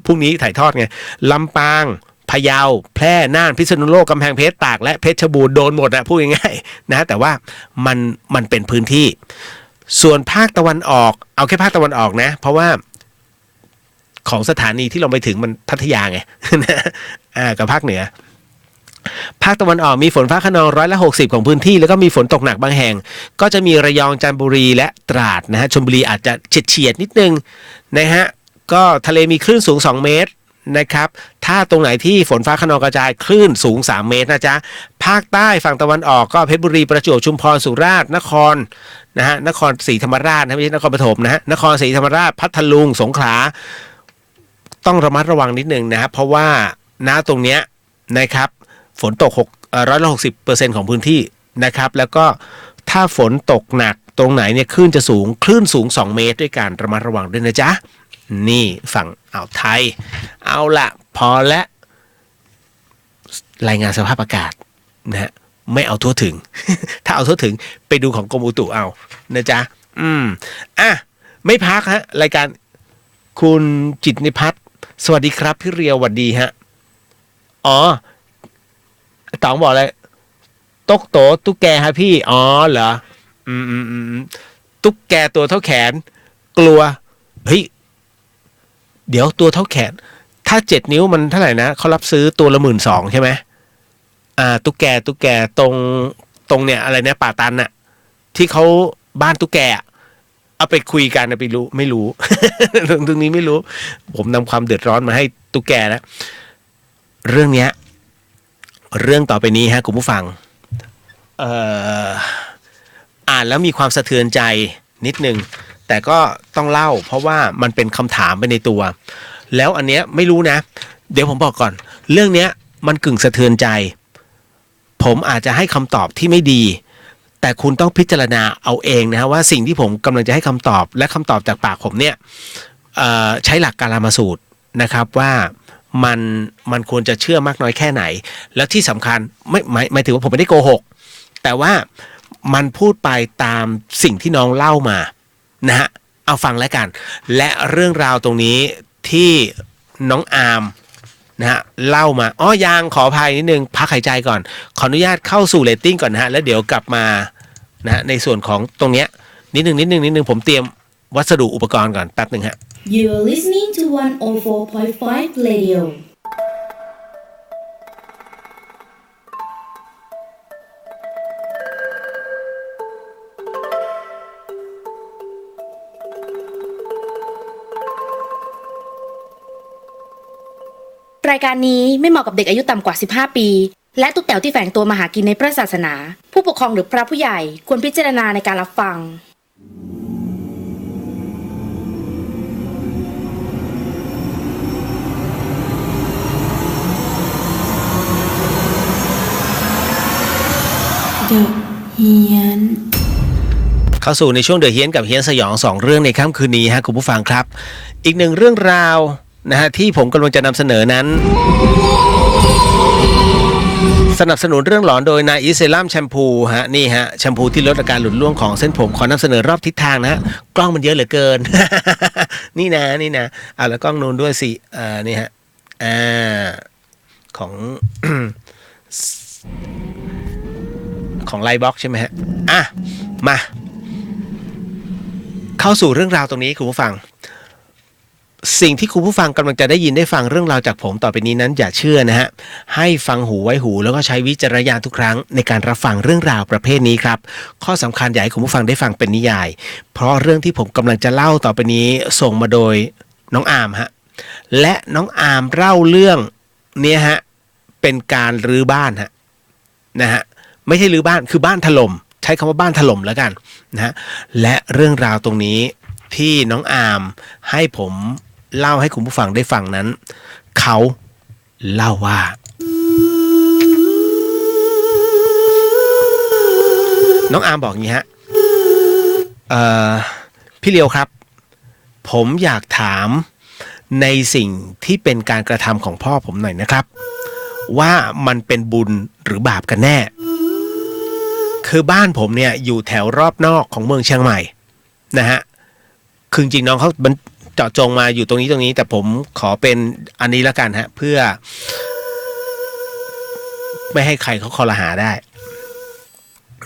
พรุ่งนี้ถ่ายทอดไงลำปางพะเยาแพร่น่านพิษณุโลกกำแพงเพชรตากและเพชรบูรณ์โดนหมดนะพูดง่ายๆนะแต่ว่ามันเป็นพื้นที่ส่วนภาคตะวันออกเอาแค่ภาคตะวันออกนะเพราะว่าของสถานีที่เราไปถึงมันพัทยาไงกับภาคเหนือภาคตะวันออกมีฝนฟ้าคะนอง160%ของพื้นที่แล้วก็มีฝนตกหนักบางแห่งก็จะมีระยองจันทบุรีและตราดนะฮะชลบุรีอาจจะเฉียดนิดนึงนะฮะก็ทะเลมีคลื่นสูง2 เมตรนะครับถ้าตรงไหนที่ฝนฟ้าคะนองกระจายคลื่นสูง3 เมตรนะจ๊ะภาคใต้ฝั่งตะวันออกก็เพชรบุรีประจวบชุมพรสุราษฎร์นครนะฮะนครศรีธรรมราชนะไม่ใช่นครปฐมนะฮะนครศรีธรรมราชพัทลุงสงขลาต้องระมัดระวังนิดนึงนะเพราะว่าณตรงเนี้ยนะครับฝนตก160%ของพื้นที่นะครับแล้วก็ถ้าฝนตกหนักตรงไหนเนี่ยคลื่นสูง2 เมตรด้วยการระมัดระวังด้วยนะจ๊ะนี่ฝั่งอ่าวไทยเอาละพอและรายงานสภาพอากาศนะฮะไม่เอาทั่วถึง ถ้าเอาทั่วถึงไปดูของกรมอุตุเอานะจ๊ะไม่พักฮะรายการคุณจิตนิพัฒน์สวัสดีครับพี่เรียวสวัสดีฮะต๋องบอกอะไรตกโตตุ๊กแกฮะพี่เหรอตุ๊กแกตัวเท่าแขนกลัวเฮ้ยเดี๋ยวตัวเท่าแขนถ้า7 นิ้วมันเท่าไหร่นะเขารับซื้อตัวละ 12,000 ใช่ไหมตุ๊กแกตรงเนี่ยอะไรเนี่ยป่าตันน่ะที่เขาบ้านตุ๊กแกเอาไปคุยกันไปรู้ไม่รู้ ตรงนี้ไม่รู้ผมนำความเดือดร้อนมาให้ตุ๊กแกนะเรื่องเนี้ยเรื่องต่อไปนี้ฮะคุณผู้ฟังอ่านแล้วมีความสะเทือนใจนิดนึงแต่ก็ต้องเล่าเพราะว่ามันเป็นคำถามไปในตัวแล้วอันเนี้ยไม่รู้นะเดี๋ยวผมบอกก่อนเรื่องเนี้ยมันกึ่งสะเทือนใจ ผมอาจจะให้คำตอบที่ไม่ดีแต่คุณต้องพิจารณาเอาเองนะฮะว่าสิ่งที่ผมกำลังจะให้คำตอบและคำตอบจากปากผมเนี่ยใช้หลักกาลามสูตรนะครับว่ามันควรจะเชื่อมากน้อยแค่ไหนแล้วที่สำคัญไม่ถือว่าผมไม่ได้โกหกแต่ว่ามันพูดไปตามสิ่งที่น้องเล่ามานะฮะเอาฟังแล้วกันและเรื่องราวตรงนี้ที่น้องอาร์มนะฮะเล่ามายังขออภัยนิดนึงพักหายใจก่อนขออนุญาตเข้าสู่เรตติ้งก่อนนะฮะแล้วเดี๋ยวกลับมานะฮะในส่วนของตรงเนี้ยนิดนึงผมเตรียมวัสดุอุปกรณ์ก่อนแป๊บนึงฮะ
You're listening to 104.5 Radio.
รายการนี้ไม่เหมาะกับเด็กอายุต่ำกว่า 15 ปี และตุ๊กแต๋วที่แฝงตัวมาหากินในพระศาสนา ผู้ปกครองหรือพระผู้ใหญ่ควรพิจารณาในการรับฟัง
The เฮียน
เข้าสู่ในช่วงเดอะเฮียนกับเฮียนสยอง2เรื่องในค่ำคืนนี้ฮะคุณผู้ฟังครับอีกหนึ่งเรื่องราวนะฮะที่ผมกำลังจะนำเสนอนั้นสนับสนุนเรื่องหลอนโดยนาอีเซรั่มแชมพูฮะนี่ฮะแชมพูที่ลดอาการหลุดร่วงของเส้นผมขอนำเสนอรอบทิศทางนะฮะกล้องมันเยอะเหลือเกิน นี่นะแล้วกล้องนู้นด้วยสินี่ฮะของ ของไลน์บ็อกใช่ไหมฮะมาเข้าสู่เรื่องราวตรงนี้คุณผู้ฟังสิ่งที่คุณผู้ฟังกำลังจะได้ยินได้ฟังเรื่องราวจากผมต่อไปนี้นั้นอย่าเชื่อนะฮะให้ฟังหูไว้หูแล้วก็ใช้วิจารณญาณทุกครั้งในการรับฟังเรื่องราวประเภทนี้ครับข้อสำคัญอยากให้คุณผู้ฟังได้ฟังเป็นนิยายเพราะเรื่องที่ผมกำลังจะเล่าต่อไปนี้ส่งมาโดยน้องอาร์มฮะและน้องอาร์มเล่าเรื่องนี้ฮะเป็นการรื้อบ้านฮะนะฮะไม่ใช่รื้อบ้านคือบ้านถล่มใช้คำว่าบ้านถล่มแล้วกันนะฮะและเรื่องราวตรงนี้ที่น้องอาร์มให้ผมเล่าให้คุณผู้ฟังได้ฟังนั้นเขาเล่าว่าน้องอาร์มบอกอย่างนี้ฮะพี่เลียวครับผมอยากถามในสิ่งที่เป็นการกระทำของพ่อผมหน่อยนะครับว่ามันเป็นบุญหรือบาปกันแน่คือบ้านผมเนี่ยอยู่แถวรอบนอกของเมืองเชียงใหม่นะฮะคือจริงน้องเขาเจาะจงมาอยู่ตรงนี้แต่ผมขอเป็นอันนี้ละกันฮะเพื่อไม่ให้ใครเขาคอรหาได้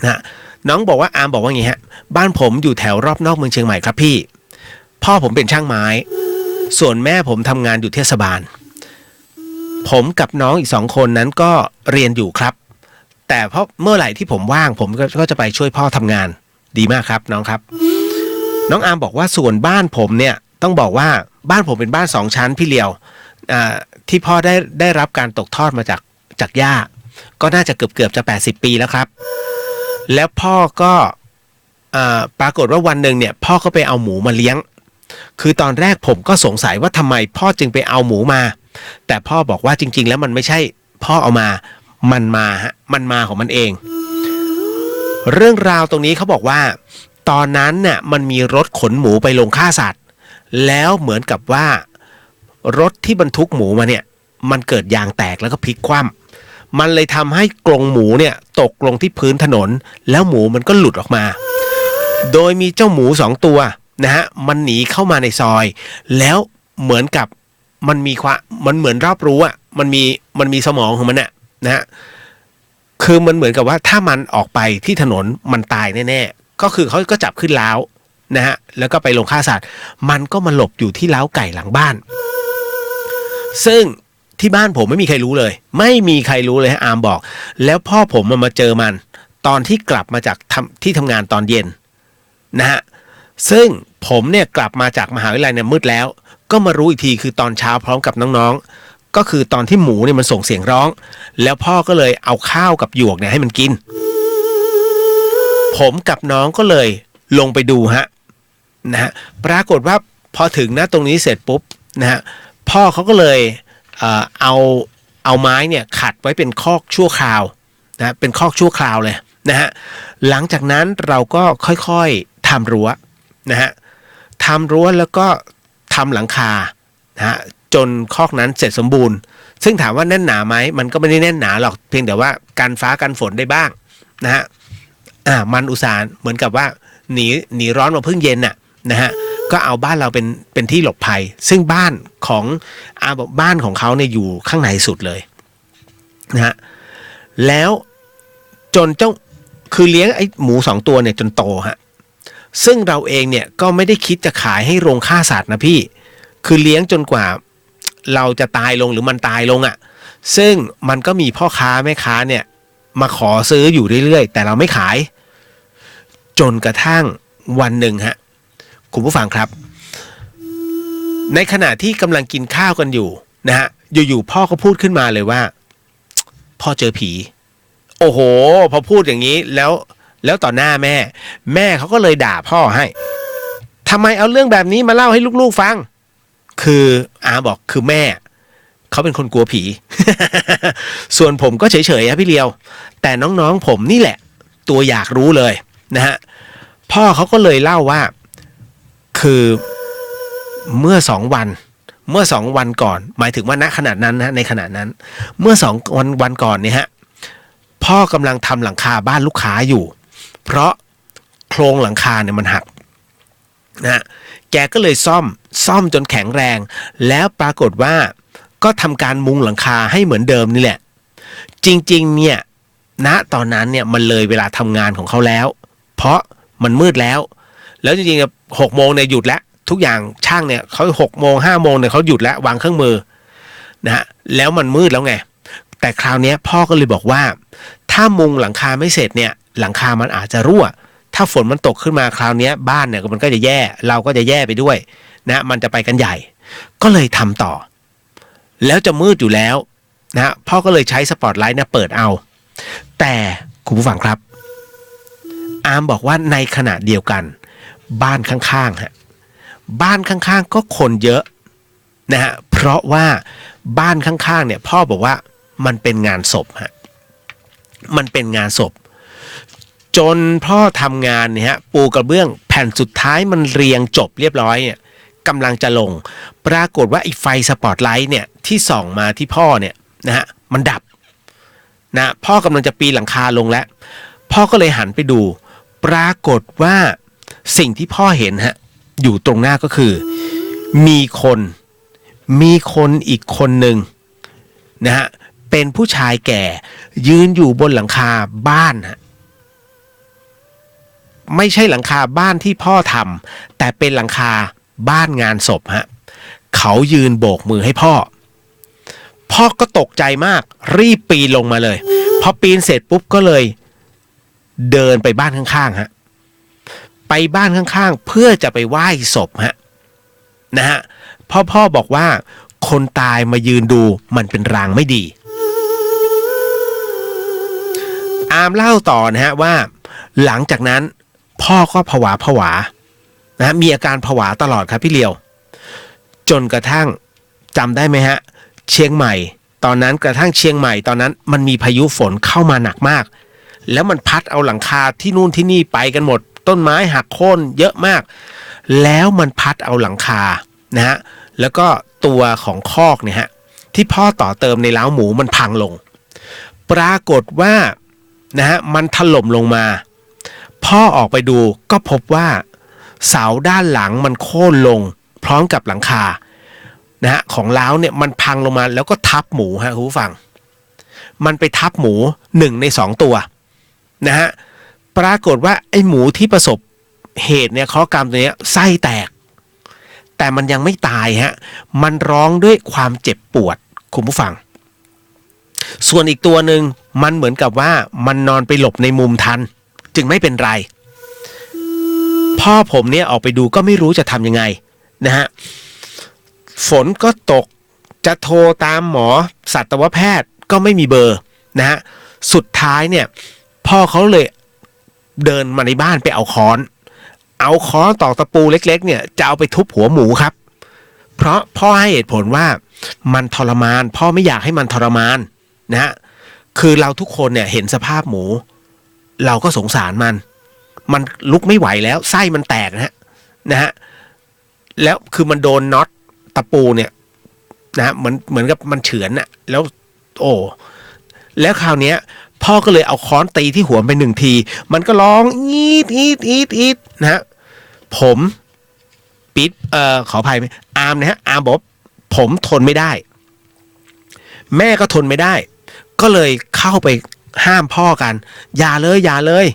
นะน้องบอกว่าอาร์มบอกว่าอย่างนี้ฮะบ้านผมอยู่แถวรอบนอกเมืองเชียงใหม่ครับพี่พ่อผมเป็นช่างไม้ส่วนแม่ผมทำงานอยู่เทศบาลผมกับน้องอีก2คนนั้นก็เรียนอยู่ครับแต่เพราะเมื่อไหร่ที่ผมว่างผมก็จะไปช่วยพ่อทำงานดีมากครับน้องครับน้องอาร์มบอกว่าส่วนบ้านผมเนี่ยต้องบอกว่าบ้านผมเป็นบ้าน2ชั้นพี่เลียวที่พ่อได้รับการตกทอดมาจากย่าก็น่าจะเกือบจะ80ปีแล้วครับแล้วพ่อก็ปรากฏว่าวันหนึ่งเนี่ยพ่อก็ไปเอาหมูมาเลี้ยงคือตอนแรกผมก็สงสัยว่าทำไมพ่อจึงไปเอาหมูมาแต่พ่อบอกว่าจริงๆแล้วมันไม่ใช่พ่อเอามามันมาของมันเองเรื่องราวตรงนี้เขาบอกว่าตอนนั้นเนี่ยมันมีรถขนหมูไปลงฆ่าสัตว์แล้วเหมือนกับว่ารถที่บรรทุกหมูมาเนี่ยมันเกิดยางแตกแล้วก็พลิกคว่ำมันเลยทำให้กรงหมูเนี่ยตกลงที่พื้นถนนแล้วหมูมันก็หลุดออกมาโดยมีเจ้าหมู2ตัวนะฮะมันหนีเข้ามาในซอยแล้วเหมือนกับมันเหมือนรอบรู้อ่ะมันมีสมองของมันนะฮะคือมันเหมือนกับว่าถ้ามันออกไปที่ถนนมันตายแน่ๆก็คือเขาก็จับขึ้นล้าวนะฮะแล้วก็ไปลงฆ่าสัตว์มันก็มาหลบอยู่ที่ล้าวไก่หลังบ้านซึ่งที่บ้านผมไม่มีใครรู้เลยฮะอาร์มบอกแล้วพ่อผมมาเจอมันตอนที่กลับมาจากที่ทำงานตอนเย็นนะฮะซึ่งผมเนี่ยกลับมาจากมหาวิทยาลัยเนี่ยมืดแล้วก็มารู้อีกทีคือตอนเช้าพร้อมกับน้องๆก็คือตอนที่หมูเนี่ยมันส่งเสียงร้องแล้วพ่อก็เลยเอาข้าวกับหยวกเนี่ยให้มันกินผมกับน้องก็เลยลงไปดูฮะนะฮะปรากฏว่าพอถึงนะตรงนี้เสร็จปุ๊บนะฮะพ่อเขาก็เลยเอาไม้เนี่ยขัดไว้เป็นคอกชั่วคราว นะเป็นคอกชั่วคราวเลยนะฮะหลังจากนั้นเราก็ค่อยๆทำรั้วนะฮะทำรั้วแล้วก็ทำหลังคานะฮะจนคอกนั้นเสร็จสมบูรณ์ซึ่งถามว่าแน่นหนาไหมมันก็ไม่ได้แน่นหนาหรอกเพียงแต่ว่ากันฟ้ากันฝนได้บ้างนะฮะมันอุตส่าห์เหมือนกับว่าหนีร้อนมาพึ่งเย็นน่ะนะฮะก็เอาบ้านเราเป็นที่หลบภัยซึ่งบ้านของบ้านของเขาเนี่ยอยู่ข้างในสุดเลยนะฮะแล้วจนเจ้าคือเลี้ยงไอ้หมู2ตัวเนี่ยจนโตฮะซึ่งเราเองเนี่ยก็ไม่ได้คิดจะขายให้โรงฆ่าสัตว์นะพี่คือเลี้ยงจนกว่าเราจะตายลงหรือมันตายลงอ่ะซึ่งมันก็มีพ่อค้าแม่ค้าเนี่ยมาขอซื้ออยู่เรื่อยๆแต่เราไม่ขายจนกระทั่งวันหนึ่งฮะคุณผู้ฟังครับในขณะที่กำลังกินข้าวกันอยู่นะฮะอยู่ๆพ่อก็พูดขึ้นมาเลยว่าพ่อเจอผีโอ้โหพอพูดอย่างนี้แล้วต่อหน้าแม่เขาก็เลยด่าพ่อให้ทำไมเอาเรื่องแบบนี้มาเล่าให้ลูกๆฟังคือบอกคือแม่เขาเป็นคนกลัวผี ส่วนผมก็เฉยๆครับพี่เลียวแต่น้องๆผมนี่แหละตัวอยากรู้เลยนะฮะพ่อเขาก็เลยเล่าว่าคือเมื่อ2 วันก่อนหมายถึงว่าณขณะนั้นนะในขณะนั้นเมื่อ2 วันก่อนเนี่ยฮะพ่อกำลังทำหลังคาบ้านลูกค้าอยู่เพราะโครงหลังคาเนี่ยมันหักนะแกก็เลยซ่อมจนแข็งแรงแล้วปรากฏว่าก็ทำการมุงหลังคาให้เหมือนเดิมนี่แหละจริงๆเนี่ยณตอนนั้นเนี่ยมันเลยเวลาทำงานของเขาแล้วเพราะมันมืดแล้วจริงๆ6 โมงเนี่ยหยุดแล้วทุกอย่างช่างเนี่ยเขา6 โมง 5 โมงเนี่ยเขาหยุดแล้ววางเครื่องมือนะฮะแล้วมันมืดแล้วไงแต่คราวนี้พ่อก็เลยบอกว่าถ้ามุงหลังคาไม่เสร็จเนี่ยหลังคามันอาจจะรั่วถ้าฝนมันตกขึ้นมาคราวนี้บ้านเนี่ยมันก็จะแย่เราก็จะแย่ไปด้วยนะมันจะไปกันใหญ่ก็เลยทำต่อแล้วจะมืดอยู่แล้วนะพ่อก็เลยใช้สปอตไลท์เนี่ยเปิดเอาแต่คุณผู้ฟังครับอาร์มบอกว่าในขณะเดียวกันบ้านข้างๆฮะบ้านข้างๆก็คนเยอะนะฮะเพราะว่าบ้านข้างๆเนี่ยพ่อบอกว่ามันเป็นงานศพฮะมันเป็นงานศพจนพ่อทำงานเนี่ยฮะปูกระเบื้องแผ่นสุดท้ายมันเรียงจบเรียบร้อยเนี่ยกำลังจะลงปรากฏว่าไอ้ไฟสปอตไลท์เนี่ยที่ส่องมาที่พ่อเนี่ยนะฮะมันดับนะพ่อกำลังจะปีนหลังคาลงแล้วพ่อก็เลยหันไปดูปรากฏว่าสิ่งที่พ่อเห็นฮะอยู่ตรงหน้าก็คือมีคนอีกคนหนึ่งนะฮะเป็นผู้ชายแก่ยืนอยู่บนหลังคาบ้านฮะไม่ใช่หลังคาบ้านที่พ่อทำแต่เป็นหลังคาบ้านงานศพฮะเขายืนโบกมือให้พ่อก็ตกใจมากรีบปีนลงมาเลยพอปีนเสร็จปุ๊บก็เลยเดินไปบ้านข้างๆฮะไปบ้านข้างๆเพื่อจะไปไหว้ศพฮะนะฮะพ่อบอกว่าคนตายมายืนดูมันเป็นรางไม่ดีอาร์มเล่าต่อนะฮะว่าหลังจากนั้นพ่อก็ผวานะมีอาการผวาตลอดครับพี่เลียวจนกระทั่งจำได้ไหมฮะเชียงใหม่ตอนนั้นกระทั่งเชียงใหม่ตอนนั้นมันมีพายุฝนเข้ามาหนักมากแล้วมันพัดเอาหลังคาที่นู่นที่นี่ไปกันหมดต้นไม้หักโค่นเยอะมากแล้วมันพัดเอาหลังคานะฮะแล้วก็ตัวของคอกเนี่ยฮะที่พ่อต่อเติมในเล้าหมูมันพังลงปรากฏว่านะฮะมันถล่มลงมาพ่อออกไปดูก็พบว่าเสาด้านหลังมันโค่นลงพร้อมกับหลังคานะฮะของเล้าเนี่ยมันพังลงมาแล้วก็ทับหมูฮะคุณผู้ฟังมันไปทับหมู1 ใน 2ตัวนะฮะปรากฏว่าไอ้หมูที่ประสบเหตุเนี่ยเคราะห์กรรมตัวเนี้ยไส้แตกแต่มันยังไม่ตายฮะมันร้องด้วยความเจ็บปวดคุณผู้ฟังส่วนอีกตัวหนึ่งมันเหมือนกับว่ามันนอนไปหลบในมุมทันจึงไม่เป็นไรพ่อผมเนี่ยออกไปดูก็ไม่รู้จะทำยังไงนะฮะฝนก็ตกจะโทรตามหมอสัตวแพทย์ก็ไม่มีเบอร์นะฮะสุดท้ายเนี่ยพ่อเขาเลยเดินมาในบ้านไปเอาค้อนตอกตะปูเล็กๆเนี่ยจะเอาไปทุบหัวหมูครับเพราะพ่อให้เหตุผลว่ามันทรมานพ่อไม่อยากให้มันทรมานนะฮะ คือเราทุกคนเนี่ยเห็นสภาพหมูเราก็สงสารมันลุกไม่ไหวแล้วไส้มันแตกนะฮะแล้วคือมันโดนน็อตตะปูเนี่ยนะเหมือนกับมันเฉือนน่ะแล้วโอ้แล้วคราวเนี้ยพ่อก็เลยเอาค้อนตีที่หัวไป1 ทีมันก็ร้องอีดนะฮะผมปิดขออภัยอาร์มนะฮะอาร์มบอกผมทนไม่ได้แม่ก็ทนไม่ได้ก็เลยเข้าไปห้ามพ่อกันอย่าเลย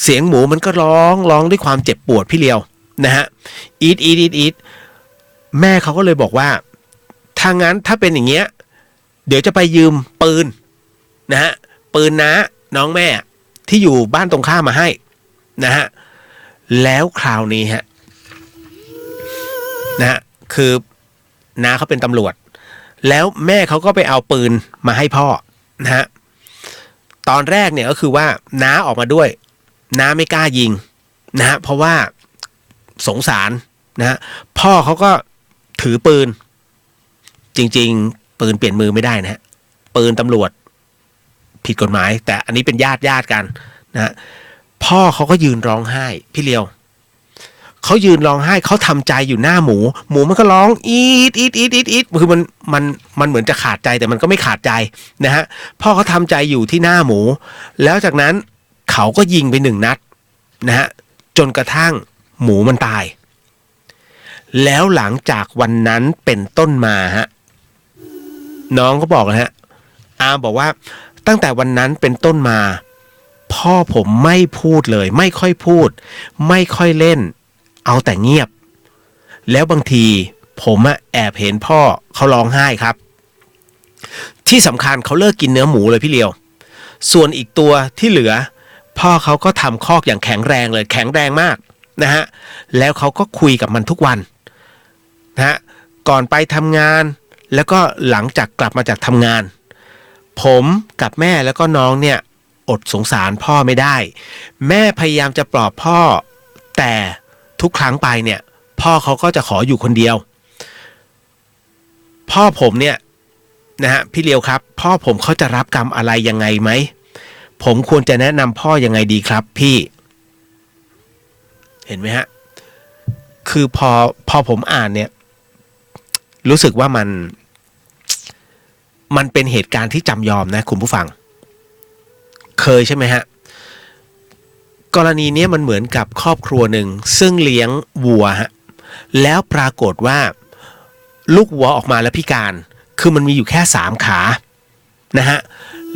เสียงหมูมันก็ร้องด้วยความเจ็บปวดพี่เลียวนะฮะอีดแม่เขาก็เลยบอกว่าถ้างั้นถ้าเป็นอย่างเงี้ยเดี๋ยวจะไปยืมปืนนะฮะปืนน้าน้องแม่ที่อยู่บ้านตรงข้ามมาให้นะฮะแล้วคราวนี้ฮะนะฮะคือน้าเขาเป็นตำรวจแล้วแม่เขาก็ไปเอาปืนมาให้พ่อนะฮะตอนแรกเนี่ยก็คือว่าน้าออกมาด้วยน้าไม่กล้ายิงนะฮะเพราะว่าสงสารนะฮะพ่อเขาก็ถือปืนจริงๆปืนเปลี่ยนมือไม่ได้นะฮะปืนตำรวจผิดกฎหมายแต่อันนี้เป็นญาติกันนะฮะพ่อเขาก็ยืนร้องไห้พี่เลียวเขายืนร้องไห้เขาทำใจอยู่หน้าหมูมันก็ร้องอีดคือมันเหมือนจะขาดใจแต่มันก็ไม่ขาดใจนะฮะพ่อเขาทำใจอยู่ที่หน้าหมูแล้วจากนั้นเขาก็ยิงไป1 นัดนะฮะจนกระทั่งหมูมันตายแล้วหลังจากวันนั้นเป็นต้นมาฮะน้องก็บอกนะฮะอาบอกว่าตั้งแต่วันนั้นเป็นต้นมาพ่อผมไม่พูดเลยไม่ค่อยพูดไม่ค่อยเล่นเอาแต่เงียบแล้วบางทีผมแอบเห็นพ่อเขาร้องไห้ครับที่สำคัญเขาเลิกกินเนื้อหมูเลยพี่เลียวส่วนอีกตัวที่เหลือพ่อเขาก็ทำคอกอย่างแข็งแรงเลยแข็งแรงมากนะฮะแล้วเขาก็คุยกับมันทุกวันนะฮะก่อนไปทำงานแล้วก็หลังจากกลับมาจากทำงานผมกับแม่แล้วก็น้องเนี่ยอดสงสารพ่อไม่ได้แม่พยายามจะปลอบพ่อแต่ทุกครั้งไปเนี่ยพ่อเขาก็จะขออยู่คนเดียวพ่อผมเนี่ยนะฮะพี่เลียวครับพ่อผมเขาจะรับกรรมอะไรยังไงไหมผมควรจะแนะนำพ่อยังไงดีครับพี่เห็นไหมฮะคือพอผมอ่านเนี่ยรู้สึกว่ามันเป็นเหตุการณ์ที่จำยอมนะคุณผู้ฟังเคยใช่ไหมฮะกรณีนี้มันเหมือนกับครอบครัวหนึ่งซึ่งเลี้ยงวัวฮะแล้วปรากฏว่าลูกวัวออกมาแล้วพิการคือมันมีอยู่แค่3 ขานะฮะ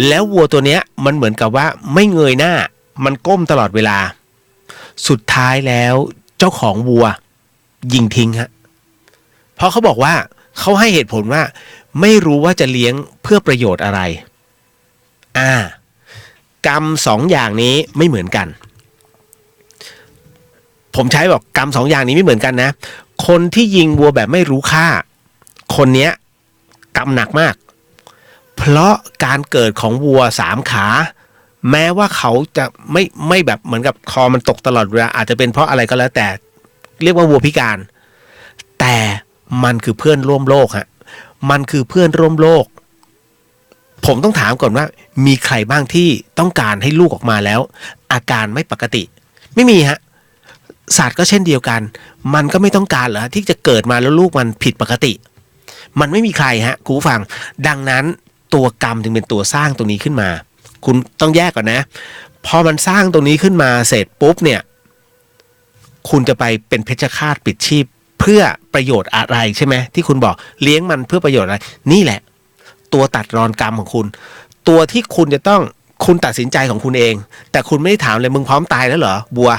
แล้ววัวตัวเนี้ยมันเหมือนกับว่าไม่เงยหน้ามันก้มตลอดเวลาสุดท้ายแล้วเจ้าของวัวยิงทิ้งฮะเพราะเขาบอกว่าเขาให้เหตุผลว่าไม่รู้ว่าจะเลี้ยงเพื่อประโยชน์อะไรกรรม2 อย่างนี้ไม่เหมือนกันผมใช้บอกกรรม2 อย่างนี้ไม่เหมือนกันนะคนที่ยิงวัวแบบไม่รู้ค่าคนเนี้ยกรรมหนักมากเพราะการเกิดของวัว3 ขาแม้ว่าเขาจะไม่แบบเหมือนกับคอมันตกตลอดเวลาอาจจะเป็นเพราะอะไรก็แล้วแต่เรียกว่าวัวพิการแต่มันคือเพื่อนร่วมโลกฮะมันคือเพื่อนร่วมโลกผมต้องถามก่อนว่ามีใครบ้างที่ต้องการให้ลูกออกมาแล้วอาการไม่ปกติไม่มีฮะสัตว์ก็เช่นเดียวกันมันก็ไม่ต้องการเหรอที่จะเกิดมาแล้วลูกมันผิดปกติมันไม่มีใครฮะคุณผู้ฟังดังนั้นตัวกรรมจึงเป็นตัวสร้างตรงนี้ขึ้นมาคุณต้องแยกก่อนนะพอมันสร้างตรงนี้ขึ้นมาเสร็จปุ๊บเนี่ยคุณจะไปเป็นเพชฌฆาตปิดชีพเพื่อประโยชน์อะไรใช่ไหมที่คุณบอกเลี้ยงมันเพื่อประโยชน์อะไรนี่แหละตัวตัดรอนกรรมของคุณตัวที่คุณจะต้องคุณตัดสินใจของคุณเองแต่คุณไม่ได้ถามเลยมึงพร้อมตายแล้วเหรอบัว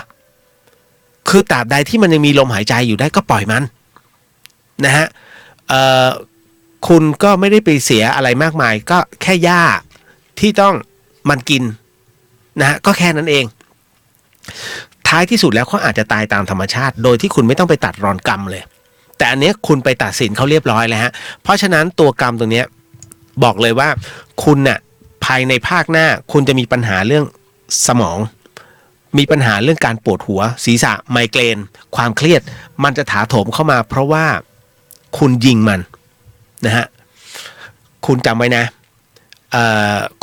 คือตราบใดที่มันยังมีลมหายใจอยู่ได้ก็ปล่อยมันนะฮะคุณก็ไม่ได้ไปเสียอะไรมากมายก็แค่หญ้าที่ต้องมันกินนะฮะก็แค่นั้นเองท้ายที่สุดแล้วเขาอาจจะตายตามธรรมชาติโดยที่คุณไม่ต้องไปตัดรอนกรรมเลยแต่อันนี้คุณไปตัดสินเขาเรียบร้อยแล้วฮะเพราะฉะนั้นตัวกรรมตรงนี้บอกเลยว่าคุณน่ะภายในภาคหน้าคุณจะมีปัญหาเรื่องสมองมีปัญหาเรื่องการปวดหัวศีรษะไมเกรนความเครียดมันจะถาโถมเข้ามาเพราะว่าคุณยิงมันนะฮะคุณจำไว้นะ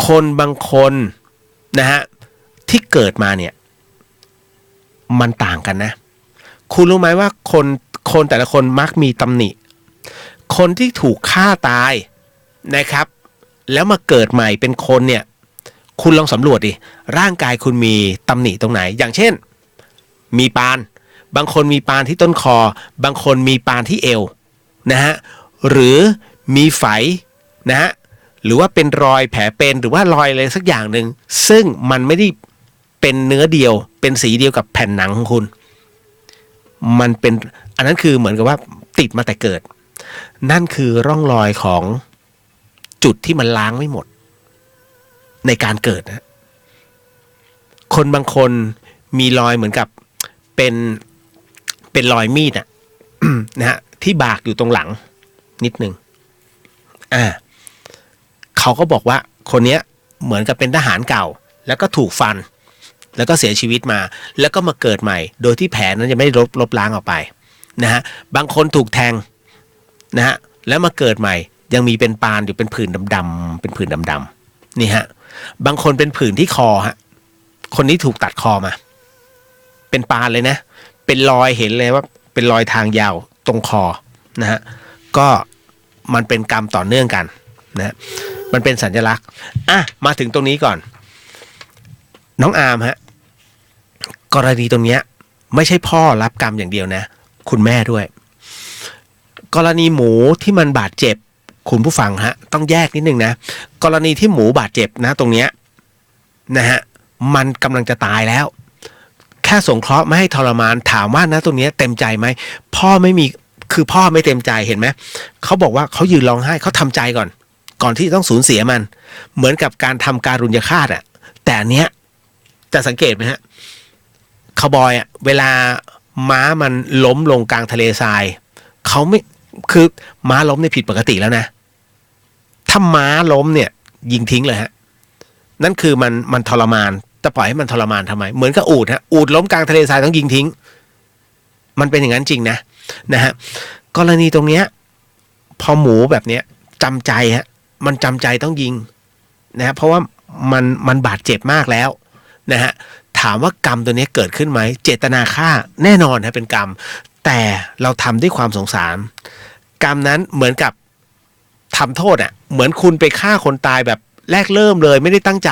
คนบางคนนะฮะที่เกิดมาเนี่ยมันต่างกันนะคุณรู้ไหมว่าคนแต่ละคนมักมีตำหนิคนที่ถูกฆ่าตายนะครับแล้วมาเกิดใหม่เป็นคนเนี่ยคุณลองสำรวจดิร่างกายคุณมีตำหนิตรงไหนอย่างเช่นมีปานบางคนมีปานที่ต้นคอบางคนมีปานที่เอวนะฮะหรือมีไฝนะฮะหรือว่าเป็นรอยแผลเป็นหรือว่ารอยอะไรสักอย่างหนึ่งซึ่งมันไม่ได้เป็นเนื้อเดียวเป็นสีเดียวกับแผ่นหนังของคุณมันเป็นอันนั้นคือเหมือนกับว่าติดมาแต่เกิดนั่นคือร่องรอยของจุดที่มันล้างไม่หมดในการเกิดนะคนบางคนมีรอยเหมือนกับเป็นรอยมีดนะฮะที่บากอยู่ตรงหลังนิดนึงเขาก็บอกว่าคนเนี้ยเหมือนกับเป็นทหารเก่าแล้วก็ถูกฟันแล้วก็เสียชีวิตมาแล้วก็มาเกิดใหม่โดยที่แผลนั้นยังไม่ได้ลบล้างออกไปนะฮะบางคนถูกแทงนะฮะแล้วมาเกิดใหม่ยังมีเป็นปานอยู่เป็นผื่นดำๆเป็นผื่นดำๆนี่ฮะบางคนเป็นผื่นที่คอฮะคนนี้ถูกตัดคอมาเป็นปานเลยนะเป็นรอยเห็นเลยว่าเป็นรอยทางยาวตรงคอนะฮะก็มันเป็นกรรมต่อเนื่องกันนะมันเป็นสัญลักษณ์มาถึงตรงนี้ก่อนน้องอาร์มฮะกรณีตรงเนี้ยไม่ใช่พ่อรับกรรมอย่างเดียวนะคุณแม่ด้วยกรณีหมูที่มันบาดเจ็บคุณผู้ฟังฮะต้องแยกนิดนึงนะกรณีที่หมูบาดเจ็บนะตรงเนี้ยนะฮะมันกำลังจะตายแล้วแค่สงเคราะห์ไม่ให้ทรมานถามว่านะตรงเนี้ยเต็มใจไหมพ่อไม่มีคือพ่อไม่เต็มใจเห็นไหมเขาบอกว่าเขายืนร้องไห้เขาทำใจก่อนที่ต้องสูญเสียมันเหมือนกับการทำการุญยฆาตแต่อันเนี้ยจะสังเกตไหมฮะคาวบอยเวลาม้ามันล้มลงกลางทะเลทรายเขาไม่คือม้าล้มเนี่ยผิดปกติแล้วนะถ้าม้าล้มเนี่ยยิงทิ้งเลยฮะนั่นคือมันทรมานจะปล่อยให้มันทรมานทำไมเหมือนกับอูฐฮะอูฐล้มกลางทะเลทรายต้องยิงทิ้งมันเป็นอย่างนั้นจริงนะฮะกรณีตรงเนี้ยพอหมูแบบเนี้ยจำใจฮะมันจำใจต้องยิงนะเพราะว่ามันบาดเจ็บมากแล้วนะฮะถามว่ากรรมตัวนี้เกิดขึ้นไหมเจตนาฆ่าแน่นอนนะเป็นกรรมแต่เราทำด้วยความสงสารกรรมนั้นเหมือนกับทำโทษเหมือนคุณไปฆ่าคนตายแบบแรกเริ่มเลยไม่ได้ตั้งใจ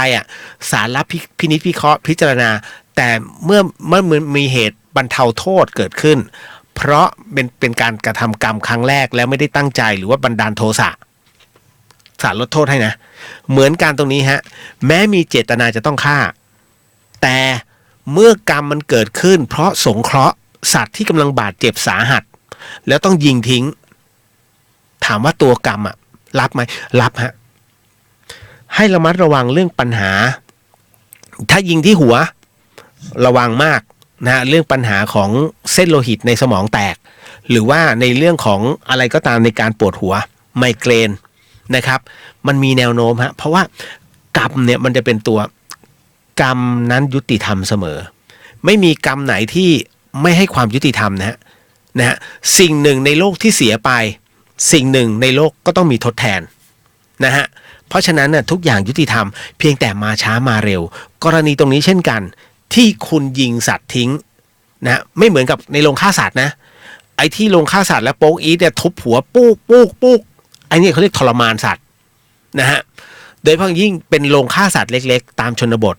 ศาลรับพินิจพิเคราะห์พิจารณาแต่เมื่อมีเหตุบรรเทาโทษเกิดขึ้นเพราะเป็นการกระทำกรรมครั้งแรกแล้วไม่ได้ตั้งใจหรือว่าบันดาลโทสะศาลลดโทษให้นะเหมือนการตรงนี้ฮะแม้มีเจตนาจะต้องฆ่าแต่เมื่อกรรมมันเกิดขึ้นเพราะสงเคราะห์สัตว์ที่กำลังบาดเจ็บสาหัสแล้วต้องยิงทิ้งถามว่าตัวกรรมรับไหมรับฮะให้ระมัดระวังเรื่องปัญหาถ้ายิงที่หัวระวังมากนะเรื่องปัญหาของเส้นโลหิตในสมองแตกหรือว่าในเรื่องของอะไรก็ตามในการปวดหัวไมเกรนนะครับมันมีแนวโน้มฮะเพราะว่ากรรมเนี่ยมันจะเป็นตัวกรรมนั้นยุติธรรมเสมอไม่มีกรรมไหนที่ไม่ให้ความยุติธรรมนะฮะสิ่งหนึ่งในโลกที่เสียไปสิ่งหนึ่งในโลกก็ต้องมีทดแทนนะฮะเพราะฉะนั้นน่ะทุกอย่างยุติธรรมเพียงแต่มาช้ามาเร็วกรณีตรงนี้เช่นกันที่คุณยิงสัตว์ทิ้งนะไม่เหมือนกับในโรงฆ่าสัตว์นะไอ้ที่โรงฆ่าสัตว์แล้วโป๊กอีทเนี่ยทุบหัวปุ๊กไอ้นี่เขาเรียกทรมานสัตว์นะฮะโดยเฉพาะยิ่งเป็นโรงฆ่าสัตว์เล็กๆตามชนบท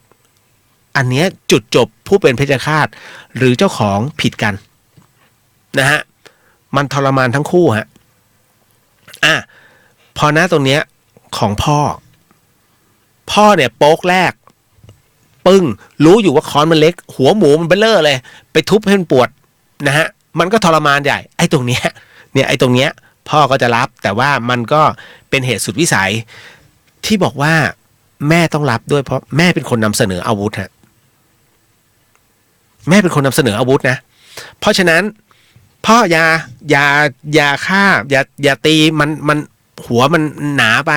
อันเนี้ยจุดจบผู้เป็นเพชฌฆาตหรือเจ้าของผิดกันนะฮะมันทรมานทั้งคู่ฮะพอนะตรงเนี้ยของพ่อเนี่ยโป๊กแรกปึ้งรู้อยู่ว่าค้อนมันเล็กหัวหมูมันเบ้อเร่อเลยไปทุบให้มันปวดนะฮะมันก็ทรมานใหญ่ไอ้ตรงเนี้ยเนี่ยไอ้ตรงเนี้ยพ่อก็จะรับแต่ว่ามันก็เป็นเหตุสุดวิสัยที่บอกว่าแม่ต้องรับด้วยเพราะแม่เป็นคนนำเสนออาวุธฮะแม่เป็นคนนำเสนออาวุธนะเพราะฉะนั้นพ่ออย่าฆ่าอย่าตีมันหัวมันหนาไป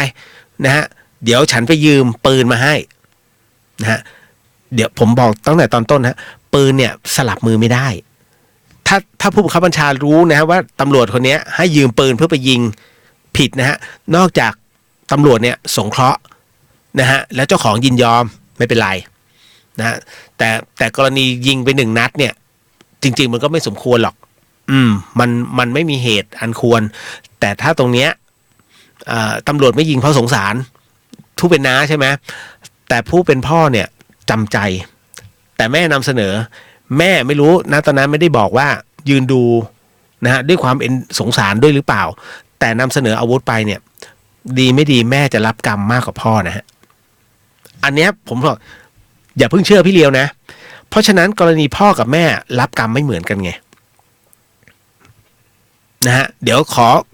นะฮะเดี๋ยวฉันไปยืมปืนมาให้นะฮะเดี๋ยวผมบอกตั้งแต่ตอนต้นฮะปืนเนี่ยสลับมือไม่ได้ถ้าผู้บังคับบัญชารู้นะฮะว่าตำรวจคนนี้ให้ยืมปืนเพื่อไปยิงผิดนะฮะนอกจากตำรวจเนี่ยสงเคราะห์ นะฮะแล้วเจ้าของยินยอมไม่เป็นไรนะฮะแต่กรณียิงไป1 นัดเนี่ยจริงๆมันก็ไม่สมควรหรอกมันไม่มีเหตุอันควรแต่ถ้าตรงเนี้ยตำรวจไม่ยิงเพราะสงสารผู้เป็นน้าใช่ไหมแต่ผู้เป็นพ่อเนี่ยจำใจแต่แม่นำเสนอแม่ไม่รู้นะตอนนั้นไม่ได้บอกว่ายืนดูนะฮะด้วยความสงสารด้วยหรือเปล่าแต่นำเสนออาวุธไปเนี่ยดีไม่ดีแม่จะรับกรรมมากกว่าพ่อนะฮะอันเนี้ยผมบอกอย่าเพิ่งเชื่อพี่เลียวนะเพราะฉะนั้นกรณีพ่อกับแม่รับกรรมไม่เหมือนกันไงนะฮะเดี๋ยว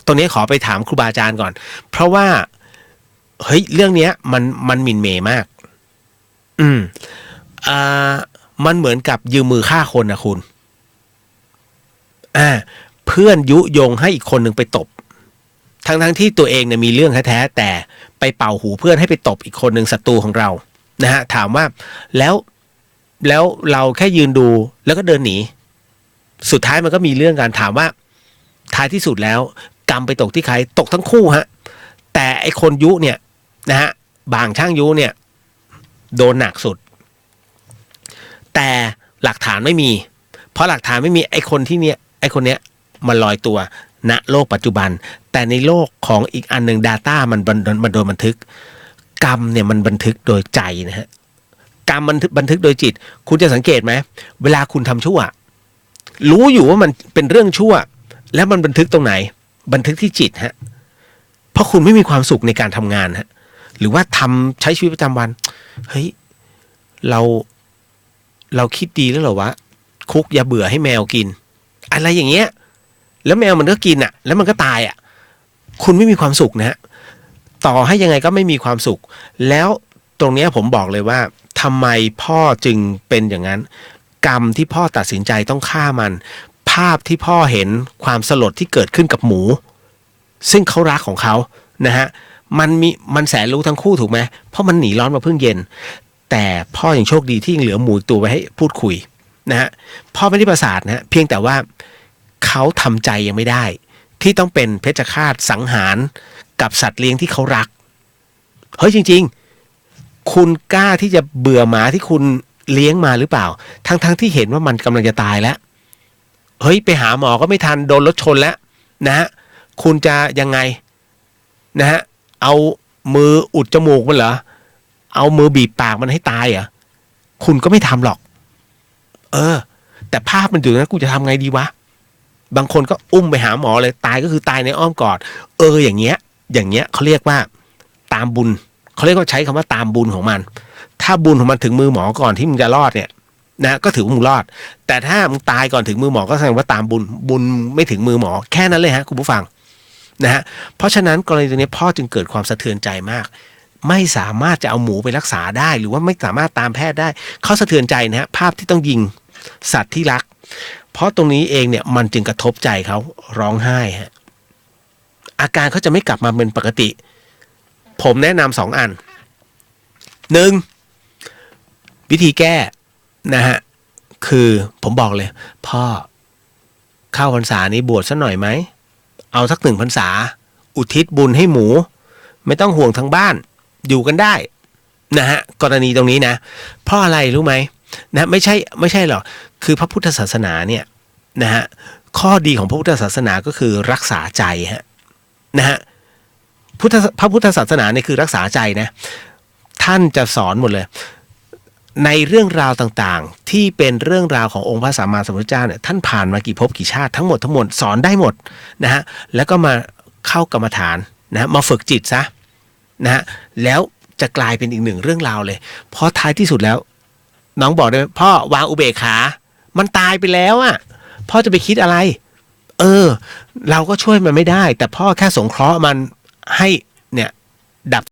ตรงนี้ขอไปถามครูบาอาจารย์ก่อนเพราะว่าเฮ้ยเรื่องเนี้ยมันหมิ่นเหม่มากมันเหมือนกับยืมมือฆ่าคนนะคุณเพื่อนยุยงให้อีกคนหนึ่งไปตบทั้งที่ตัวเองเนี่ยมีเรื่องแท้ๆแต่ไปเป่าหูเพื่อนให้ไปตบอีกคนหนึ่งศัตรูของเรานะฮะถามว่าแล้วเราแค่ยืนดูแล้วก็เดินหนีสุดท้ายมันก็มีเรื่องกันถามว่าท้ายที่สุดแล้วกรรมไปตกที่ใครตกทั้งคู่ฮะแต่ไอคนยุเนี่ยนะฮะบางช่างยุเนี่ยโดนหนักสุดแต่หลักฐานไม่มีเพราะหลักฐานไม่มีไอคนเนี้ยมันลอยตัวณโลกปัจจุบันแต่ในโลกของอีกอันหนึ่ง Data มันโดนบันทึกกรรมเนี่ยมันบันทึกโดยใจนะฮะกรรมมันบันทึกโดยจิตคุณจะสังเกตไหมเวลาคุณทำชั่วรู้อยู่ว่ามันเป็นเรื่องชั่วแล้วมันบันทึกตรงไหนบันทึกที่จิตฮะเพราะคุณไม่มีความสุขในการทำงานฮะหรือว่าใช้ชีวิตประจำวันเฮ้ยเราคิดดีแล้วเหรอวะคุกอย่าเบื่อให้แมวกินอะไรอย่างเงี้ยแล้วแมวมันก็กินอ่ะแล้วมันก็ตายอ่ะคุณไม่มีความสุขนะฮะต่อให้ยังไงก็ไม่มีความสุขแล้วตรงเนี้ยผมบอกเลยว่าทำไมพ่อจึงเป็นอย่างนั้นกรรมที่พ่อตัดสินใจต้องฆ่ามันภาพที่พ่อเห็นความสลดที่เกิดขึ้นกับหมูซึ่งเขารักของเขานะฮะมันแสนรู้ทั้งคู่ถูกไหมเพราะมันหนีร้อนมาเพิ่งเย็นแต่พ่อยังโชคดีที่ยังเหลือหมูตัวไว้ให้พูดคุยนะฮะพ่อไม่ได้ประสาทนะเพียงแต่ว่าเขาทำใจยังไม่ได้ที่ต้องเป็นเพชฌฆาตสังหารกับสัตว์เลี้ยงที่เขารักเฮ้ยจริงๆคุณกล้าที่จะเบื่อหมาที่คุณเลี้ยงมาหรือเปล่าทั้งที่เห็นว่ามันกำลังจะตายแล้วเฮ้ยไปหาหมอก็ไม่ทันโดนรถชนแล้วนะฮะคุณจะยังไงนะฮะเอามืออุดจมูกมันเหรอเอามือบีบปากมันให้ตายเหรอคุณก็ไม่ทำหรอกแต่ภาพมันอยู่นะกูจะทำไงดีวะบางคนก็อุ้มไปหาหมอเลยตายก็คือตายในอ้อมกอดอย่างเงี้ยเขาเรียกว่าตามบุญเขาเรียกว่าใช้คำว่าตามบุญของมันถ้าบุญของมันถึงมือหมอก่อนที่มึงจะรอดเนี่ยนะก็ถือว่ามึงรอดแต่ถ้ามึงตายก่อนถึงมือหมอก็แสดงว่าตามบุญไม่ถึงมือหมอแค่นั้นเลยฮะคุณผู้ฟังนะฮะเพราะฉะนั้นกรณีนี้พ่อจึงเกิดความสะเทือนใจมากไม่สามารถจะเอาหมูไปรักษาได้หรือว่าไม่สามารถตามแพทย์ได้เขาสะเทือนใจนะฮะภาพที่ต้องยิงสัตว์ที่รักเพราะตรงนี้เองเนี่ยมันจึงกระทบใจเขาร้องไห้ฮะอาการเขาจะไม่กลับมาเป็นปกติผมแนะนำ2 อัน1วิธีแก้นะฮะคือผมบอกเลยพ่อเข้าพรรษานี้บวชสักหน่อยไหมเอาสัก1 พรรษาอุทิศบุญให้หมูไม่ต้องห่วงทางบ้านอยู่กันได้นะฮะกรณีตรงนี้นะเพราะอะไรรู้ไหมนะไม่ใช่หรอกคือพระพุทธศาสนาเนี่ยนะฮะข้อดีของพระพุทธศาสนาก็คือรักษาใจฮะนะฮะพระพุทธศาสนาเนี่ยคือรักษาใจนะท่านจะสอนหมดเลยในเรื่องราวต่างๆที่เป็นเรื่องราวขององค์พระสัมมาสัมพุทธเจ้าเนี่ยท่านผ่านมากี่ภพกี่ชาติทั้งหมดสอนได้หมดนะฮะแล้วก็มาเข้ากรรมฐานนะมาฝึกจิตซะนะฮะแล้วจะกลายเป็นอีก1 เรื่องราวเลยเพราะท้ายที่สุดแล้วน้องบอกได้พ่อวางอุเบกขามันตายไปแล้วอ่ะพ่อจะไปคิดอะไรเราก็ช่วยมันไม่ได้แต่พ่อแค่สงเคราะห์มันให้เนี่ยดับ